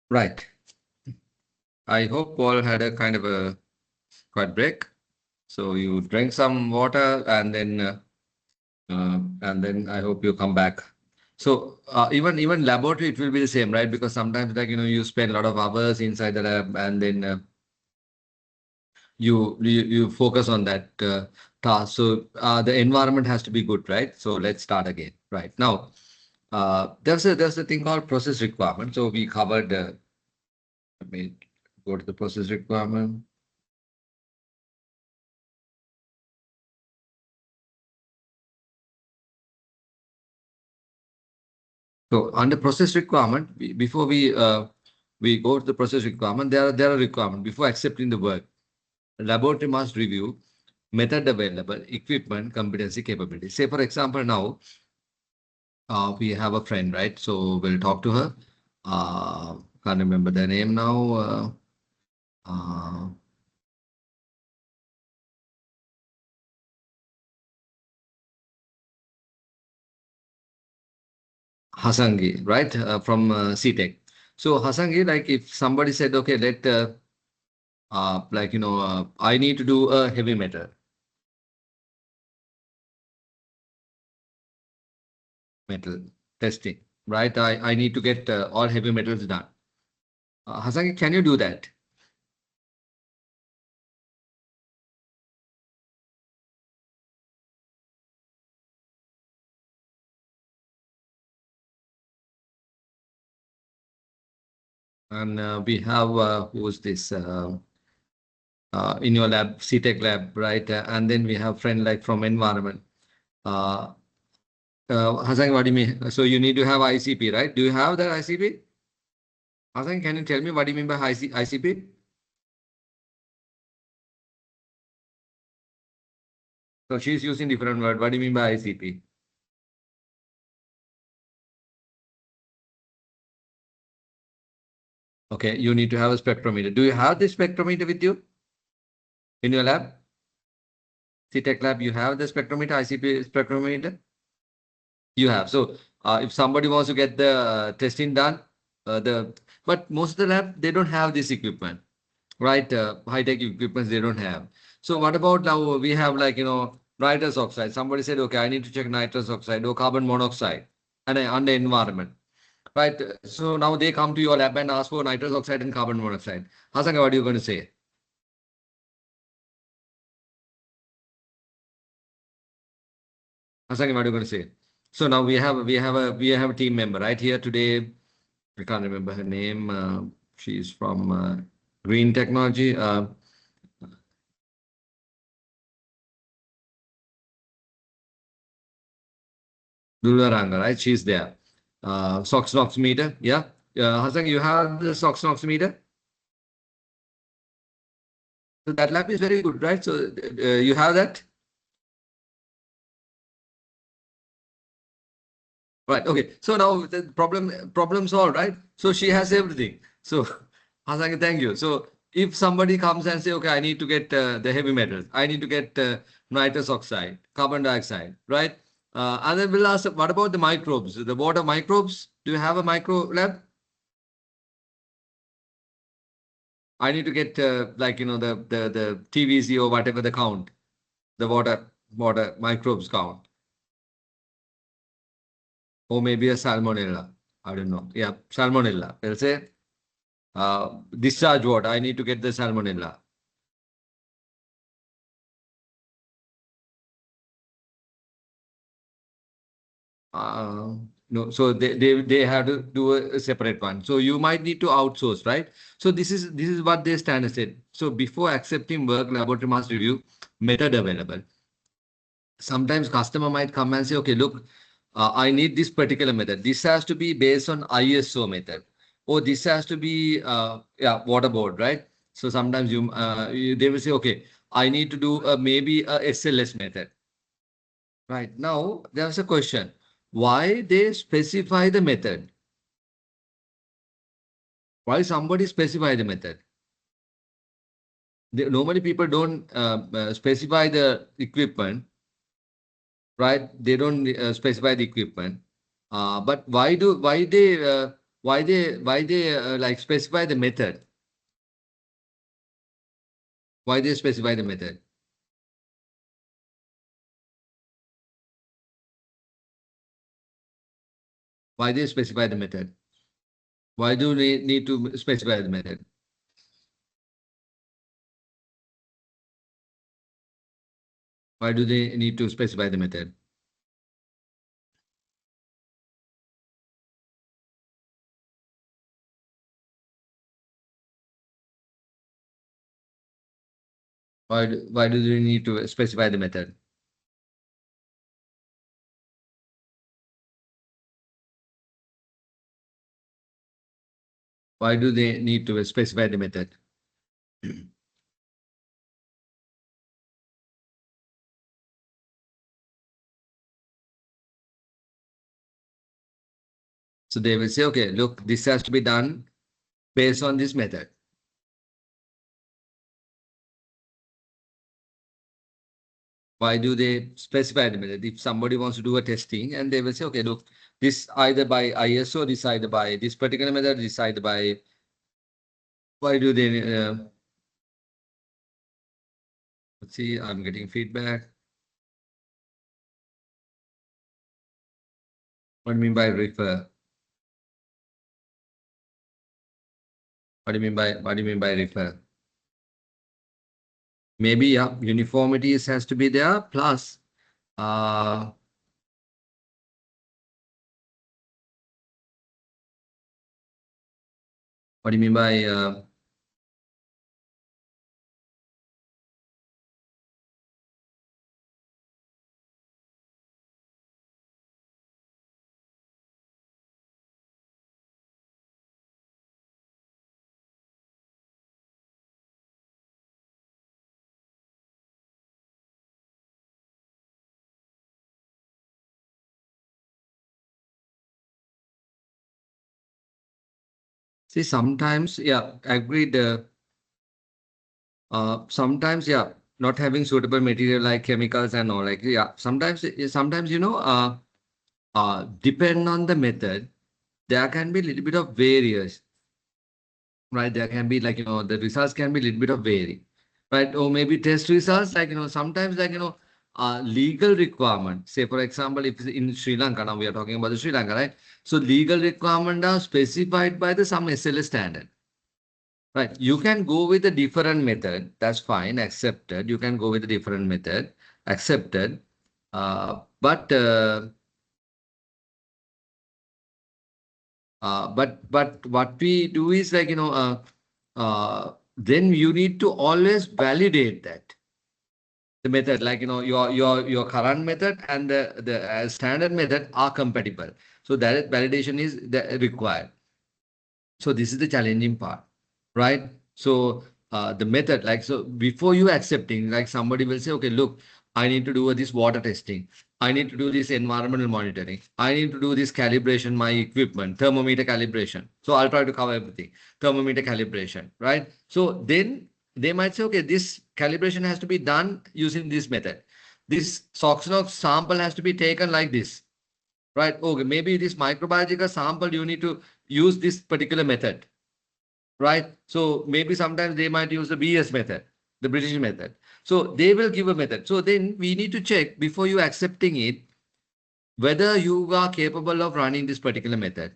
Right. I hope all had a kind of a quiet break. So you drink some water and then I hope you come back. So even laboratory it will be the same, right? Because sometimes like you spend a lot of hours inside the lab and then you focus on that task. So the environment has to be good, right? So let's start again. Right now, there's a thing called process requirement. So we covered. Let me go to the process requirement. So under process requirement, before we go to the process requirement, there are requirements before accepting the work. Laboratory must review method available, equipment, competency, capability. Say for example, now we have a friend, right? So we'll talk to her. Can't remember the name now. Uh, Hasangi, right? From CTech. So Hasangi, like if somebody said, okay, I need to do a heavy metal testing, right? I need to get all heavy metals done. Hasangi, can you do that? And we have who's this in your lab, CTech lab, right? And then we have friend like from environment. Uh, Hasangi, what do you mean? So you need to have ICP, right? Do you have that ICP? Hasangi, can you tell me what do you mean by ICP? So she's using different word. What do you mean by ICP? Okay, you need to have a spectrometer. Do you have the spectrometer with you in your lab? CTech lab, you have the spectrometer, ICP spectrometer? You have. So if somebody wants to get the testing done, but most of the lab, they don't have this equipment, right? High-tech equipment, they don't have. So what about now we have like, nitrous oxide. Somebody said, okay, I need to check nitrous oxide or carbon monoxide and on the environment, right? So now they come to your lab and ask for nitrous oxide and carbon monoxide. Hasanga, what are you going to say? Hasanga, what are you going to say? So now we have a team member right here today. I can't remember her name. She's from Green Technology. Dularanga, right? She's there. SOX NOx meter. Yeah. Hassan, you have the SOX NOx meter. So that lab is very good, right? So you have that. Right. Okay. So now the problem solved, right? So she has everything. So Hasan, thank you. So if somebody comes and say, okay, I need to get the heavy metals, I need to get nitrous oxide, carbon dioxide, right? And then we'll ask, what about the microbes? The water microbes? Do you have a micro lab? I need to get the TVC or whatever the count, the water microbes count, or maybe a salmonella. I don't know. Yeah, salmonella. They'll say discharge water. I need to get the salmonella. Uh, no, so they have to do a separate one. So you might need to outsource, right? So this is what their standard said. So before accepting work, laboratory must review method available. Sometimes customer might come and say, okay, look, I need this particular method. This has to be based on ISO method, or this has to be water board, right? So sometimes they will say, okay, I need to do maybe a SLS method. Right. Now, there's a question. Why they specify the method? Why somebody specify the method? Normally, people don't specify the equipment, right? They don't specify the equipment. But why they why they like specify the method? Why they specify the method? Why they specify the method? Why do they need to specify the method? Why do they need to specify the method? Why do they need to specify the method? Why do they need to specify the method? So they will say, okay, look, this has to be done based on this method. Why do they specify the method? If somebody wants to do a testing and they will say, okay, look, this either by ISO, this either by this particular method, this either by, why do they, let's see, I'm getting feedback. What do you mean by refer? What do you mean by refer? Maybe, yeah, uniformity has to be there, plus, what do you mean by, see, sometimes, yeah, agreed. Sometimes, yeah, not having suitable material like chemicals and all, like, yeah, sometimes, depend on the method, there can be a little bit of various, right? There can be like, the results can be a little bit of vary, right? Or maybe test results, like, sometimes like, legal requirement. Say, for example, if in Sri Lanka, now we are talking about the Sri Lanka, right? So legal requirement are specified by the some SLA standard. Right. You can go with a different method. That's fine. Accepted. You can go with a different method. Accepted. But what we do is like, then you need to always validate that the method, like, your current method and the standard method are compatible. So that validation is required. So this is the challenging part, right? So the method, like, so before you accepting, like somebody will say, okay, look, I need to do this water testing. I need to do this environmental monitoring. I need to do this calibration, my equipment, thermometer calibration. So I'll try to cover everything. Thermometer calibration, right? So then they might say, okay, this calibration has to be done using this method. This SOX sample has to be taken like this, right? Okay, maybe this microbiological sample, you need to use this particular method, right? So maybe sometimes they might use the BS method, the British method. So they will give a method. So then we need to check before you accepting it, whether you are capable of running this particular method,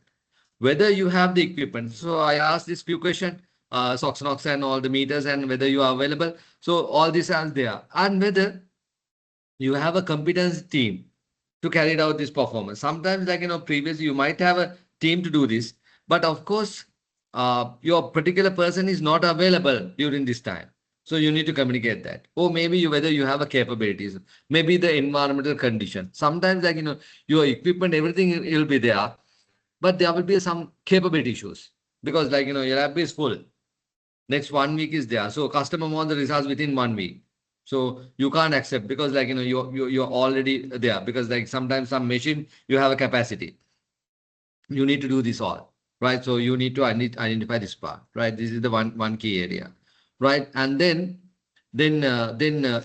whether you have the equipment. So I asked this few questions, SOX and all the meters, and whether you are available. So all these are there, and whether you have a competence team to carry out this performance. Sometimes, like, previously you might have a team to do this, but of course, your particular person is not available during this time. So you need to communicate that. Or maybe whether you have a capabilities, maybe the environmental condition. Sometimes, like, your equipment, everything will be there, but there will be some capability issues because, like, your lab is full. Next 1 week is there. So customer wants the results within 1 week. So you can't accept because, like, you're already there, because like sometimes some machine you have a capacity. You need to do this all, right? So you need to identify this part, right? This is the one key area, right? And then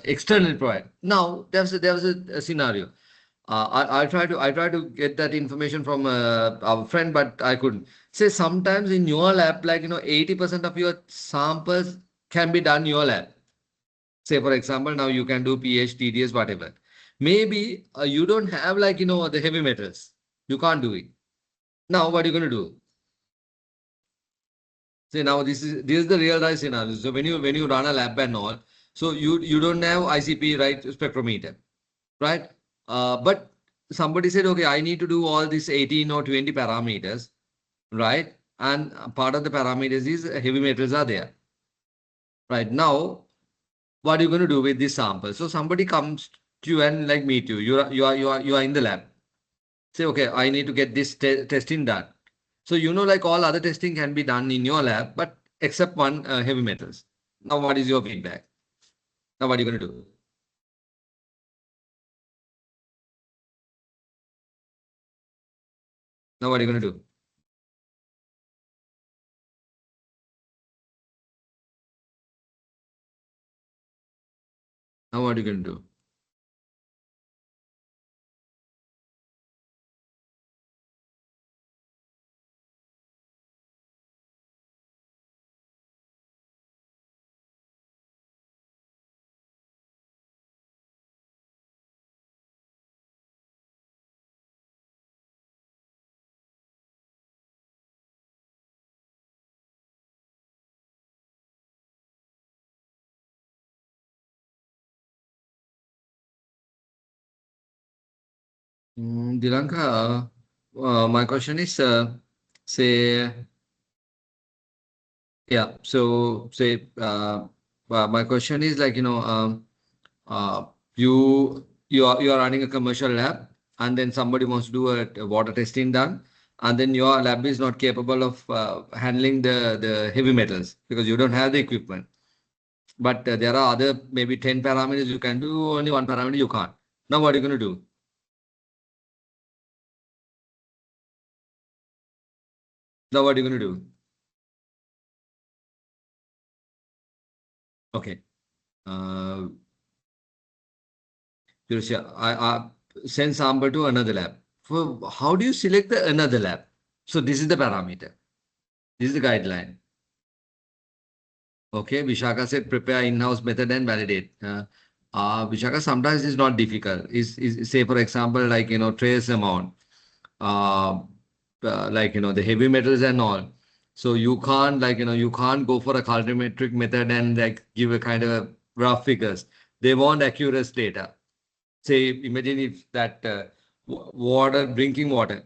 external provider. Now there was a scenario. I try to get that information from our friend, but I couldn't. Say sometimes in your lab, like 80% of your samples can be done in your lab. Say for example, now you can do pH, TDS, whatever. Maybe you don't have like the heavy metals. You can't do it. Now what are you going to do? See now this is the real life scenario. So when you run a lab and all, so you don't have ICP, right, spectrometer, right? But somebody said, okay, I need to do all these 18 or 20 parameters, right? And part of the parameters is heavy metals are there, right? Now, what are you going to do with this sample? So somebody comes to you and like meet you. You are in the lab. Say, okay, I need to get this testing done. So like all other testing can be done in your lab, but except one heavy metals. Now, what is your feedback? Now, what are you going to do? Now, what are you going to do? Now, what are you going to do? Dilanka, my question is, say, yeah. So, say, my question is like, uh, you are running a commercial lab, and then somebody wants to do a water testing done, and then your lab is not capable of handling the heavy metals because you don't have the equipment. But there are other maybe 10 parameters you can do, only one parameter you can't. Now, what are you going to do? Now, what are you going to do? Okay. Uh, I send sample to another lab. For how do you select the another lab? So this is the parameter. This is the guideline. Okay, Vishaka said prepare in-house method and validate. Vishaka, sometimes it's not difficult. Is say for example like trace amount, uh, like the heavy metals and all. So you can't like you can't go for a calorimetric method and like give a kind of rough figures. They want accurate data. Say imagine if that water drinking water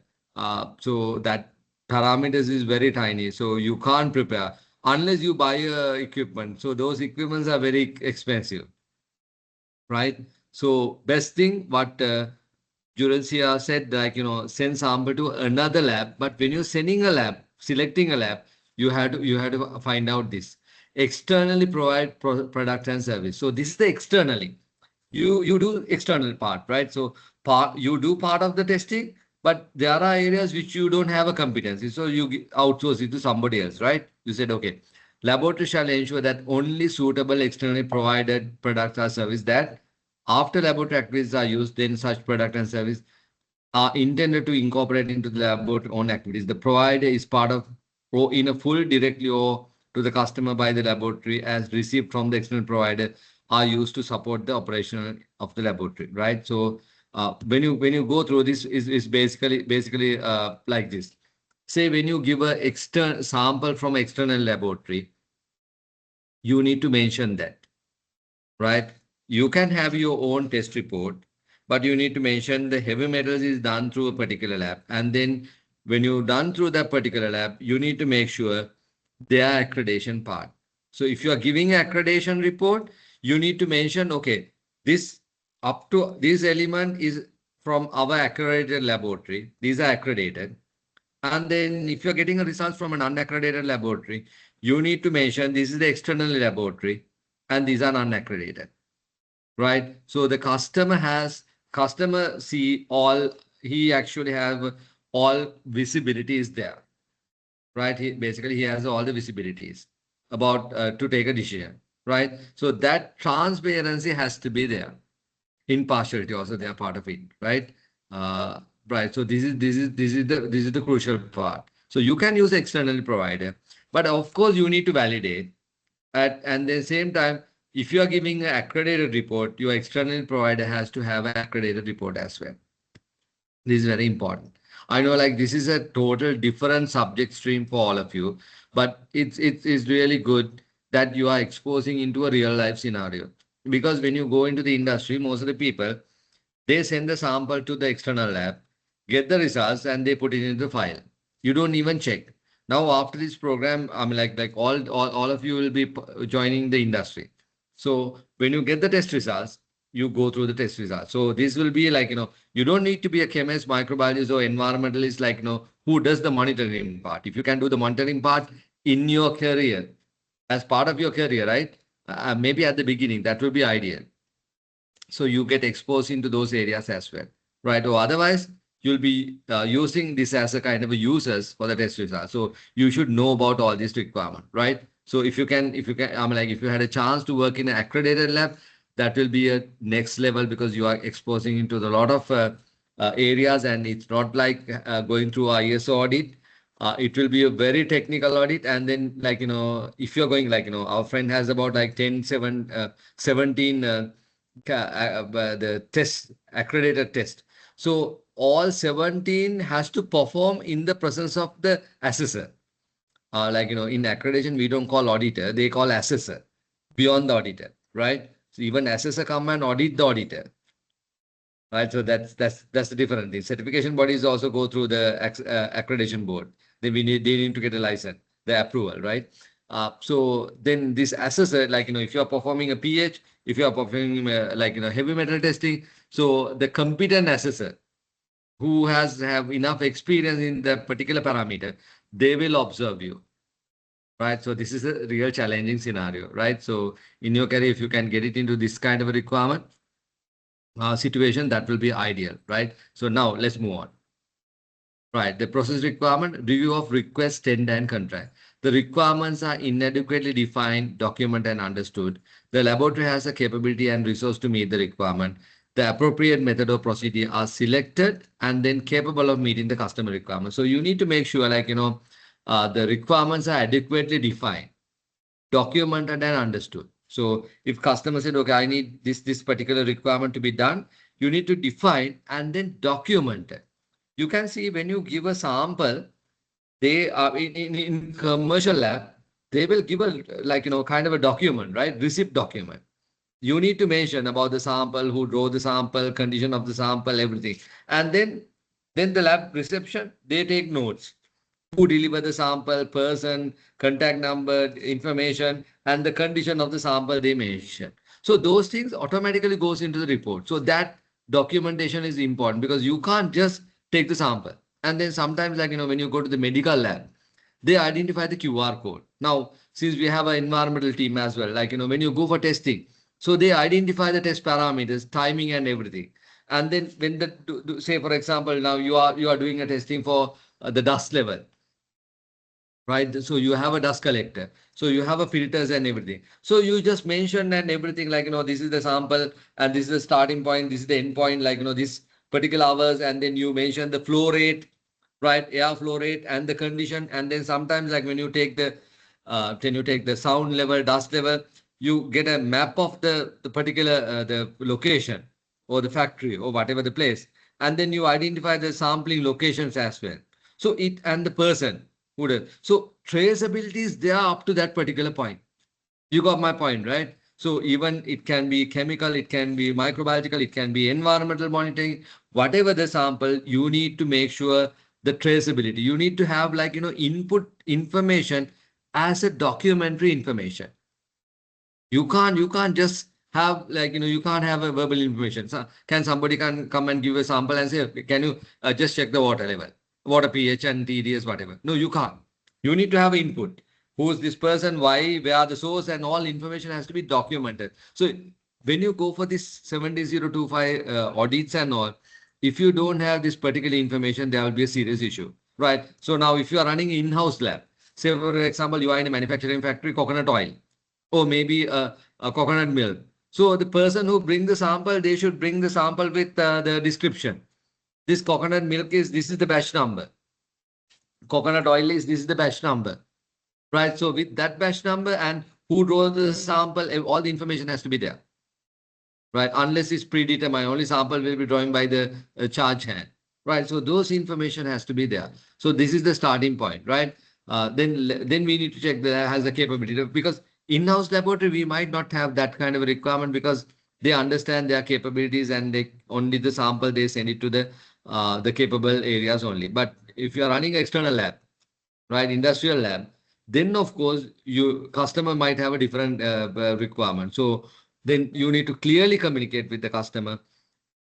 so that parameters is very tiny, so you can't prepare unless you buy equipment, so those equipments are very expensive, right? So best thing what Juransia said, like send sample to another lab, but when you're sending a lab, selecting a lab, you have to find out this externally provide product and service. So this is the externally you do external part, right? So part you do part of the testing, but there are areas which you don't have a competency, so you outsource it to somebody else, right? You said, okay, laboratory shall ensure that only suitable externally provided products or service that after laboratory activities are used, then such product and service are intended to incorporate into the laboratory own activities. The provider is part of or in a full directly or to the customer by the laboratory as received from the external provider are used to support the operation of the laboratory, right? So when you go through this is basically like this. Say when you give a external sample from external laboratory, you need to mention that, right? You can have your own test report, but you need to mention the heavy metals is done through a particular lab. And then when you're done through that particular lab, you need to make sure their accreditation part. So if you are giving accreditation report, you need to mention, okay, this up to this element is from our accredited laboratory. These are accredited. And then if you're getting a result from an unaccredited laboratory, you need to mention this is the external laboratory and these are unaccredited, right? So the customer see all, he actually have all visibility is there, right? He has all the visibilities about to take a decision, right? So that transparency has to be there. Impartiality also they are part of it, right? Uh, right. So this is the crucial part. So you can use external provider, but of course you need to validate and at the same time, if you are giving an accredited report, your external provider has to have an accredited report as well. This is very important. I know like this is a total different subject stream for all of you, but it's really good that you are exposing into a real life scenario. Because when you go into the industry, most of the people they send the sample to the external lab, get the results, and they put it into the file. You don't even check. Now, after this program, I mean, like all of you will be joining the industry. So when you get the test results, you go through the test results. So this will be like, you don't need to be a chemist, microbiologist, or environmentalist, like, who does the monitoring part. If you can do the monitoring part in your career, as part of your career, right? Maybe at the beginning, that will be ideal. So you get exposed into those areas as well, right? Or otherwise, you'll be using this as a kind of a users for the test result. So you should know about all this requirement, right? So if you can, I mean, like if you had a chance to work in an accredited lab, that will be a next level because you are exposing into a lot of areas, and it's not like going through a ISO audit. It will be a very technical audit, and then like if you're going like our friend has about like 17 the test accredited test. So all 17 has to perform in the presence of the assessor. Like in accreditation, we don't call auditor, they call assessor beyond the auditor, right? So even assessor come and audit the auditor. Right, so that's the different thing. Certification bodies also go through the accreditation board. Then they need to get a license, the approval, right? So then this assessor, like if you are performing a pH, if you are performing like heavy metal testing, so the competent assessor who have enough experience in that particular parameter, they will observe you, right? So this is a real challenging scenario, right? So in your career, if you can get it into this kind of a requirement situation, that will be ideal, right? So now let's move on. Right, the process requirement, review of request, tender, and contract. The requirements are inadequately defined, documented, and understood. The laboratory has the capability and resource to meet the requirement. The appropriate method or procedure are selected and then capable of meeting the customer requirement. So you need to make sure like, the requirements are adequately defined, documented and understood. So if customer said, okay, I need this particular requirement to be done, you need to define and then document it. You can see when you give a sample, they are in commercial lab, they will give a like kind of a document, right? Receipt document. You need to mention about the sample, who draw the sample, condition of the sample, everything. And then the lab reception, they take notes who deliver the sample, person, contact number, information, and the condition of the sample they mention. So those things automatically goes into the report. So that documentation is important because you can't just take the sample. And then sometimes like, when you go to the medical lab, they identify the QR code. Now, since we have an environmental team as well, like, when you go for testing, so they identify the test parameters, timing and everything. And then when the, say, for example, now you are doing a testing for the dust level, right? So you have a dust collector. So you have a filters and everything. So you just mentioned and everything like, this is the sample and this is the starting point, this is the end point, like, this particular hours. And then you mention the flow rate, right? Air flow rate and the condition. And then sometimes like when you take the sound level, dust level, you get a map of the particular, the location or the factory or whatever the place. And then you identify the sampling locations as well. So it and the person who does. So traceability is there up to that particular point. You got my point, right? So even it can be chemical, it can be microbiological, it can be environmental monitoring, whatever the sample, you need to make sure the traceability. You need to have like, input information as a documentary information. You can't just have like, you can't have a verbal information. So can somebody can come and give a sample and say, "Okay, can you just check the water level, water pH and TDS, whatever." No, you can't. You need to have input. Who is this person? Why? Where are the source? And all information has to be documented. So when you go for this 70025 audits and all, if you don't have this particular information, there will be a serious issue, right? So now if you are running in-house lab, say for example, you are in a manufacturing factory, coconut oil, or maybe a coconut milk. So the person who bring the sample, they should bring the sample with the description. This coconut milk this is the batch number. Coconut oil this is the batch number, right? So with that batch number and who drew the sample, all the information has to be there, right? Unless it's predetermined, only sample will be drawing by the charge hand, right? So those information has to be there. So this is the starting point, right? Then we need to check that has the capability because in-house laboratory we might not have that kind of a requirement because they understand their capabilities and they only the sample they send it to the capable areas only. But if you are running external lab, right, industrial lab, then of course you customer might have a different requirement. So then you need to clearly communicate with the customer.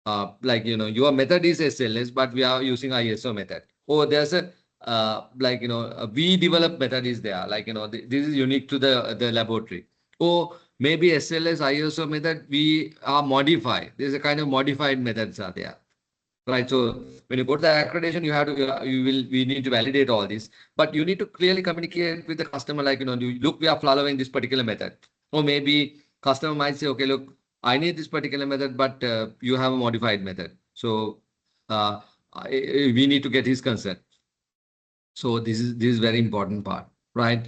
Like, your method is SLS, but we are using ISO method. Or there's a a we develop method is there. Like, this is unique to the laboratory. Or maybe SLS ISO method we are modified. There's a kind of modified methods are there. Right. So when you go to the accreditation, we need to validate all this, but you need to clearly communicate with the customer, like, look, we are following this particular method. Or maybe customer might say, okay, look, I need this particular method, but you have a modified method. So we need to get his consent. So this is very important part, right?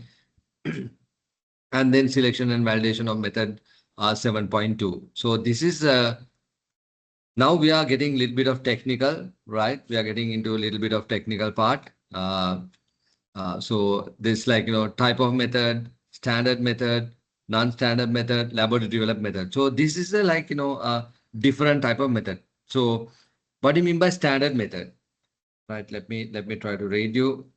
And then selection and validation of method 7.2. So this is now we are getting a little bit of technical, right? We are getting into a little bit of technical part. So this type of method, standard method, non-standard method, laboratory developed method. So this is a different type of method. So what do you mean by standard method? Right? Let me try to read you.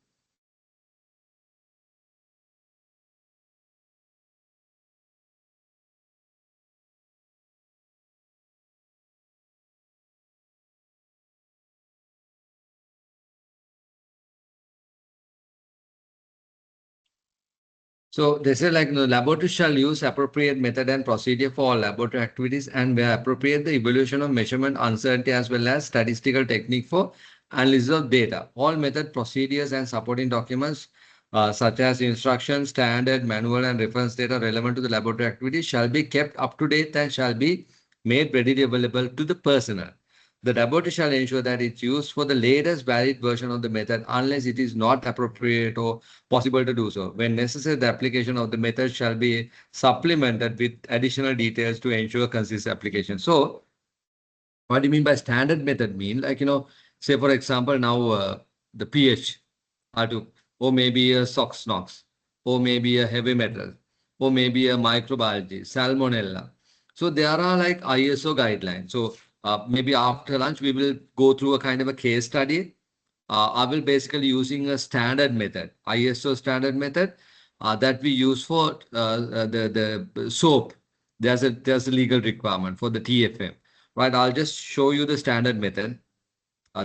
So they say laboratory shall use appropriate method and procedure for all laboratory activities and where appropriate the evaluation of measurement uncertainty as well as statistical technique for analysis of data. All method procedures and supporting documents such as instructions, standard, manual and reference data relevant to the laboratory activities shall be kept up to date and shall be made readily available to the personnel. The laboratory shall ensure that it's used for the latest valid version of the method unless it is not appropriate or possible to do so. When necessary, the application of the method shall be supplemented with additional details to ensure consistent application. So, what do you mean by standard method? Mean say for example, now the pH R2, or maybe a SOx NOx, or maybe a heavy metal, or maybe a microbiology, salmonella. So there are like ISO guidelines. So maybe after lunch, we will go through a kind of a case study. I will basically using a standard method, ISO standard method that we use for the soap. There's a legal requirement for the TFM, right? I'll just show you the standard method.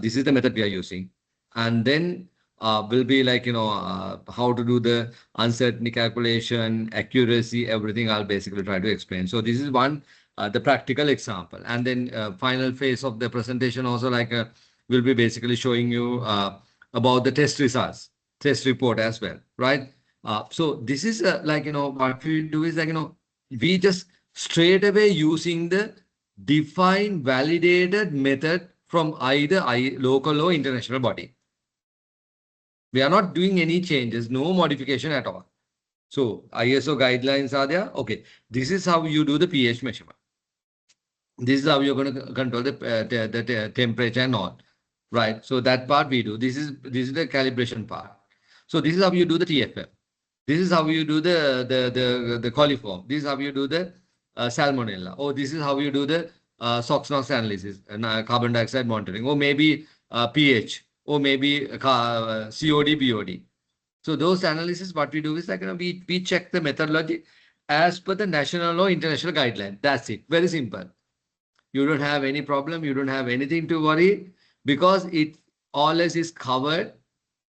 This is the method we are using, and then will be how to do the uncertainty calculation, accuracy, everything. I'll basically try to explain. So this is one the practical example, and then final phase of the presentation also will be basically showing you about the test results, test report as well, right? So this is what we do is we just straight away using the defined validated method from either local or international body. We are not doing any changes, no modification at all. So ISO guidelines are there. Okay, this is how you do the pH measurement. This is how you're going to control the temperature and all, right? So that part we do. This is the calibration part. So this is how you do the TFM. This is how you do the coliform. This is how you do the salmonella. Or this is how you do the SOx NOx analysis and carbon dioxide monitoring. Or maybe pH. Or maybe COD, BOD. So those analysis, what we do is we check the methodology as per the national or international guideline. That's it. Very simple. You don't have any problem. You don't have anything to worry because it always is covered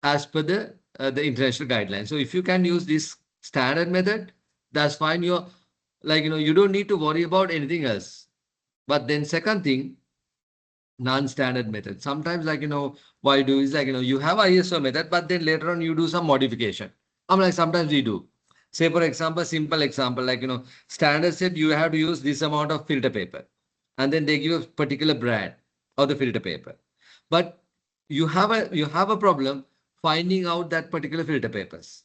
as per the international guidelines. So if you can use this standard method, that's fine. You're you don't need to worry about anything else. But then second thing, non-standard method. Sometimes why you do is you have ISO method, but then later on you do some modification. I'm like sometimes we do. Say for example, simple example standard said you have to use this amount of filter paper, and then they give a particular brand of the filter paper. but you have a problem finding out that particular filter papers,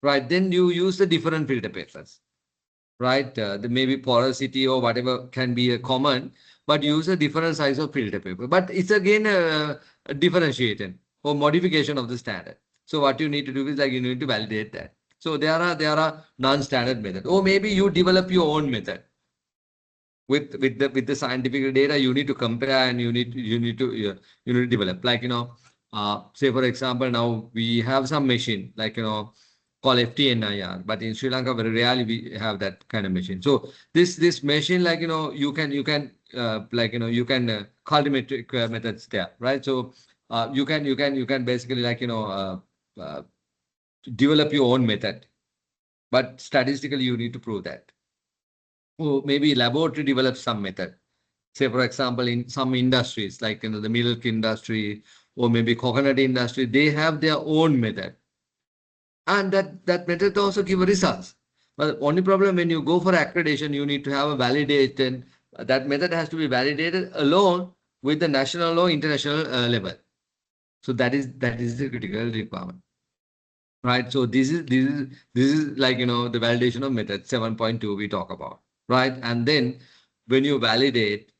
right? Then you use the different filter papers, right? The maybe porosity or whatever can be a common, but use a different size of filter paper. But it's again a differentiation or modification of the standard. So what you need to do is like you need to validate that. So there are non-standard methods, or maybe you develop your own method with the scientific data. You need to compare and you need to develop, like say for example, now we have some machine like called FTNIR, but in Sri Lanka very rarely we have that kind of machine. So this machine, like you can colorimetric methods there, right? So you can basically uh, develop your own method, but statistically you need to prove that. Or maybe laboratory develops some method. Say, for example, in some industries, like the milk industry or maybe coconut industry, they have their own method. And that method also give results. But the only problem when you go for accreditation, you need to have a validation. That method has to be validated along with the national or international level. So that is the critical requirement. Right. So this is like the validation of method 7.2 we talk about. Right. And then when you validate,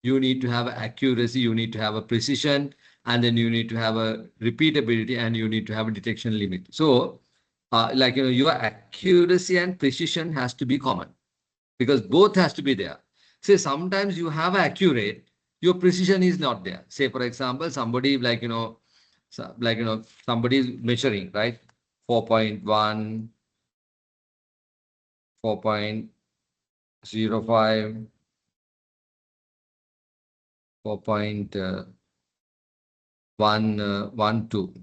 you need to have accuracy, you need to have a precision, and then you need to have a repeatability, and you need to have a detection limit. So your accuracy and precision has to be common, because both has to be there. Say sometimes you have accurate, your precision is not there. Say for example, somebody somebody is measuring, right? 4.1, 4.05, 4.12.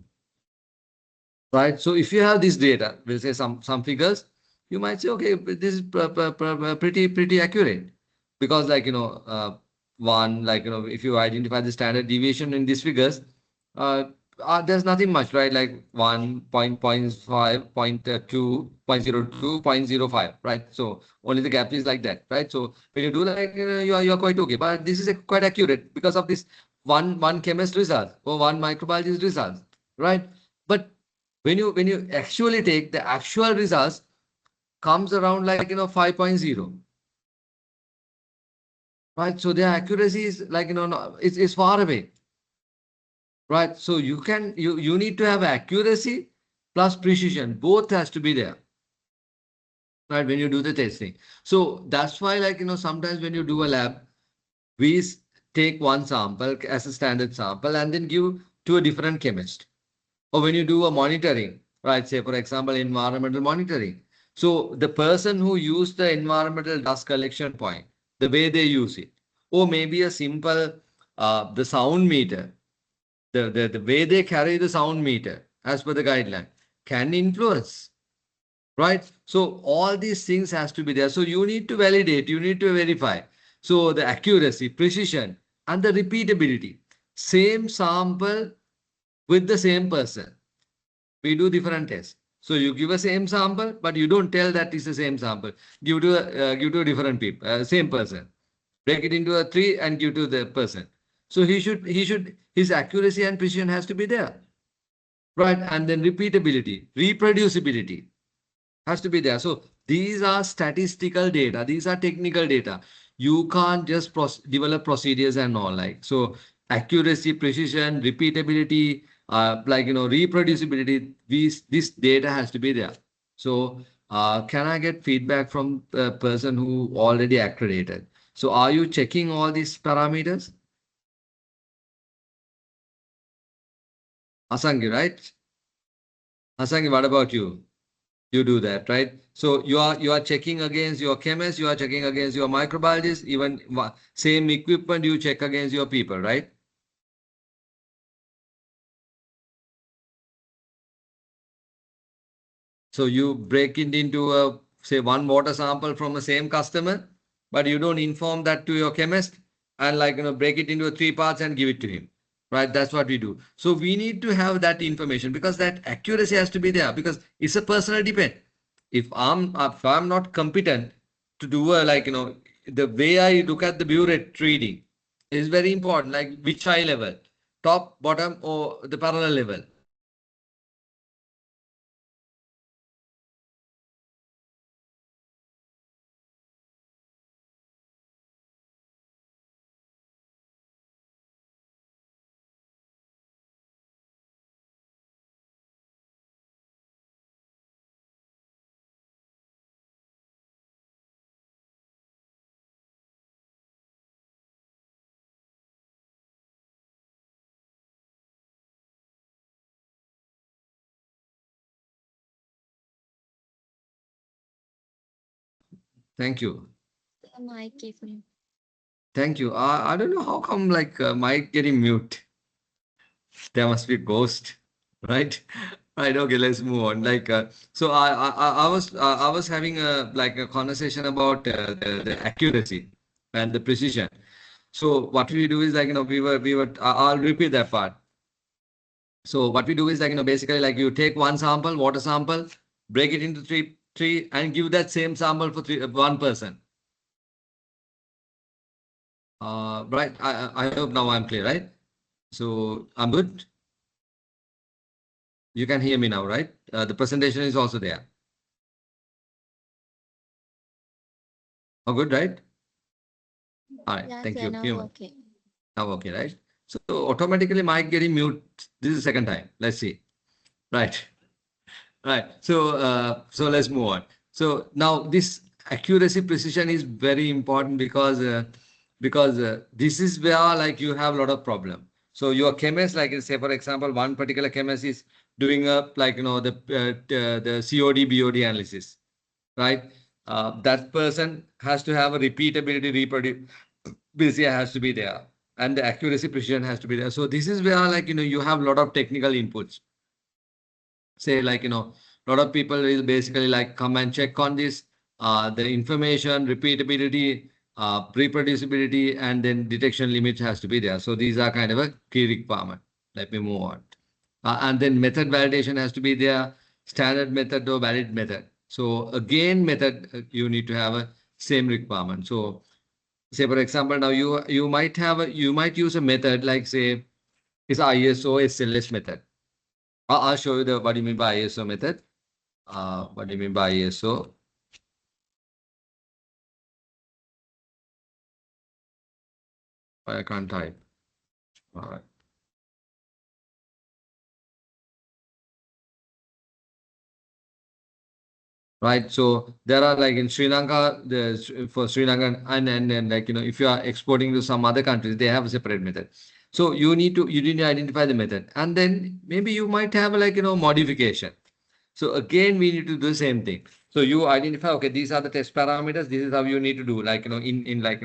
Right? So if you have this data, we'll say some figures, you might say, okay, but this is pretty accurate, because if you identify the standard deviation in these figures, uh, there's nothing much, right? Like 1.5, 0.2, 0.02, 0.05, right? So only the gap is like that, right? So when you do like you are quite okay, but this is quite accurate because of this one chemist result or one microbiologist results, right? But when you actually take the actual results, comes around like 5.0, right? So the accuracy is like no, it's far away, right? So you need to have accuracy plus precision, both has to be there, right? When you do the testing. So that's why sometimes when you do a lab, we take one sample as a standard sample and then give to a different chemist. Or when you do a monitoring, right? Say, for example, environmental monitoring. So the person who used the environmental dust collection point, the way they use it, or maybe a simple, the sound meter, the way they carry the sound meter as per the guideline can influence, right? So all these things has to be there. So you need to validate, you need to verify. So the accuracy, precision, and the repeatability. Same sample with the same person, we do different tests. So you give a same sample, but you don't tell that it's the same sample. Give to a different people, same person. Break it into a three and give to the person. So his accuracy and precision has to be there, right? And then repeatability, reproducibility has to be there. So these are statistical data. These are technical data. You can't just develop procedures and all like. So accuracy, precision, repeatability, reproducibility, this data has to be there. So can I get feedback from the person who already accredited? So are you checking all these parameters? Asangi, right? Asangi, what about you? You do that, right? So you are checking against your chemist, you are checking against your microbiologist, even same equipment you check against your people, right? So you break it into a say one water sample from the same customer, but you don't inform that to your chemist and break it into three parts and give it to him. Right? That's what we do. So we need to have that information because that accuracy has to be there because it's a personal depend. If I'm not competent to do the way I look at the burette reading is very important, like which eye level. top, bottom, or the parallel level? Thank you. Mic is mute. Thank you. I don't know how come like mic getting mute. There must be ghost, right? Right. Okay. Let's move on. Like, so I was having a like a conversation about the accuracy and the precision. So what we do is like I'll repeat that part. So what we do is like basically like you take one sample, water sample, break it into three, and give that same sample for one person. Right. I hope now I'm clear, right? So I'm good. You can hear me now, right? The presentation is also there. Oh, good, right? All right. Yes, Thank yeah, you. now Human. okay. Now, okay, right? So automatically mic getting mute. This is the second time. Let's see. Right. Right. So let's move on. So now this accuracy precision is very important because this is where like you have a lot of problem. So your chemist, like say for example, one particular chemist is doing a like the COD BOD analysis, right? That person has to have a repeatability, reproducibility has to be there, and the accuracy precision has to be there. So this is where like you have a lot of technical inputs. Say like a lot of people will basically like come and check on this, the information, repeatability, reproducibility, and then detection limit has to be there. So these are kind of a key requirement. Let me move on. And then method validation has to be there, standard method or valid method. So again, method you need to have a same requirement. So say for example, now you might you might use a method like say is ISO SLS method. I'll show you the what do you mean by ISO method. What do you mean by ISO? I can't type. All right. Right. So there are like in Sri Lanka, for Sri Lanka and like if you are exporting to some other countries, they have a separate method. So you need to identify the method, and then maybe you might have like modification. So again, we need to do the same thing. So you identify, okay, these are the test parameters. This is how you need to do. Like in like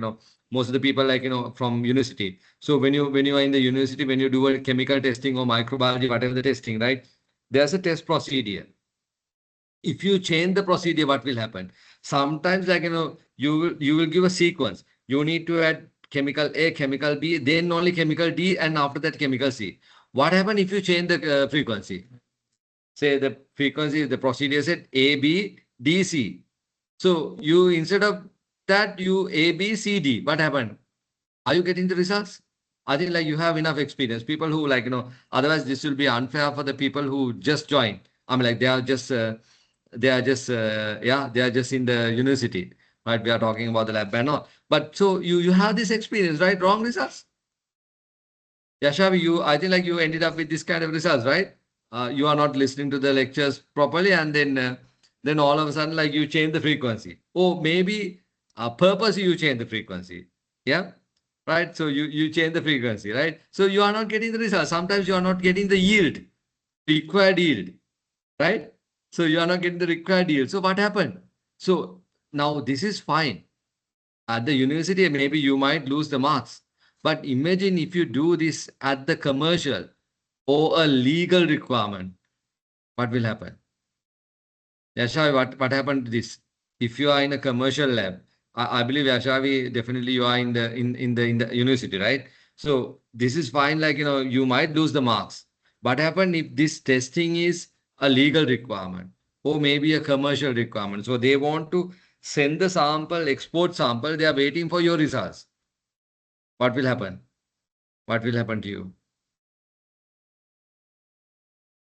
most of the people like from university. So when you are in the university, when you do a chemical testing or microbiology, whatever the testing, right? There's a test procedure. If you change the procedure, what will happen? Sometimes like you will give a sequence. You need to add chemical A, chemical B, then only chemical D, and after that chemical C. What happen if you change the frequency? Say the frequency, the procedure said A, B, D, C. So you instead of that you A, B, C, D. What happened? Are you getting the results? I think like you have enough experience. People who like otherwise this will be unfair for the people who just joined. I mean like they are just in the university, right? We are talking about the lab and all. But so you have this experience, right? Wrong results. Yashavi, I think like you ended up with this kind of results, right? You are not listening to the lectures properly, and then all of a sudden, like you change the frequency. Or maybe purposely you change the frequency. Yeah, right. So you change the frequency, right? So you are not getting the results. Sometimes you are not getting the yield, required yield, right? So you are not getting the required yield. So what happened? So now this is fine. At the university, maybe you might lose the marks. But imagine if you do this at the commercial or a legal requirement, what will happen? Yashavi, what happened to this? If you are in a commercial lab, I believe Yashavi, definitely you are in the university, right? So this is fine, like you might lose the marks. What happened if this testing is a legal requirement or maybe a commercial requirement? So they want to send the sample, export sample, they are waiting for your results. What will happen? What will happen to you?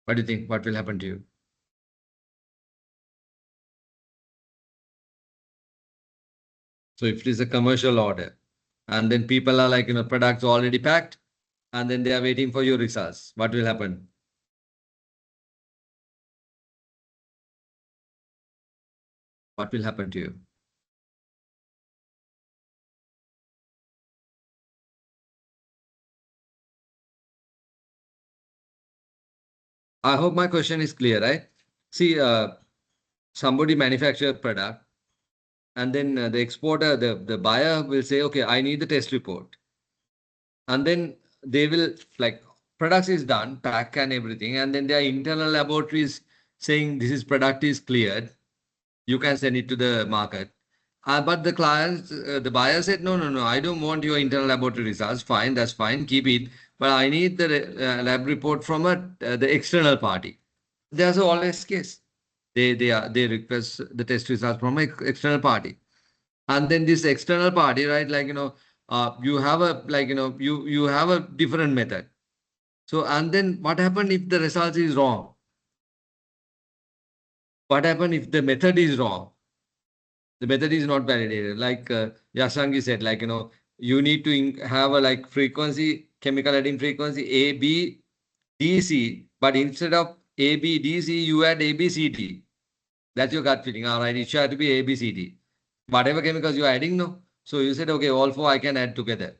What do you think? What will happen to you? So if it is a commercial order, and then people are like, products already packed, and then they are waiting for your results, what will happen? What will happen to you? I hope my question is clear, right? See, somebody manufacture a product, and then the exporter, the buyer will say, okay, I need the test report. And then they will, like, products is done, pack and everything, and then their internal laboratories saying this is product is cleared, you can send it to the market. But the clients, the buyer said, no, no, no, I don't want your internal laboratory results. Fine, that's fine, keep it. But I need the lab report from the external party. There's always case. They request the test results from an external party. And then this external party, right, like, you have a, like, you have a different method. So, and then what happened if the result is wrong? What happened if the method is wrong? The method is not validated. Like Yasangi said, like, you need to have a like frequency, chemical adding frequency A, B, D, C, but instead of A, B, D, C, you add A, B, C, D. That's your gut feeling. All right, it should have to be A, B, C, D. Whatever chemicals you're adding, no. So you said, okay, all four I can add together.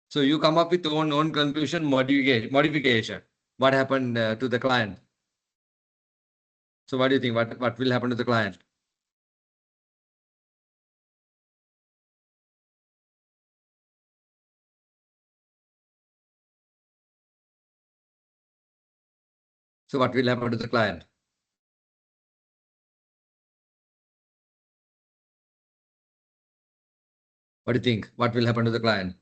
So you come up with your own conclusion modification. What happened to the client? So what do you think? What will happen to the client? So what will happen to the client? What do you think? What will happen to the client?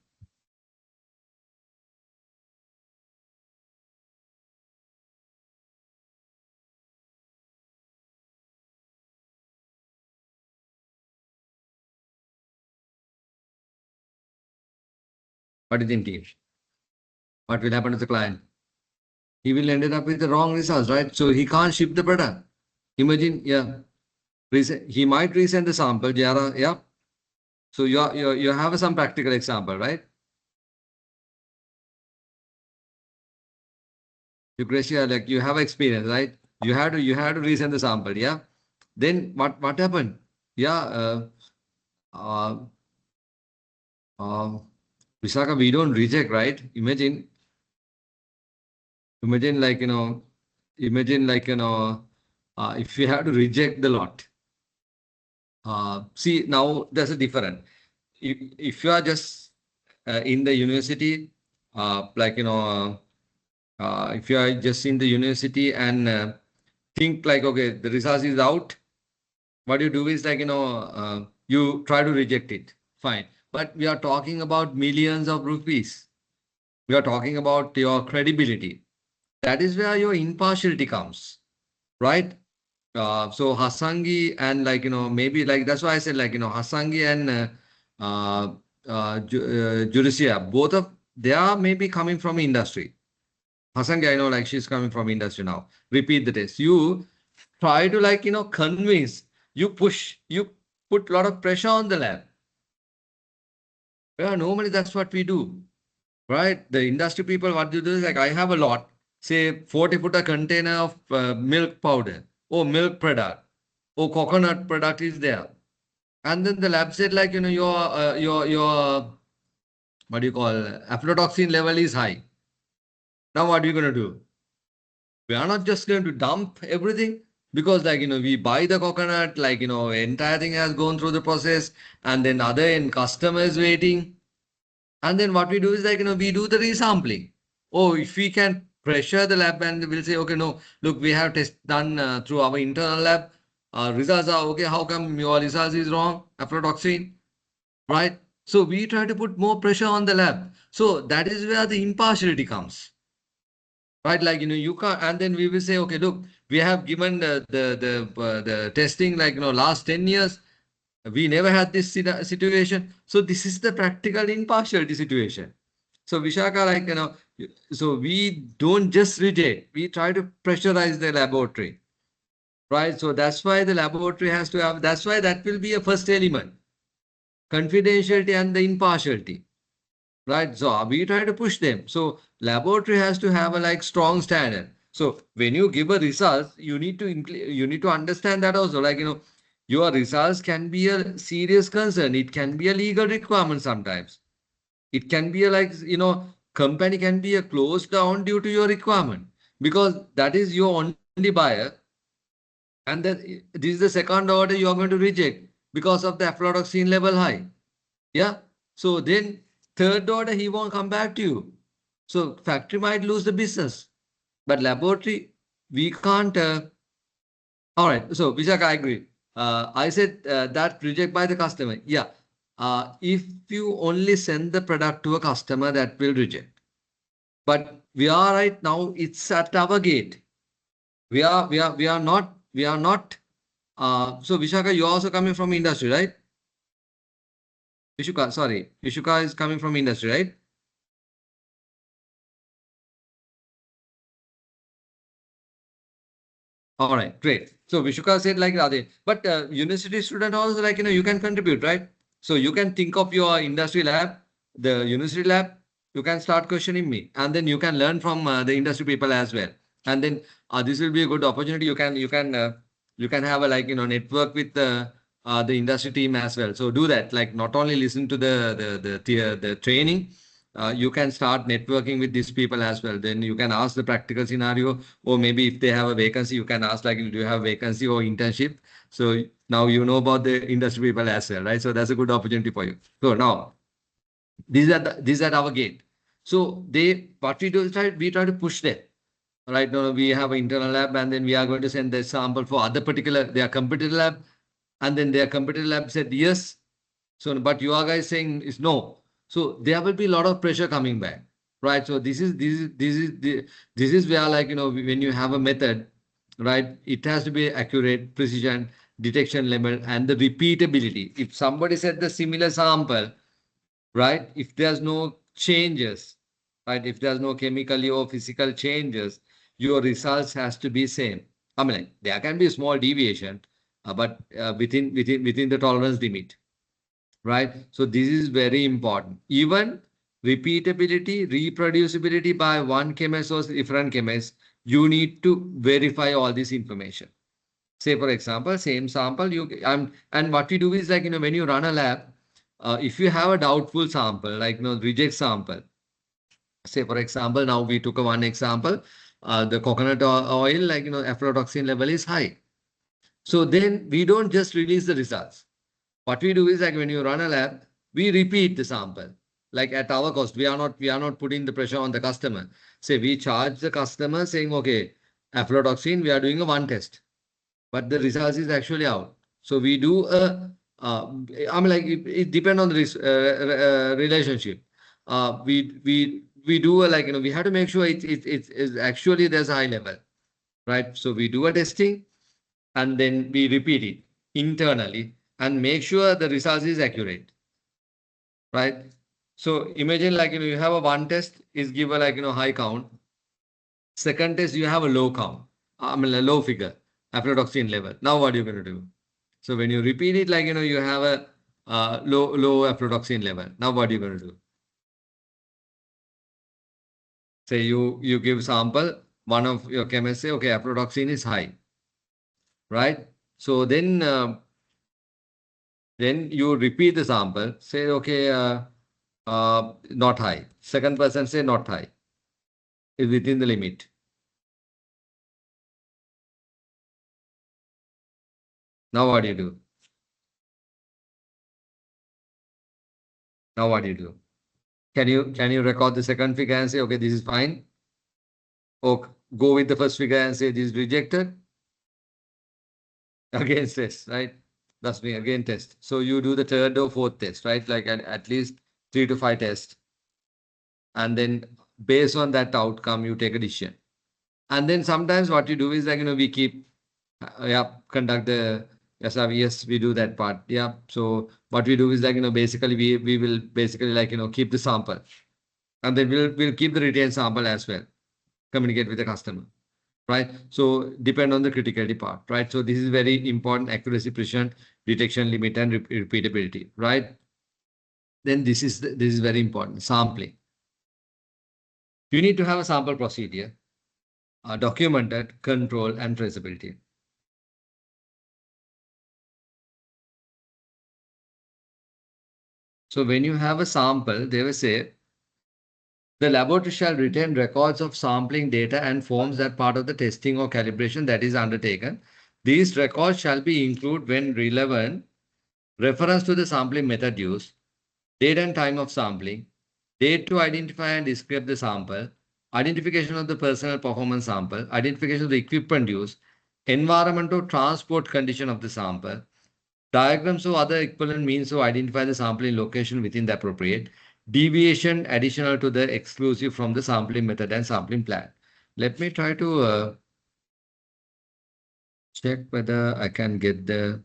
What do you think, team? What will happen to the client? He will end up with the wrong results, right? So he can't ship the product. Imagine, yeah, he might resend the sample, Jara, yeah. So you have some practical example, right? Lucretia, like you have experience, right? You have to resend the sample, yeah. Then what happened? Yeah, uh, uh, Visaka, we don't reject, right? Imagine like imagine like if you have to reject the lot. See, now there's a difference. If you are just in the university, like if you are just in the university and think like, okay, the result is out, what you do is like, you try to reject it. Fine. But we are talking about millions of rupees. We are talking about your credibility. That is where your impartiality comes, right? So Hasangi and like, maybe like, that's why I said like, Hasangi and Judiciary, both of, they are maybe coming from industry. Hasangi, I know like she's coming from industry now. Repeat the test. You try to like, convince, you put a lot of pressure on the lab. Yeah, normally that's what we do, right? The industry people, what they do is like, I have a lot, say 40-footer container of milk powder or milk product or coconut product is there. And then the lab said like, your, what do you call, aflatoxin level is high. Now what are you going to do? We are not just going to dump everything because like, we buy the coconut, like, entire thing has gone through the process and then other end customer is waiting. And then what we do is like, we do the resampling. Oh, if we can pressure the lab and we'll say, okay, no, look, we have test done through our internal lab. Results are okay. How come your results is wrong? Aflatoxin, right? So we try to put more pressure on the lab. So that is where the impartiality comes. Right, like you can't, and then we will say, okay, look, we have given the testing like last 10 years, we never had this situation. So this is the practical impartiality situation. So Vishaka, like So we don't just reject, we try to pressurize the laboratory, right? So that's why the laboratory has to have, that's why that will be a first element, confidentiality and the impartiality, right? So we try to push them. So laboratory has to have a like strong standard. So when you give a result, you need to you need to understand that also. Like, your results can be a serious concern. It can be a legal requirement sometimes. It can be a like, company can be a closed down due to your requirement because that is your only buyer. And then this is the second order you are going to reject because of the aflatoxin level high. Yeah. So then third order, he won't come back to you. So factory might lose the business, but laboratory, we can't. All right. So Vishak, I agree. I said that reject by the customer. Yeah. If you only send the product to a customer, that will reject. But we are right now, it's at our gate. We are not. So Vishaka, you're also coming from industry, right? Vishuka, sorry. Vishuka is coming from industry, right? All right, great. So Vishuka said like Radhe, but university student also like, you can contribute, right? So you can think of your industry lab, the university lab, you can start questioning me and then you can learn from the industry people as well. And then this will be a good opportunity. You can have a like, network with the industry team as well. So do that, like not only listen to the training, you can start networking with these people as well. Then you can ask the practical scenario, or maybe if they have a vacancy, you can ask like, do you have vacancy or internship? So now you know about the industry people as well, right? So that's a good opportunity for you. So now these are our gate. So what we do is we try to push them. Right now we have an internal lab, and then we are going to send the sample for other particular their competitor lab, and then their competitor lab said yes. So, but you are guys saying is no. So there will be a lot of pressure coming back, right? So this is where like, when you have a method, right? It has to be accurate, precision, detection level, and the repeatability. If somebody said the similar sample, right? If there's no changes, right? If there's no chemically or physical changes, your results has to be same. I mean, like, there can be a small deviation, but within the tolerance limit, right? So this is very important. Even repeatability, reproducibility by one chemist or different chemists, you need to verify all this information. Say, for example, same sample, and what we do is like, when you run a lab, if you have a doubtful sample, like, reject sample, say, for example, now we took a one example, the coconut oil, like, aflatoxin level is high. So then we don't just release the results. What we do is like when you run a lab, we repeat the sample. Like at our cost, we are not putting the pressure on the customer. Say we charge the customer saying, okay, aflatoxin, we are doing a one test, but the results is actually out. So we do I mean, like it depends on the relationship. We do a, like, we have to make sure it's actually there's a high level, right? So we do a testing and then we repeat it internally and make sure the results is accurate, right? So imagine like, you have a one test is given like, high count. Second test, you have a low count, I mean, a low figure, aflatoxin level. Now what are you going to do? So when you repeat it, like, you have a low aflatoxin level. Now what are you going to do? Say you give sample, one of your chemists say, okay, aflatoxin is high, right? So then you repeat the sample, say, okay, not high. Second person say not high, is within the limit. Now what do you do? Now what do you do? Can you record the second figure and say, okay, this is fine? Or go with the first figure and say this is rejected? Again test, right? That's me, again test. So you do the third or fourth test, right? Like at least 3 to 5 tests. And then based on that outcome, you take a decision. And then sometimes what you do is like, we keep, conduct the, yes, we do that part. Yeah. So what we do is like, basically we will basically like, keep the sample. And then we'll keep the retained sample as well, communicate with the customer, right? So depend on the criticality part, right? So this is very important: accuracy, precision, detection limit, and repeatability, right? Then this is very important: sampling. You need to have a sample procedure, documented, control, and traceability. So when you have a sample, they will say the laboratory shall retain records of sampling data and forms that part of the testing or calibration that is undertaken. These records shall be included when relevant, reference to the sampling method used, date and time of sampling, date to identify and describe the sample, identification of the personal performance sample, identification of the equipment used, environmental transport condition of the sample, diagrams of other equivalent means to identify the sampling location within the appropriate, deviation additional to the exclusive from the sampling method and sampling plan. Let me try to check whether I can get the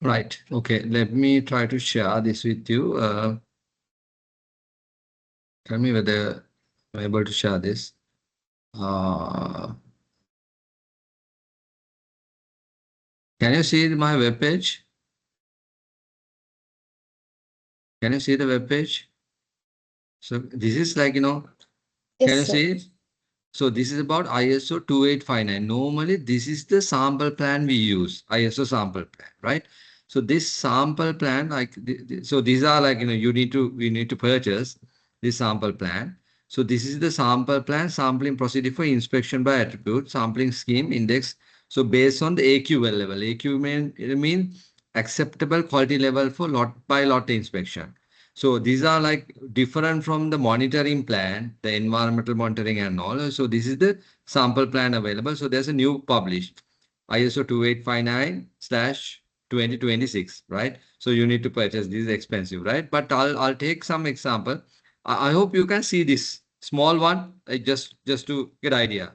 right. Okay, let me try to share this with you. Tell me whether I'm able to share this. Can you see my web page? Can you see the web page? So this is like, can Yes, you sir. see it? So this is about ISO 2859. Normally, this is the sample plan we use, ISO sample plan, right? So this sample plan, like, so these are like, we need to purchase this sample plan. So this is the sample plan, sampling procedure for inspection by attribute, sampling scheme index. So based on the AQL level, AQ mean acceptable quality level for lot by lot inspection. So these are like different from the monitoring plan, the environmental monitoring and all. So this is the sample plan available. So there's a new published ISO 2859/2026, right? So you need to purchase. This is expensive, right? But I'll take some example. I hope you can see this small one, just to get idea.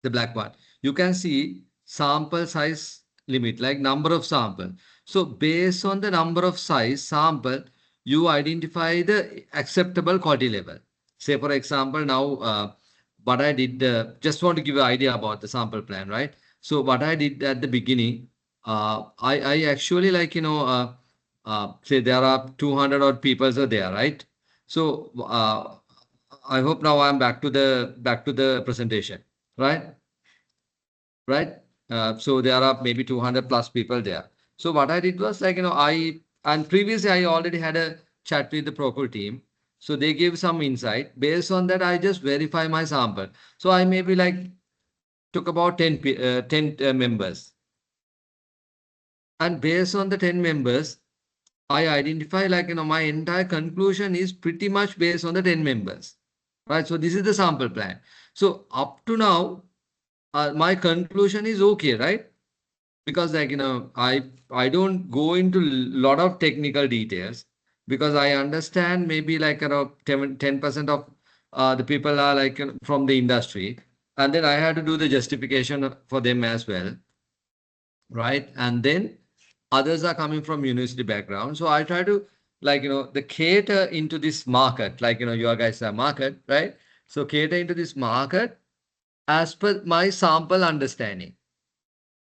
The black one. You can see sample size limit, like number of sample. So based on the number of size sample, you identify the acceptable quality level. Say for example, now what I did, just want to give you an idea about the sample plan, right? So what I did at the beginning, I actually like, say there are 200 odd people are there, right? So I hope now I'm back to the presentation, right? Right? So there are maybe 200 plus people there. So what I did was like, and previously I already had a chat with the Procure team. So they gave some insight. Based on that, I just verify my sample. So I maybe like took about 10 members. And based on the 10 members, I identify like, my entire conclusion is pretty much based on the 10 members, right? So this is the sample plan. So up to now, my conclusion is okay, right? Because like, I don't go into lot of technical details because I understand maybe like around 10% of the people are like from the industry. And then I had to do the justification for them as well, right? And then others are coming from university background. So I try to like, the cater into this market, like, your guys are market, right? So cater into this market as per my sample understanding.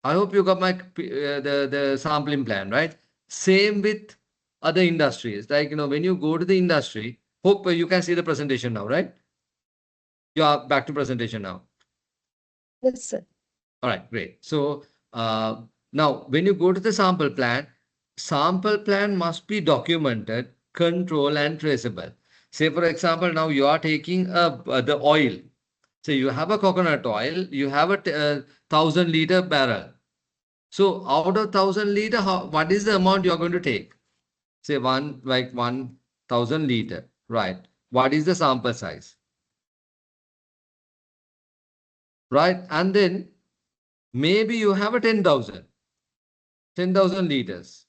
I hope you got my the sampling plan, right? Same with other industries. Like, when you go to the industry, hope you can see the presentation now, right? You are back to presentation now. Yes, sir. All right, great. So now when you go to the sample plan must be documented, control and traceable. Say for example, now you are taking the oil. So you have a coconut oil, you have a 1,000 liter barrel. So out of 1,000 liter, what is the amount you are going to take? Say 1,000 liter, right? What is the sample size, right? And then maybe you have a 10,000 liters.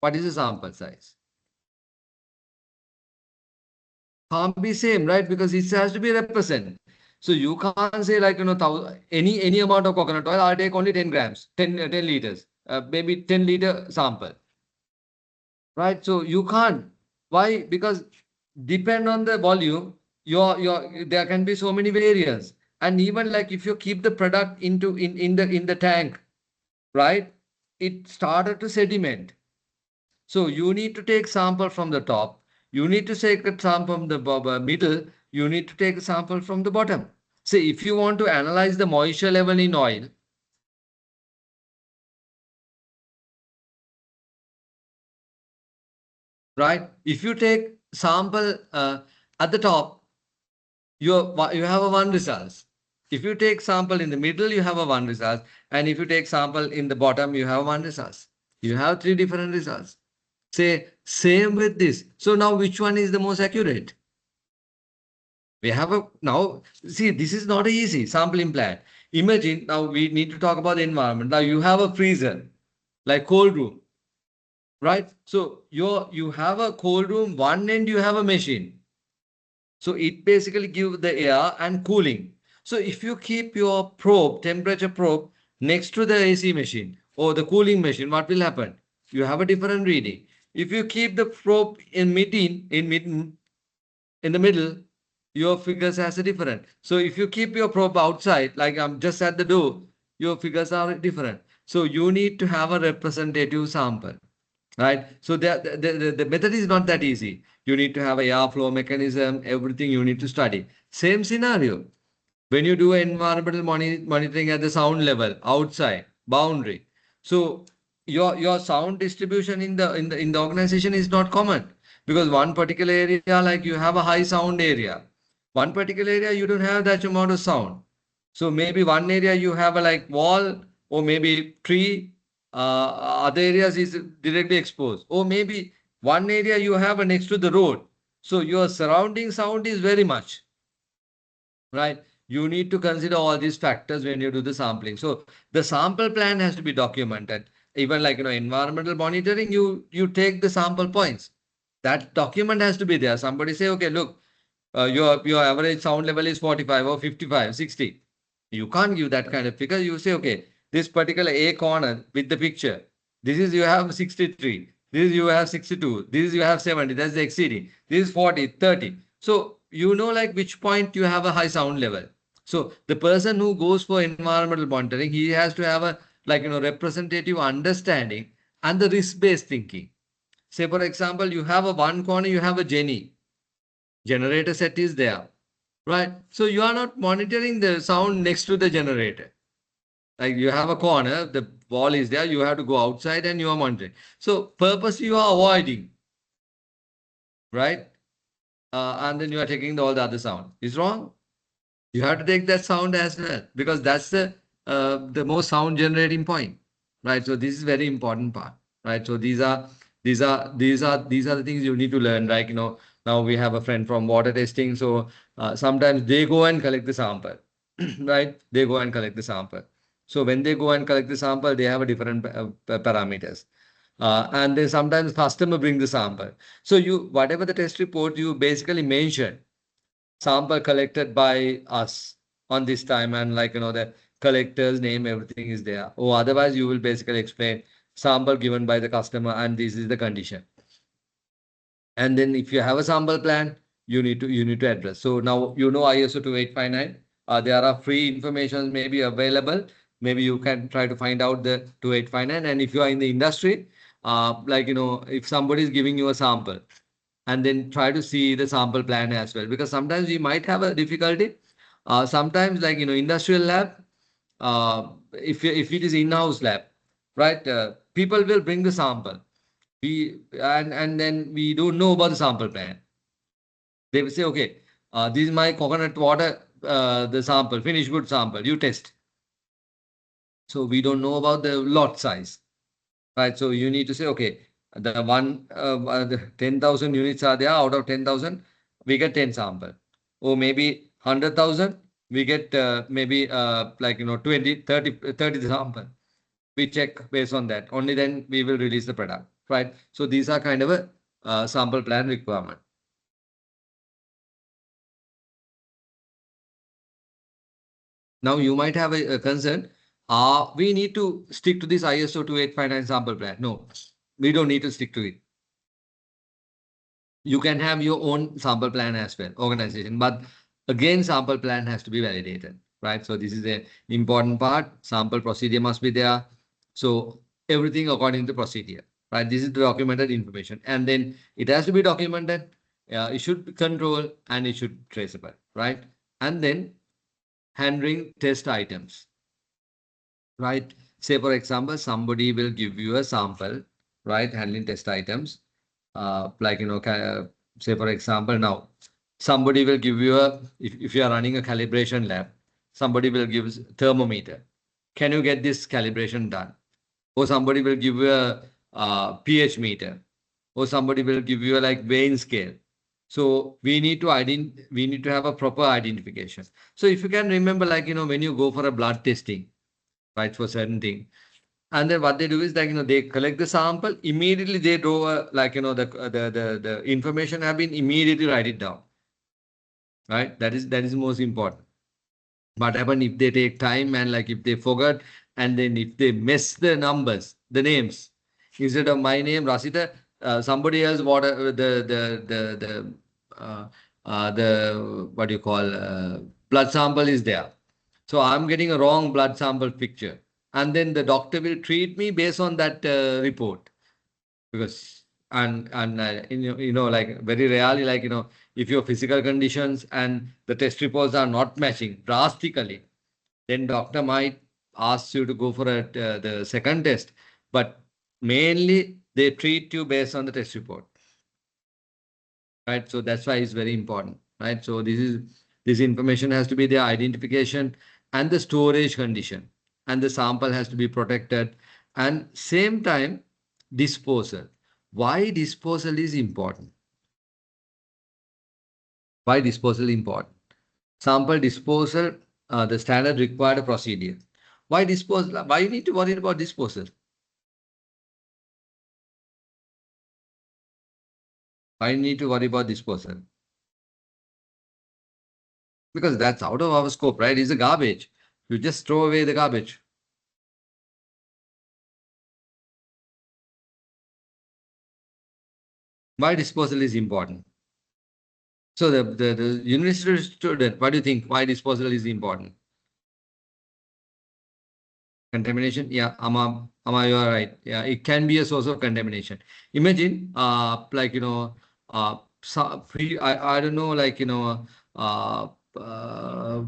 What is the sample size? Can't be same, right? Because it has to be represent. So you can't say like, any amount of coconut oil, I'll take only 10 grams, 10 liters, maybe 10-liter sample, right? So you can't. Why? Because depend on the volume, there can be so many variants. And even like if you keep the product in the tank, right? It started to sediment. So you need to take sample from the top. You need to take a sample from the middle. You need to take a sample from the bottom. See, if you want to analyze the moisture level in oil, right? If you take sample at the top, you have a one result. If you take sample in the middle, you have a one result. And if you take sample in the bottom, you have one result. You have three different results. Say same with this. So now which one is the most accurate? We have a now see this is not easy sampling plan. Imagine now we need to talk about the environment. Now you have a freezer, like cold room, right? So you have a cold room, one end you have a machine. So it basically gives the air and cooling. So if you keep your probe, temperature probe, next to the AC machine or the cooling machine, what will happen? You have a different reading. If you keep the probe in the middle, your figures has a different. So if you keep your probe outside, like I'm just at the door, your figures are different. So you need to have a representative sample, right? So the method is not that easy. You need to have a airflow mechanism, everything you need to study. Same scenario. When you do environmental monitoring at the sound level, outside, boundary. So your sound distribution in the organization is not common because one particular area, like you have a high sound area. One particular area, you don't have that amount of sound. So maybe one area you have a like wall or maybe tree, other areas is directly exposed. Or maybe one area you have a next to the road. So your surrounding sound is very much, right? You need to consider all these factors when you do the sampling. So the sample plan has to be documented. Even like, environmental monitoring, you take the sample points. That document has to be there. Somebody say, okay, look, your average sound level is 45 or 55, 60. You can't give that kind of figure. You say, okay, this particular A corner with the picture, this is you have 63, this is you have 62, this is you have 70, that's the exceeding, this is 40, 30. So you know like which point you have a high sound level. So the person who goes for environmental monitoring, he has to have a like representative understanding and the risk-based thinking. Say for example, you have a one corner, you have a Jenny. Generator set is there, right? So you are not monitoring the sound next to the generator. Like you have a corner, the wall is there, you have to go outside and you are monitoring. So purpose you are avoiding, right? And then you are taking all the other sound. Is wrong. You have to take that sound as well because that's the most sound generating point, right? So this is very important part, right? So these are the things you need to learn. Like now we have a friend from water testing, so sometimes they go and collect the sample, right? They go and collect the sample. So when they go and collect the sample, they have a different parameters. And then sometimes customer bring the sample. So you whatever the test report you basically mention sample collected by us on this time and the collector's name everything is there or otherwise you will basically explain sample given by the customer and this is the condition and then if you have a sample plan you need to address. So now ISO 2859. There are free information maybe available. Maybe you can try to find out the 2859 and if you are in the industry if somebody is giving you a sample and then try to see the sample plan as well because sometimes we might have a difficulty. Sometimes industrial lab, if it is in-house lab, right? People will bring the sample. And then we don't know about the sample plan. They will say, okay, this is my coconut water, the sample, finished good sample, you test. So we don't know about the lot size, right? So you need to say, okay, the 10,000 units are there. Out of 10,000, we get 10 sample. Or maybe 100,000, we get maybe 20, 30 sample. We check based on that. Only then we will release the product, right? So these are kind of a sample plan requirement. Now you might have a concern. We need to stick to this ISO 2859 sample plan. No, we don't need to stick to it. You can have your own sample plan as well, organization. But again, sample plan has to be validated, right? So this is an important part. Sample procedure must be there. So everything according to procedure, right? This is the documented information. And then it has to be documented. It should be controlled and it should be traceable, right? And then handling test items, right? Say, for example, somebody will give you a sample, right? Handling test items. Say, for example, now somebody will give you if you are running a calibration lab, somebody will give thermometer. Can you get this calibration done? Or somebody will give you a pH meter. Or somebody will give you a weighing scale. So we need to have a proper identification. So if you can remember, when you go for a blood testing, right, for certain thing. And then what they do is they collect the sample, immediately they draw the information have been immediately write it down. Right? That is most important. What happen if they take time and if they forget and then if they mess the numbers, the names, instead of my name, Rasita, somebody else the what do you call blood sample is there. So I'm getting a wrong blood sample picture. And then the doctor will treat me based on that report. Because very rarely if your physical conditions and the test reports are not matching drastically, then doctor might ask you to go for the second test. But mainly they treat you based on the test report, right? So that's why it's very important, right? So this information has to be the identification and the storage condition, and the sample has to be protected, and same time disposal. Why disposal is important? Why disposal important? Sample disposal, the standard required procedure. Why disposal? Why you need to worry about disposal? Why you need to worry about disposal? Because that's out of our scope, right? It's a garbage. You just throw away the garbage. Why disposal is important? So the university student, what do you think? Why disposal is important? Contamination? Yeah, you are right. Yeah, it can be a source of contamination. Imagine, I don't know, like, uh, uh,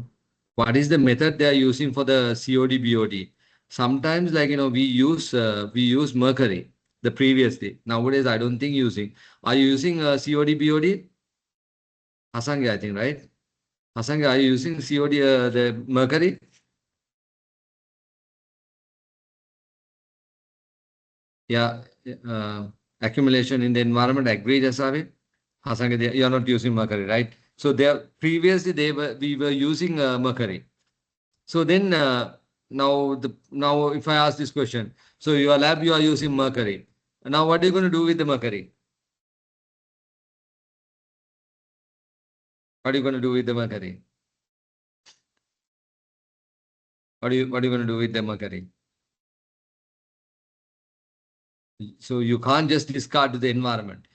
what is the method they are using for the COD BOD. Sometimes, like, we use mercury the previously. Nowadays, I don't think using. Are you using COD BOD? Hasangi, I think, right? Hasangi, are you using COD the mercury? Yeah, accumulation in the environment. Agree, Jasavi? Hasangi, you are not using mercury, right? So they are previously we were using mercury. So then now if I ask this question, so your lab you are using mercury. Now what are you going to do with the mercury? What are you going to do with the mercury? What are you going to do with the mercury? So you can't just discard to the environment.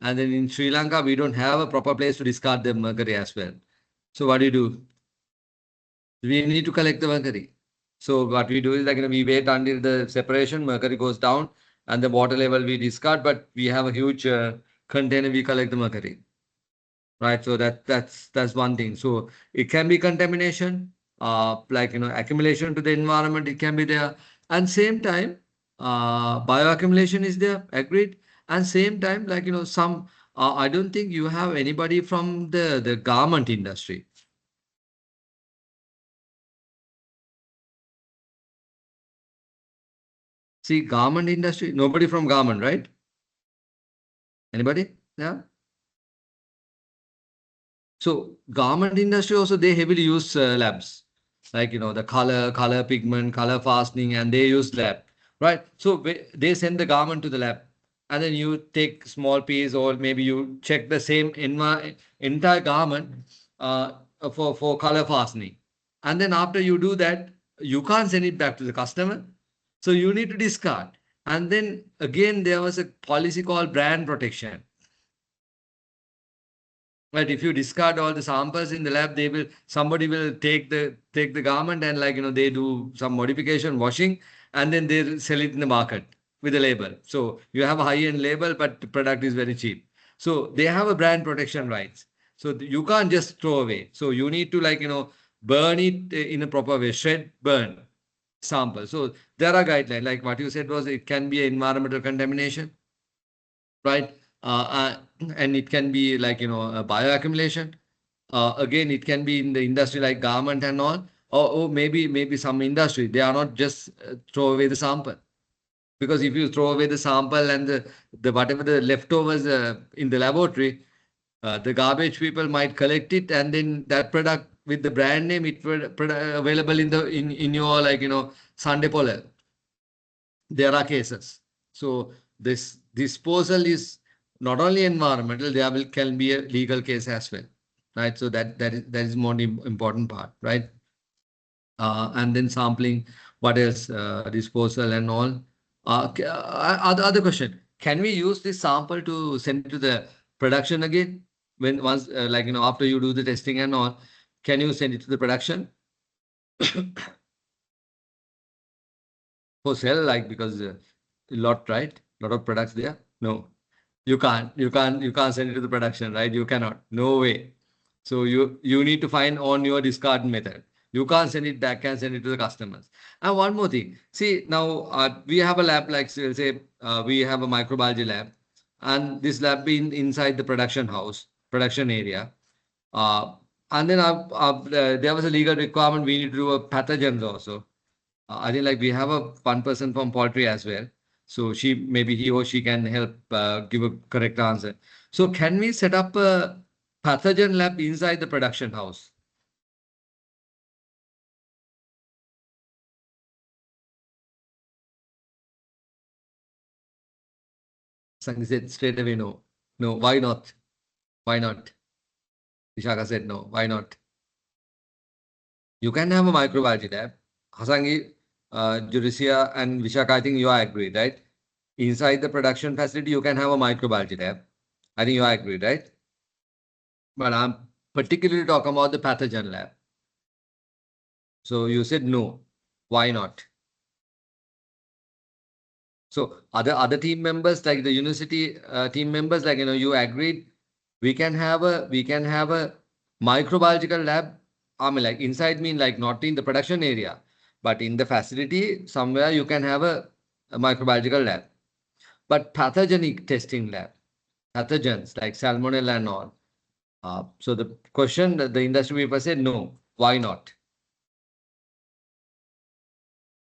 And then in Sri Lanka, we don't have a proper place to discard the mercury as well. So what do you do? We need to collect the mercury. So what we do is, like, we wait until the separation, mercury goes down, and the water level we discard, but we have a huge container, we collect the mercury. Right. So that's one thing. So it can be contamination, like, accumulation to the environment, it can be there. And same time, bioaccumulation is there, agreed. And same time, like, some, I don't think you have anybody from the garment industry. See, garment industry, nobody from garment, right? Anybody? Yeah. So garment industry also, they heavily use labs, like, the color pigment, color fastening, and they use lab, right? So they send the garment to the lab, and then you take small piece, or maybe you check the same entire garment for color fastening, and then after you do that, you can't send it back to the customer, so you need to discard. And then again, there was a policy called brand protection. But if you discard all the samples in the lab, somebody will take the garment, and, like, they do some modification, washing, and then they sell it in the market with a label. So you have a high-end label, but the product is very cheap. So they have a brand protection rights. So you can't just throw away. So you need to, like, burn it in a proper way, shred, burn sample. So there are guidelines. Like what you said was, it can be environmental contamination, right? And it can be, like, a bioaccumulation. Again, it can be in the industry like garment and all, or maybe some industry. They are not just throw away the sample, because if you throw away the sample and the whatever the leftovers in the laboratory, the garbage people might collect it, and then that product with the brand name, it will available in your, like, Sunday Polar. There are cases. So this disposal is not only environmental, there can be a legal case as well, right? So that is more important part, right? And then sampling, what else? Disposal and all. Other question: can we use this sample to send it to the production again? When once, like, after you do the testing and all, can you send it to the production for sale? Like, because lot, right? Lot of products there. No, you can't send it to the production, right? You cannot. No way. So you need to find on your discard method. You can't send it back and send it to the customers. And one more thing. See, now we have a lab, like, say, we have a microbiology lab, and this lab being inside the production house, production area. Uh, and then there was a legal requirement. We need to do a pathogens also. I think, like, we have a one person from poultry as well. So maybe he or she can help give a correct answer. So can we set up a pathogen lab inside the production house? Sangi said straight away no. No, why not? Why not? Vishaka said no. Why not? You can have a microbiology lab. Hasangi, Jurisia, and Vishaka, I think you are agreed, right? Inside the production facility, you can have a microbiology lab. I think you are agreed, right? But I'm particularly talking about the pathogen lab. So you said no. Why not? So other team members, like the university team members, like, you agreed. We can have a microbiological lab. I mean, like inside mean like not in the production area, but in the facility somewhere you can have a microbiological lab. But pathogenic testing lab, pathogens like salmonella and all. So the question that the industry people said no. Why not?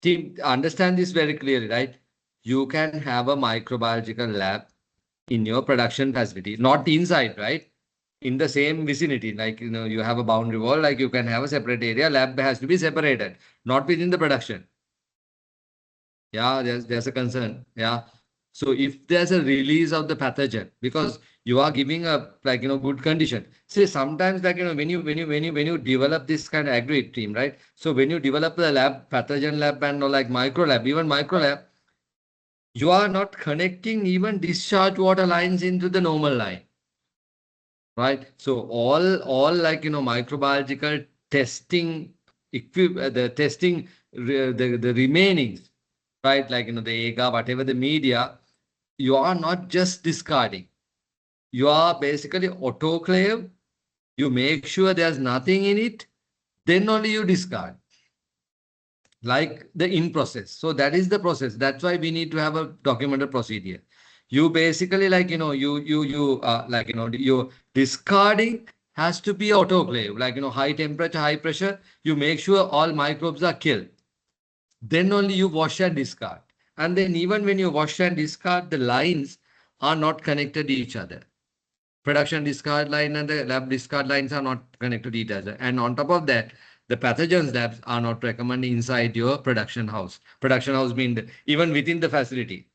Team, understand this very clearly, right? You can have a microbiological lab in your production facility, not inside, right? In the same vicinity, like you have a boundary wall, like you can have a separate area. Lab has to be separated, not within the production. Yeah, there's a concern. Yeah. So if there's a release of the pathogen, because you are giving a like good condition. See, sometimes like when you develop this kind of agri team, right? So when you develop the lab, pathogen lab and or like micro lab, even micro lab, you are not connecting even discharge water lines into the normal line, right? So all like microbiological testing, the testing, the remainings, right? Like the EGA, whatever the media, you are not just discarding. You are basically autoclave. You make sure there's nothing in it, then only you discard, like the in process. So that is the process. That's why we need to have a documented procedure. You basically like like your discarding has to be autoclave, like high temperature, high pressure. You make sure all microbes are killed. Then only you wash and discard. And then even when you wash and discard, the lines are not connected to each other. Production discard line and the lab discard lines are not connected to each other. And on top of that, the pathogens labs are not recommended inside your production house. Production house means even within the facility,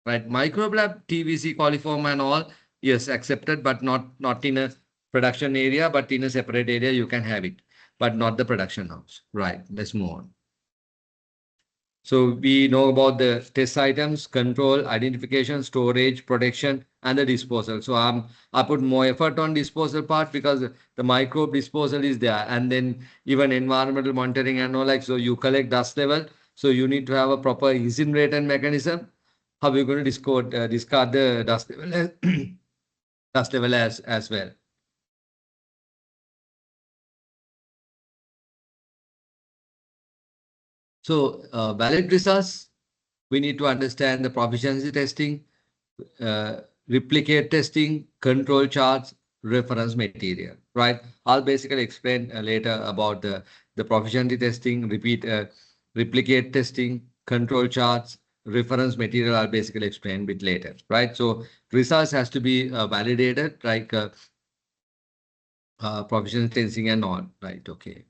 right? Microbe lab, TVC, coliform and all, yes, accepted, but not in a production area, but in a separate area you can have it, but not the production house. Right, let's move on. So we know about the test items, control, identification, storage, protection, and the disposal. So I put more effort on disposal part because the microbe disposal is there, and then even environmental monitoring and all like. So you collect dust level. So you need to have a proper incinerator mechanism. How are you going to discard the dust level dust level as well? So valid results, we need to understand the proficiency testing, uh, replicate testing, control charts, reference material, right? I'll basically explain later about the proficiency testing, replicate testing, control charts, reference material. I'll basically explain a bit later, right? So results has to be validated, like proficiency testing and all, right? Okay.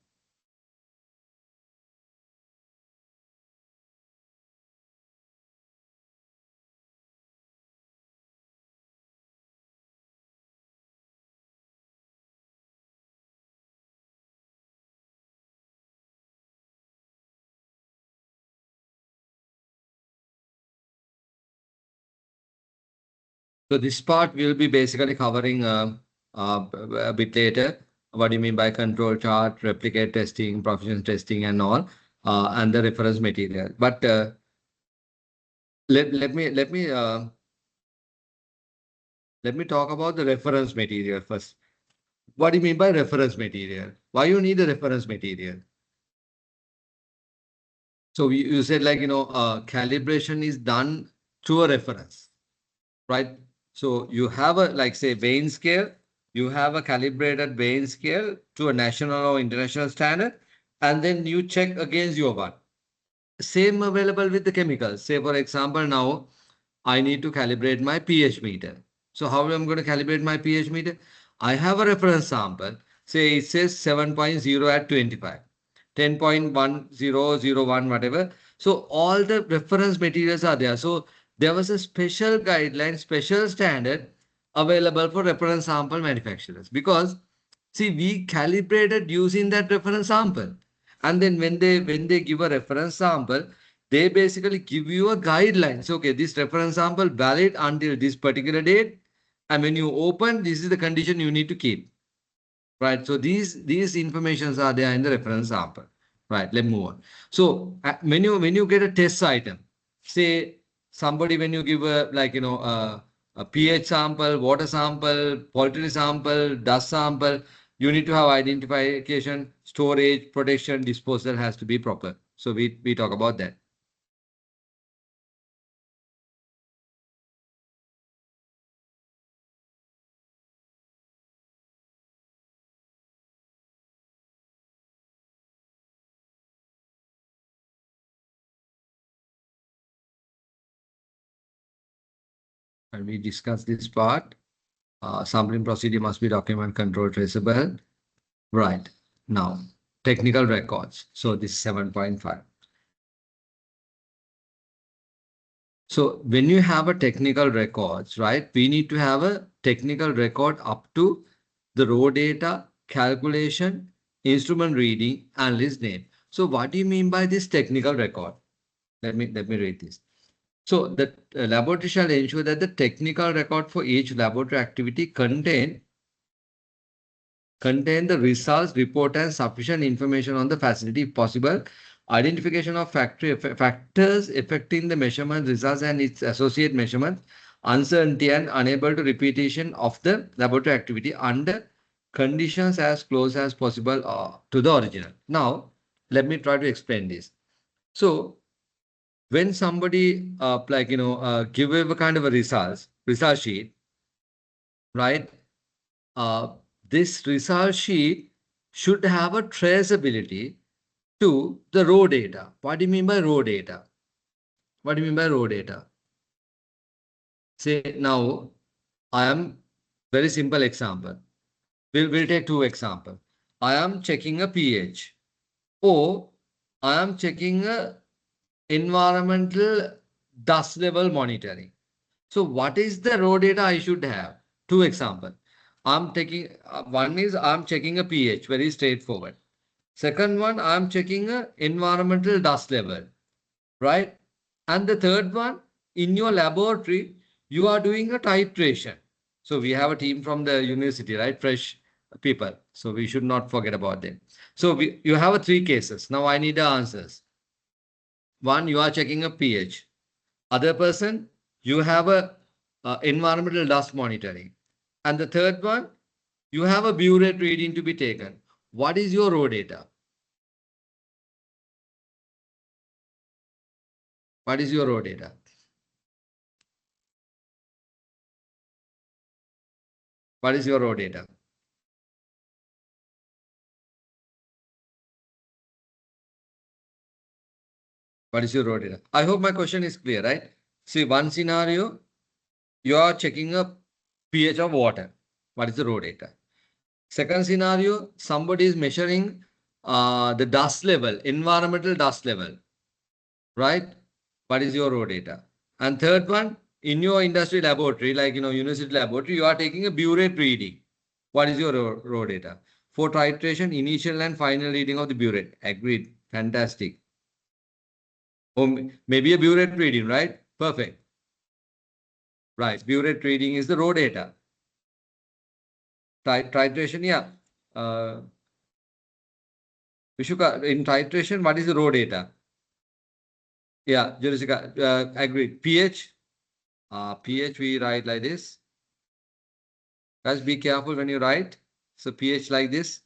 So this part will be basically covering a bit later. What do you mean by control chart, replicate testing, proficiency testing, and all, and the reference material. But let me talk about the reference material first. What do you mean by reference material? Why you need a reference material? So you said like calibration is done to a reference, right? So you have a like say weighing scale, you have a calibrated weighing scale to a national or international standard, and then you check against your one. Same available with the chemicals. Say for example, now I need to calibrate my pH meter. So how am I going to calibrate my pH meter? I have a reference sample. Say it says 7.0 at 25, 10.1001, whatever. So all the reference materials are there. So there was a special guideline, special standard available for reference sample manufacturers because see we calibrated using that reference sample. And then when they give a reference sample, they basically give you a guideline. So, okay, this reference sample valid until this particular date. And when you open, this is the condition you need to keep. Right. So these informations are there in the reference sample. Right. Let's move on. So when you get a test item, say somebody when you give a like a pH sample, water sample, poultry sample, dust sample. You need to have identification, storage, protection, disposal has to be proper. So we talk about that. And we discuss this part. Sampling procedure must be document control traceable. Right. Now, technical records. So this is 7.5. So when you have a technical records, right, we need to have a technical record up to the raw data, calculation, instrument reading, analyst name. So what do you mean by this technical record? Let me read this. So the laboratory shall ensure that the technical record for each laboratory activity contain the results, report, and sufficient information on the facility if possible. Identification of factors affecting the measurement results and its associate measurements, uncertainty and unable to repetition of the laboratory activity under conditions as close as possible to the original. Now, let me try to explain this. So, when somebody give a kind of a result sheet, right? uh, this result sheet should have a traceability to the raw data. What do you mean by raw data? What do you mean by raw data? Say now, I am very simple example. We'll take two examples. I am checking a pH or I am checking a environmental dust level monitoring. So what is the raw data I should have? Two examples. I'm taking one is I'm checking a pH, very straightforward. Second one, I'm checking a environmental dust level, right? And the third one, in your laboratory, you are doing a titration. So we have a team from the university, right? Fresh people. So we should not forget about them. So you have a three cases. Now I need the answers. One, you are checking a pH. Other person, you have a environmental dust monitoring. And the third one, you have a burette reading to be taken. What is your raw data? What is your raw data? What is your raw data? What is your raw data? I hope my question is clear, right? See, one scenario, you are checking a pH of water. What is the raw data? Second scenario, somebody is measuring the dust level, environmental dust level, right? What is your raw data? And third one, in your industry laboratory, like university laboratory, you are taking a burette reading. What is your raw data? For titration, initial and final reading of the burette. Agreed. Fantastic. Or maybe a burette reading, right? Perfect. Right. Burette reading is the raw data. Titration, yeah. Vishuka, in titration, what is the raw data? Yeah, Jessica, agreed. pH, pH we write like this. Guys, be careful when you write. So pH like this.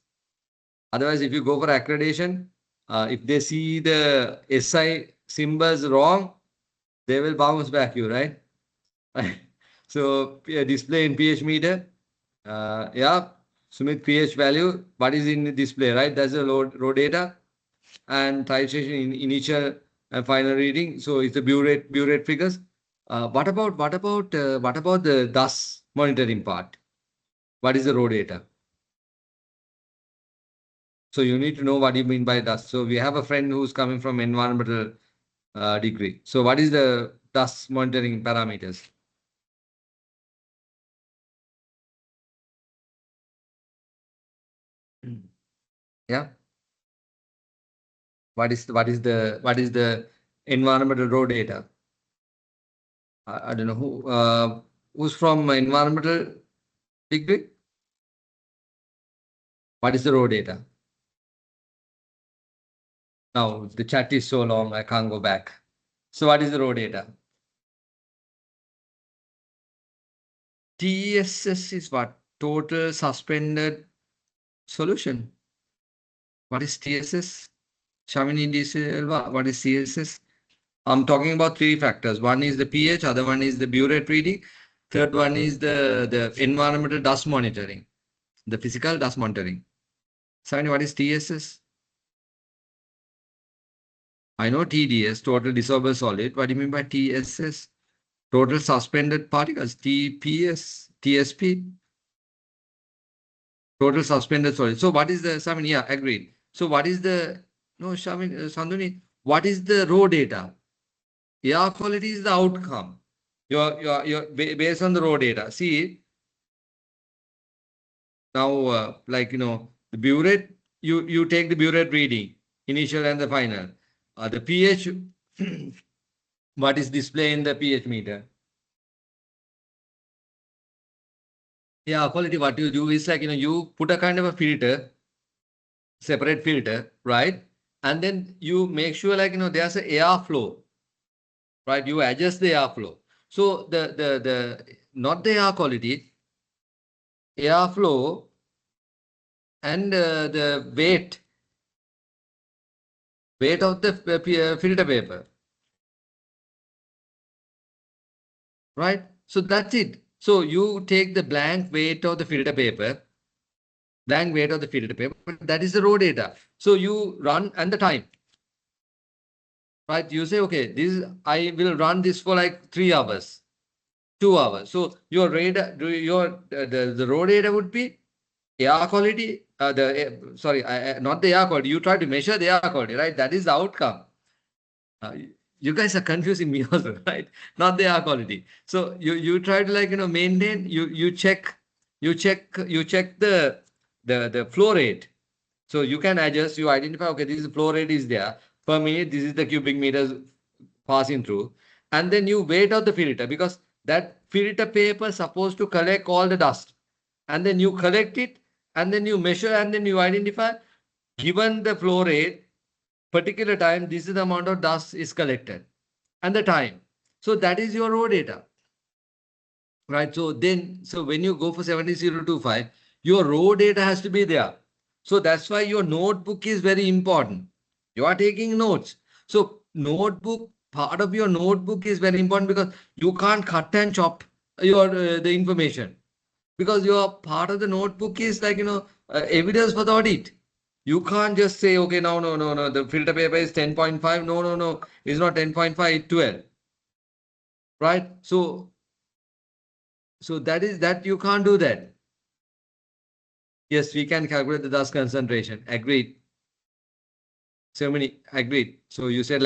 Otherwise, if you go for accreditation, if they see the SI symbols wrong, they will bounce back you, right? So display in pH meter. Yeah, Sumit pH value. What is in the display, right? That's the raw data and titration in initial and final reading. So it's the burette figures. What about the dust monitoring part? What is the raw data? So you need to know what you mean by dust. So we have a friend who's coming from environmental degree. So what is the dust monitoring parameters? Yeah. What is the environmental raw data? I don't know who's from environmental degree. What is the raw data? Now the chat is so long I can't go back. So what is the raw data? TSS is what? Total suspended solution. What is TSS? Shamini D. Silva, what is TSS? I'm talking about three factors. One is the pH, other one is the burette reading, third one is the environmental dust monitoring, the physical dust monitoring. Shamini, what is TSS? I know TDS, total dissolvable solid. What do you mean by TSS? Total suspended particles. TPS, TSP, total suspended solid. So what is the, Shamini? Yeah, agreed. So what is the, no, Shamini, Sandhuni, what is the raw data? Air quality is the outcome. Based on the raw data. See, now, the burette, you take the burette reading, initial and the final. The pH, what is displayed in the pH meter? Yeah, quality, what you do is you put a kind of a filter, separate filter, right? And then you make sure there's an air flow, right? You adjust the air flow. So the not the air quality, air flow and the weight of the filter paper, right? So that's it. So you take the blank weight of the filter paper, that is the raw data. So you run and the time, right? You say, okay, I will run this for like 3 hours, 2 hours. So your radar, the raw data would be air quality. Not the air quality. You try to measure the air quality, right? That is the outcome. Uh, you guys are confusing me also, right? Not the air quality. So you try to maintain. You check the flow rate. So you can adjust. You identify. Okay, this is flow rate is there per minute. This is the cubic meters passing through, and then you weight out the filter because that filter paper is supposed to collect all the dust, and then you collect it, and then you measure, and then you identify. Given the flow rate, particular time, this is the amount of dust is collected and the time. So that is your raw data, right? So when you go for 70025, your raw data has to be there. So that's why your notebook is very important. You are taking notes. So part of your notebook is very important because you can't cut and chop the information because your part of the notebook is evidence for the audit. You can't just say, okay, no, the filter paper is 10.5. No, it's not 10.5, it's 12. Right? So that you can't do that. Yes, we can calculate the dust concentration. Agreed. So many agreed. So you said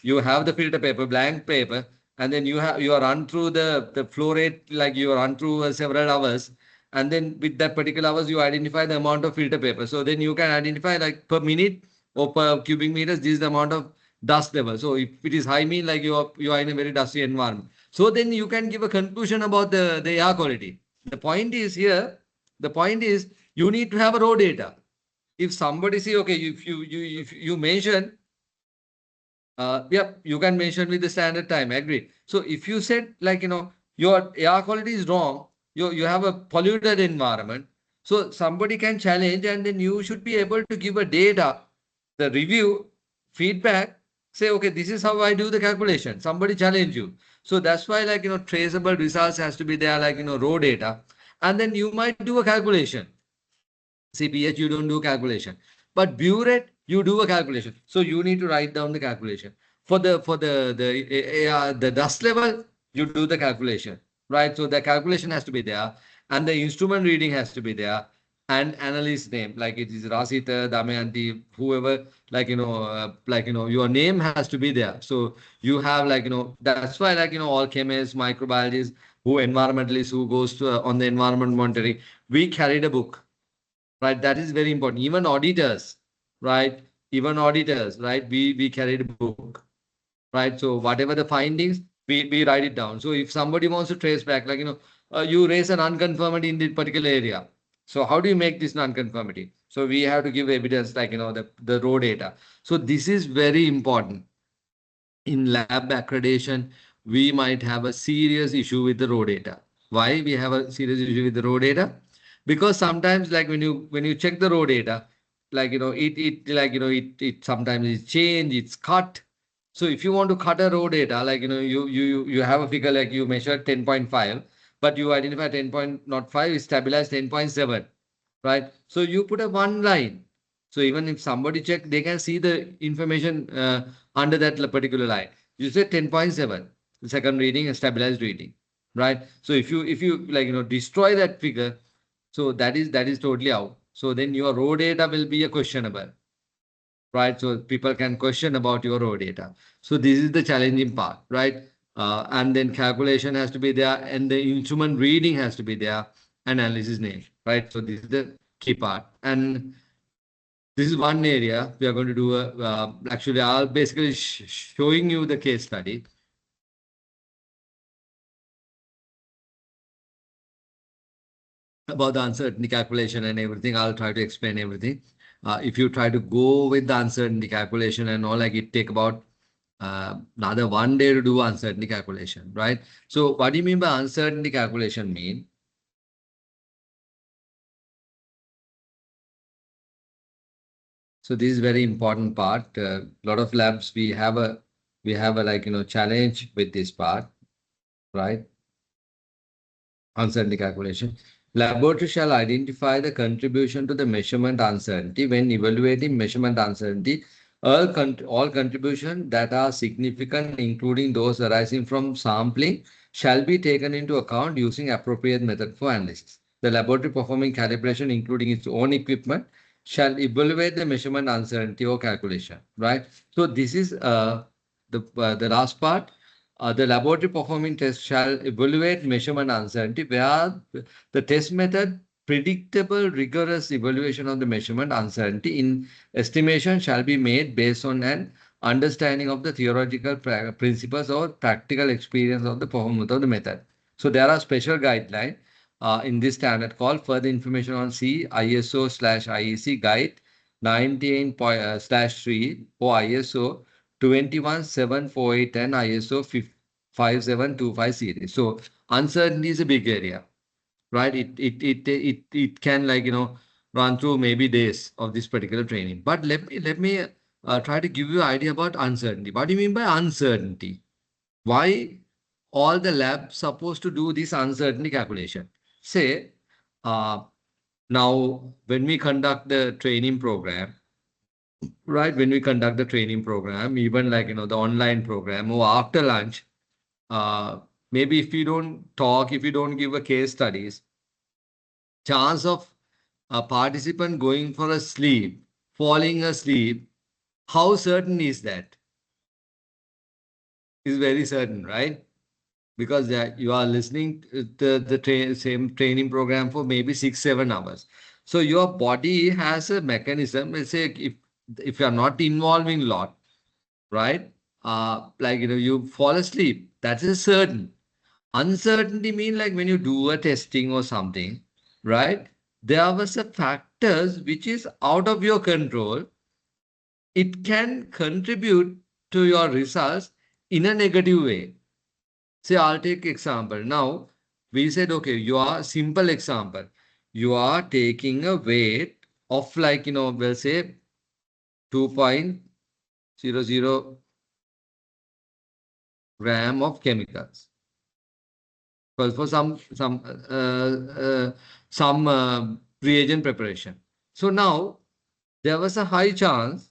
you have the filter paper, blank paper, and then you are run through the flow rate, like you run through several hours, and then with that particular hours you identify the amount of filter paper. So then you can identify like per minute or per cubic meters, this is the amount of dust level. So if it is high, mean like you are in a very dusty environment. So then you can give a conclusion about the air quality. The point is here, the point is you need to have a raw data. If somebody say, okay, if you mention, you can mention with the standard time, agreed. So if you said your air quality is wrong, you have a polluted environment, so somebody can challenge, and then you should be able to give a data, the review, feedback, say, okay, this is how I do the calculation. Somebody challenge you. So that's why traceable results has to be there, raw data, and then you might do a calculation. CPH, you don't do calculation. But burette, you do a calculation. So you need to write down the calculation. For the dust level, you do the calculation. Right? So the calculation has to be there. And the instrument reading has to be there. And analyst name, like it is Rasita, Damayanti, whoever, your name has to be there. So you have that's why all chemists, microbiologists, who environmentalists who goes to on the environment monitoring, we carried a book, right? That is very important. Even auditors, right? Right? We carried a book, right? So whatever the findings, we write it down. So if somebody wants to trace back, you raise an unconformity in the particular area. So how do you make this non-conformity? So we have to give evidence, the raw data. So this is very important. In lab accreditation, we might have a serious issue with the raw data. Why we have a serious issue with the raw data? Because sometimes, like when you check the raw data, like it sometimes it's changed, it's cut. So if you want to cut a raw data, like you have a figure like you measure 10.5, but you identify 10.5 is stabilized 10.7, right? So you put a one line. So even if somebody check, they can see the information under that particular line. You say 10.7, the second reading, a stabilized reading, right? So if you like destroy that figure, so that is totally out. So then your raw data will be a questionable, right? So people can question about your raw data. So this is the challenging part, right? And then calculation has to be there, and the instrument reading has to be there, analysis name, right? So this is the key part, and this is one area we are going to do. Actually, I'll basically showing you the case study about the uncertainty calculation and everything. I'll try to explain everything. If you try to go with the uncertainty calculation and all, like it take about another 1 day to do uncertainty calculation, right? So what do you mean by uncertainty calculation mean? So this is very important part. A lot of labs we have a like challenge with this part, right? Uncertainty calculation. Laboratory shall identify the contribution to the measurement uncertainty when evaluating measurement uncertainty. All contributions that are significant, including those arising from sampling, shall be taken into account using appropriate method for analysis. The laboratory performing calibration, including its own equipment, shall evaluate the measurement uncertainty or calculation. Right. So this is the last part. The laboratory performing test shall evaluate measurement uncertainty, where the test method predictable rigorous evaluation of the measurement uncertainty in estimation shall be made based on an understanding of the theoretical principles or practical experience of the performance of the method. So there are special guidelines in this standard called further information on C ISO/IEC guide 19/3 or ISO 21748 and ISO 5725 series. So uncertainty is a big area, right? It can run through maybe days of this particular training. But let me try to give you an idea about uncertainty. What do you mean by uncertainty? Why all the labs supposed to do this uncertainty calculation? Say, uh, now when we conduct the training program, right? When we conduct the training program, even like the online program or after lunch, uh, maybe if you don't talk, if you don't give a case studies, chance of a participant going for a sleep, falling asleep, how certain is that? Is very certain, right? Because you are listening to the same training program for maybe 6 7 hours. So your body has a mechanism. Let's say if you are not involving a lot, right? Like you fall asleep. That is certain. Uncertainty mean like when you do a testing or something, right? There was a factors which is out of your control. It can contribute to your results in a negative way. Say I'll take example. Now we said okay, you are simple example. You are taking a weight of like we'll say 2.00 gram of chemicals. Because for some reagent preparation. So now there was a high chance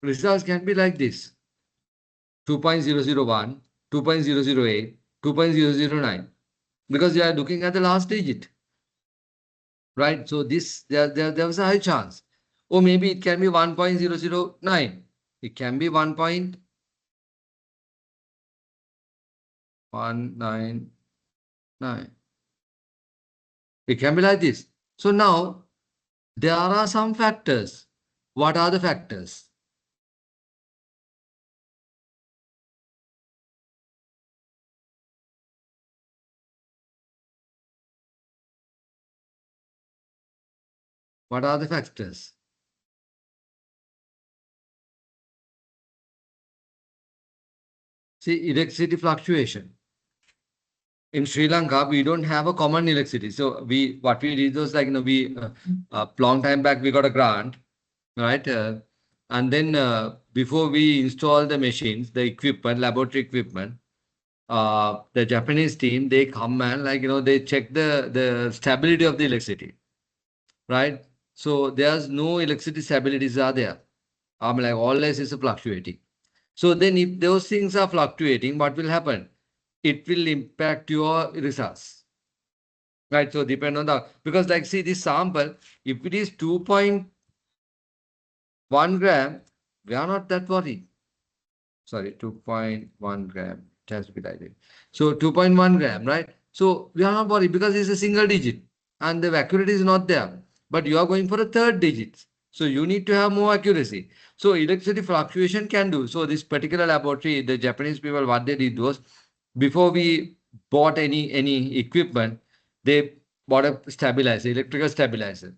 results can be like this: 2.001, 2.008, 2.009, because you are looking at the last digit, right? So this there was a high chance. Or maybe it can be 1.009. It can be 1.199. It can be like this. So now there are some factors. What are the factors? What are the factors? See, electricity fluctuation. In Sri Lanka, we don't have a common electricity. So what we did was like, long time back, we got a grant, right? And then before we install the machines, the equipment, laboratory equipment, the Japanese team, they come and they check the stability of the electricity, right? So there's no electricity stabilities are there. Like always is fluctuating. So then if those things are fluctuating, what will happen? It will impact your results. Right. So depend on the because like see this sample, if it is 2.1 gram, we are not that worried. Sorry, 2.1 gram. It has to be like it. So 2.1 gram, right? So we are not worried because it's a single digit and the accuracy is not there. But you are going for a third digit. So you need to have more accuracy. So electricity fluctuation can do. So this particular laboratory, the Japanese people, what they did was before we bought any equipment, they bought a stabilizer, electrical stabilizer.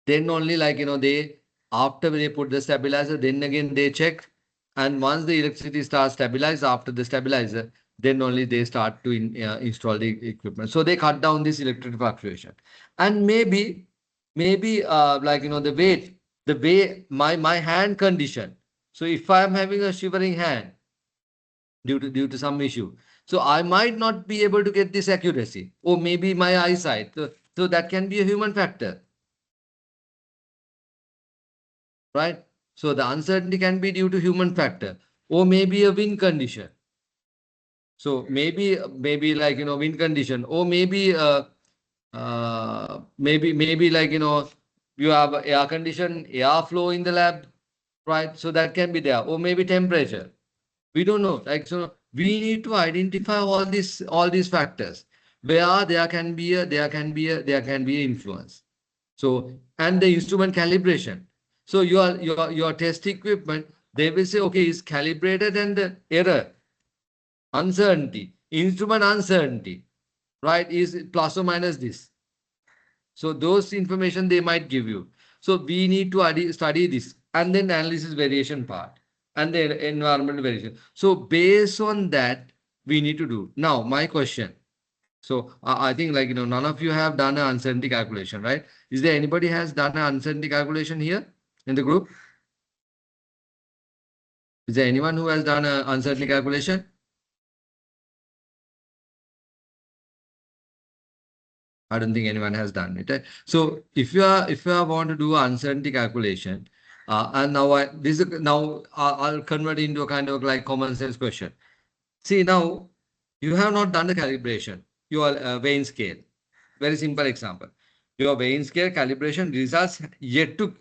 Then only they after they put the stabilizer, then again they check, and once the electricity starts stabilize after the stabilizer, then only they start to install the equipment. So they cut down this electric fluctuation, and maybe the way my hand condition. So if I am having a shivering hand due to some issue, so I might not be able to get this accuracy, or maybe my eyesight. So that can be a human factor, right? So the uncertainty can be due to human factor or maybe a wind condition. So maybe wind condition or maybe you have air condition airflow in the lab, right? So that can be there or maybe temperature. We don't know. So we need to identify all these factors where there can be influence. So, and the instrument calibration. So your test equipment, they will say, okay, it's calibrated and the error, uncertainty, instrument uncertainty, right? Is plus or minus this. So those information they might give you. So we need to study this and then analysis variation part and the environmental variation. So based on that, we need to do. Now, my question. So I think none of you have done an uncertainty calculation, right? Is there anybody has done an uncertainty calculation here in the group? Is there anyone who has done an uncertainty calculation? I don't think anyone has done it. So if you are want to do an uncertainty calculation, and now I'll convert it into a kind of like common sense question. See now you have not done the calibration. Your weighing scale. Very simple example. Your weighing scale calibration results yet to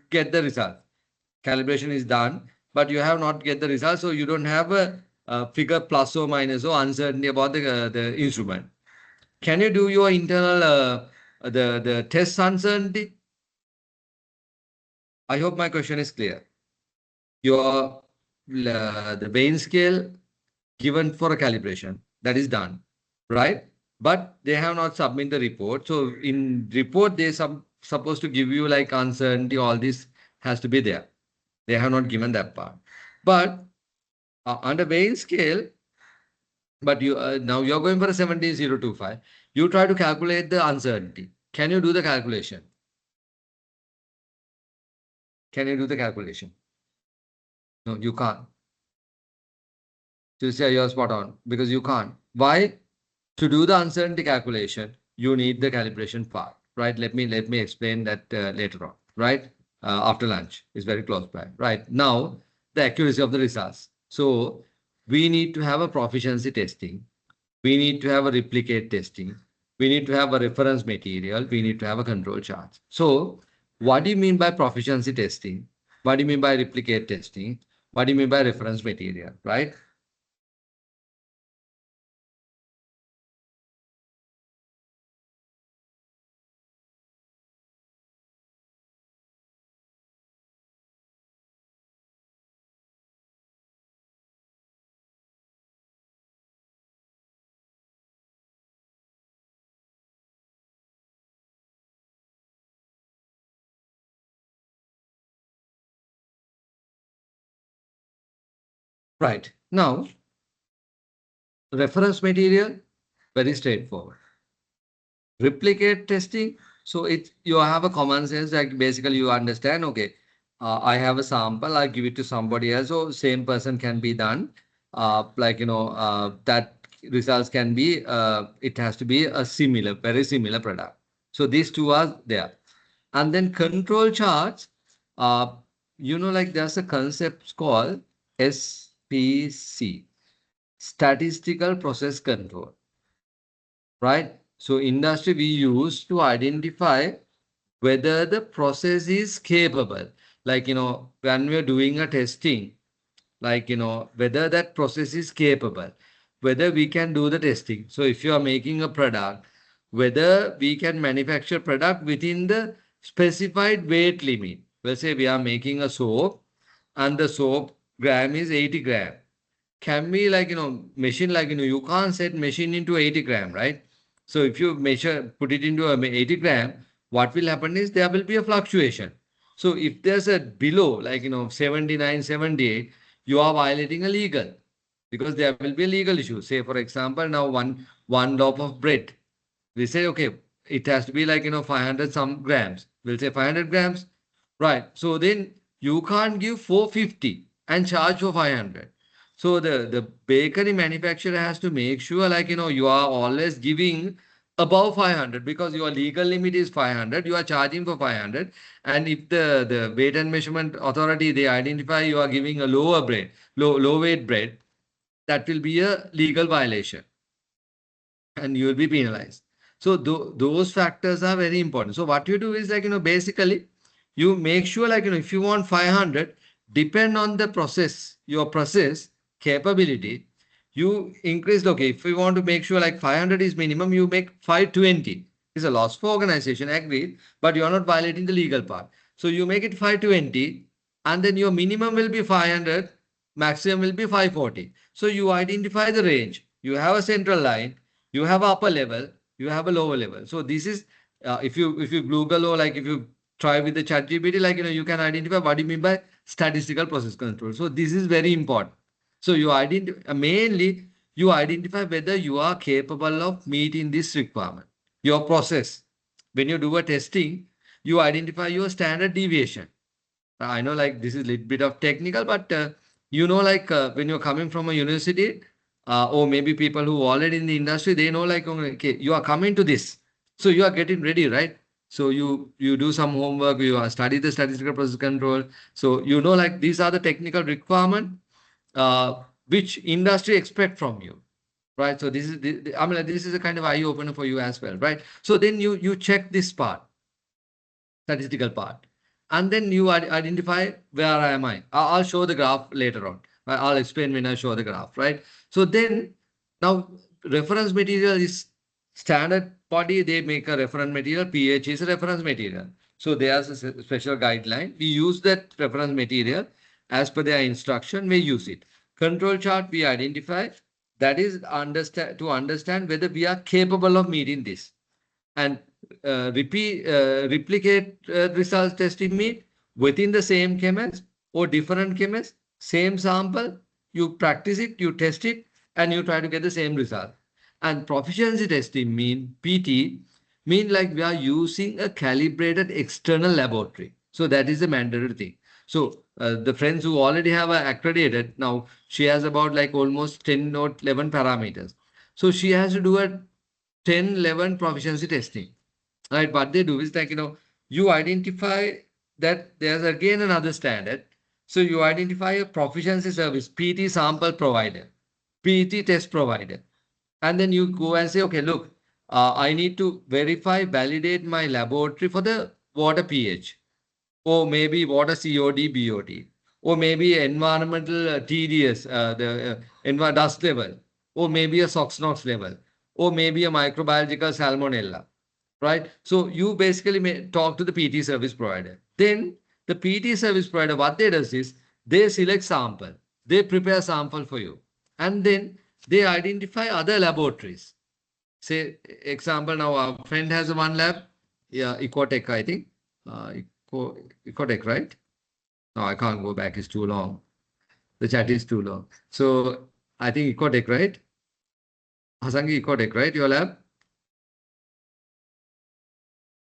get the result. Calibration is done, but you have not get the result, so you don't have a figure plus or minus or uncertainty about the instrument. Can you do your internal the test uncertainty? I hope my question is clear. Your the Bain scale given for a calibration that is done, right? But they have not submitted the report. So in report they supposed to give you like uncertainty. All this has to be there. They have not given that part. But under Bain scale, but you now you're going for a 17025. You try to calculate the uncertainty. Can you do the calculation? Can you do the calculation? No, you can't. So say you're spot on because you can't. Why? To do the uncertainty calculation, you need the calibration part, right? Let me explain that later on, right? After lunch is very close by, right? Now the accuracy of the results. So we need to have a proficiency testing. We need to have a replicate testing. We need to have a reference material. We need to have a control chart. So what do you mean by proficiency testing? What do you mean by replicate testing? What do you mean by reference material, right? Right. Now, reference material, very straightforward. Replicate testing. So it you have a common sense like basically you understand, okay, I have a sample, I give it to somebody else, so same person can be done. That results can be it has to be a similar, very similar product. So these two are there. And then control charts, uh, like there's a concept called SPC, statistical process control, right? So industry we use to identify whether the process is capable. Like, when we're doing a testing, like, whether that process is capable, whether we can do the testing. So if you are making a product, whether we can manufacture product within the specified weight limit. Let's say we are making a soap and the soap gram is 80 gram. Can be like, machine, like, you can't set machine into 80 gram, right? So if you measure, put it into a 80 gram, what will happen is there will be a fluctuation. So if there's a below, like, 79, 78, you are violating a legal, because there will be a legal issue. Say, for example, now one loaf of bread, we say, okay, it has to be like, 500 some grams. We'll say 500 grams. Right. So then you can't give 450 and charge for 500. So the bakery manufacturer has to make sure, like, you are always giving above 500, because your legal limit is 500. You are charging for 500. And if the weight and measurement authority, they identify you are giving a low weight bread, that will be a legal violation and you will be penalized. So those factors are very important. So what you do is, like, basically you make sure, like, if you want 500, depend on the process, your process capability, you increase. Okay, if you want to make sure like 500 is minimum, you make 520. It's a loss for organization, agreed, but you are not violating the legal part. So you make it 520, and then your minimum will be 500, maximum will be 540. So you identify the range. You have a central line, you have upper level, you have a lower level. So this is, if you Google, or like if you try with the chat GPT, like, you can identify what you mean by statistical process control. So this is very important. So you identify, mainly you identify whether you are capable of meeting this requirement. Your process, when you do a testing, you identify your standard deviation. I know, like, this is a little bit of technical, but like, when you're coming from a university, or maybe people who are already in the industry, they know, like, okay, you are coming to this, so you are getting ready, right? So you do some homework, you are study the statistical process control, so like these are the technical requirement which industry expect from you, right? So this is I mean, like, this is a kind of eye opener for you as well, right? So then you check this part, statistical part. And then you identify where am I. I'll show the graph later on. I'll explain when I show the graph, right? So then now reference material is standard body. They make a reference material. pH is a reference material. So there's a special guideline. We use that reference material as per their instruction. We use it. Control chart we identify. That is to understand whether we are capable of meeting this. And replicate results testing mean within the same chemist or different chemist, same sample, you practice it, you test it, and you try to get the same result. And proficiency testing mean PT, mean like we are using a calibrated external laboratory. So that is a mandatory thing. So the friends who already have accredited, now she has about like almost 10 or 11 parameters. So she has to do a 10, 11 proficiency testing. Right? What they do is like, you identify that there's again another standard. So you identify a proficiency service, PT sample provider, PT test provider. And then you go and say, okay, look, I need to verify, validate my laboratory for the water pH, or maybe water COD, BOD, or maybe environmental TDS, the dust level, or maybe a SOx NOx level, or maybe a microbiological salmonella, right? So you basically may talk to the PT service provider. Then the PT service provider, what they does is they select sample, they prepare sample for you, and then they identify other laboratories. Say, example, now our friend has one lab, yeah, Ecotech, I think. Ecotech, right? No, I can't go back, it's too long. The chat is too long. So I think Ecotech, right? Hasangi, Ecotech, right? Your lab?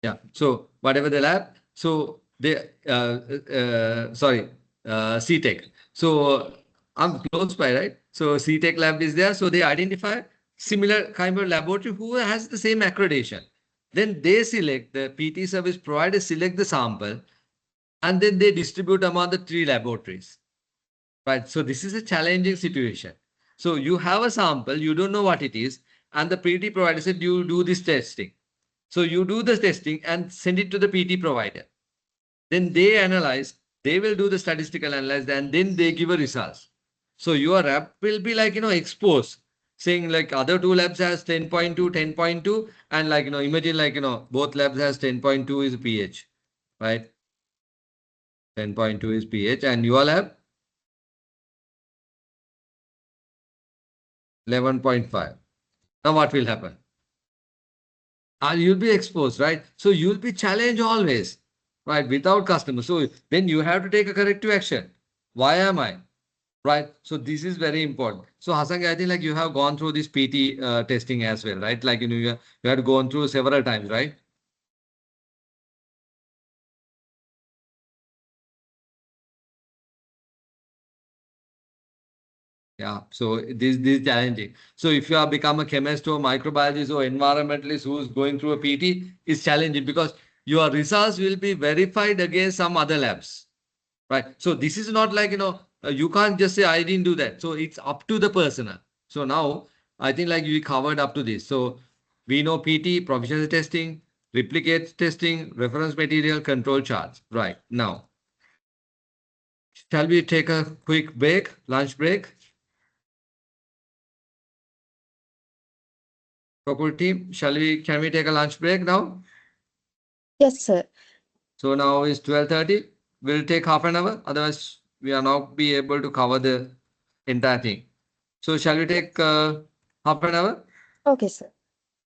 Yeah. So whatever the lab, so they, sorry, CTech. So I'm close by, right? So CTech lab is there. So they identify similar kind of laboratory who has the same accreditation. Then they select, the PT service provider select the sample, and then they distribute among the 3 laboratories. Right. So this is a challenging situation. So you have a sample, you don't know what it is, and the PT provider said you do this testing. So you do the testing and send it to the PT provider. Then they analyze, they will do the statistical analysis, and then they give a results. So your app will be like, exposed, saying like other 2 labs has 10.2, 10.2, and like, imagine like, both labs has 10.2 is pH, right? 10.2 is pH, and your lab 11.5. Now what will happen? And you'll be exposed, right? So you'll be challenged always, right? Without customers. So then you have to take a corrective action. Why am I? Right. So this is very important. So Hasan, I think like you have gone through this PT testing as well, right? Like, you had gone through several times, right? Yeah. So this is challenging. So if you have become a chemist or microbiologist or environmentalist who's going through a PT, it's challenging because your results will be verified against some other labs. Right. So this is not like, you can't just say, I didn't do that. So it's up to the person. So now I think like we covered up to this. So we know PT, proficiency testing, replicate testing, reference material, control charts. Right. Now, shall we take a quick break, lunch break? Faculty team, can we take a lunch break now? Yes, sir. So now is 12:30. We'll take half an hour. Otherwise, we are not be able to cover the entire thing. So shall we take half an hour? Okay, sir.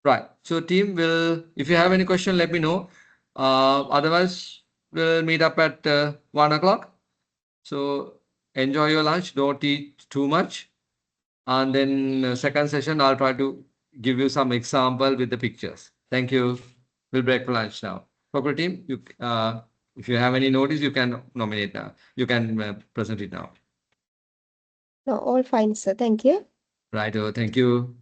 Right. So team will, if you have any question, let me know. Otherwise, we'll meet up at 1 o'clock. So enjoy your lunch. Don't eat too much. And then second session, I'll try to give you some example with the pictures. Thank you. We'll break for lunch now. Corporate team, if you have any notice, you can nominate now. You can present it now. No, all fine, sir. Thank you. Right. Thank you.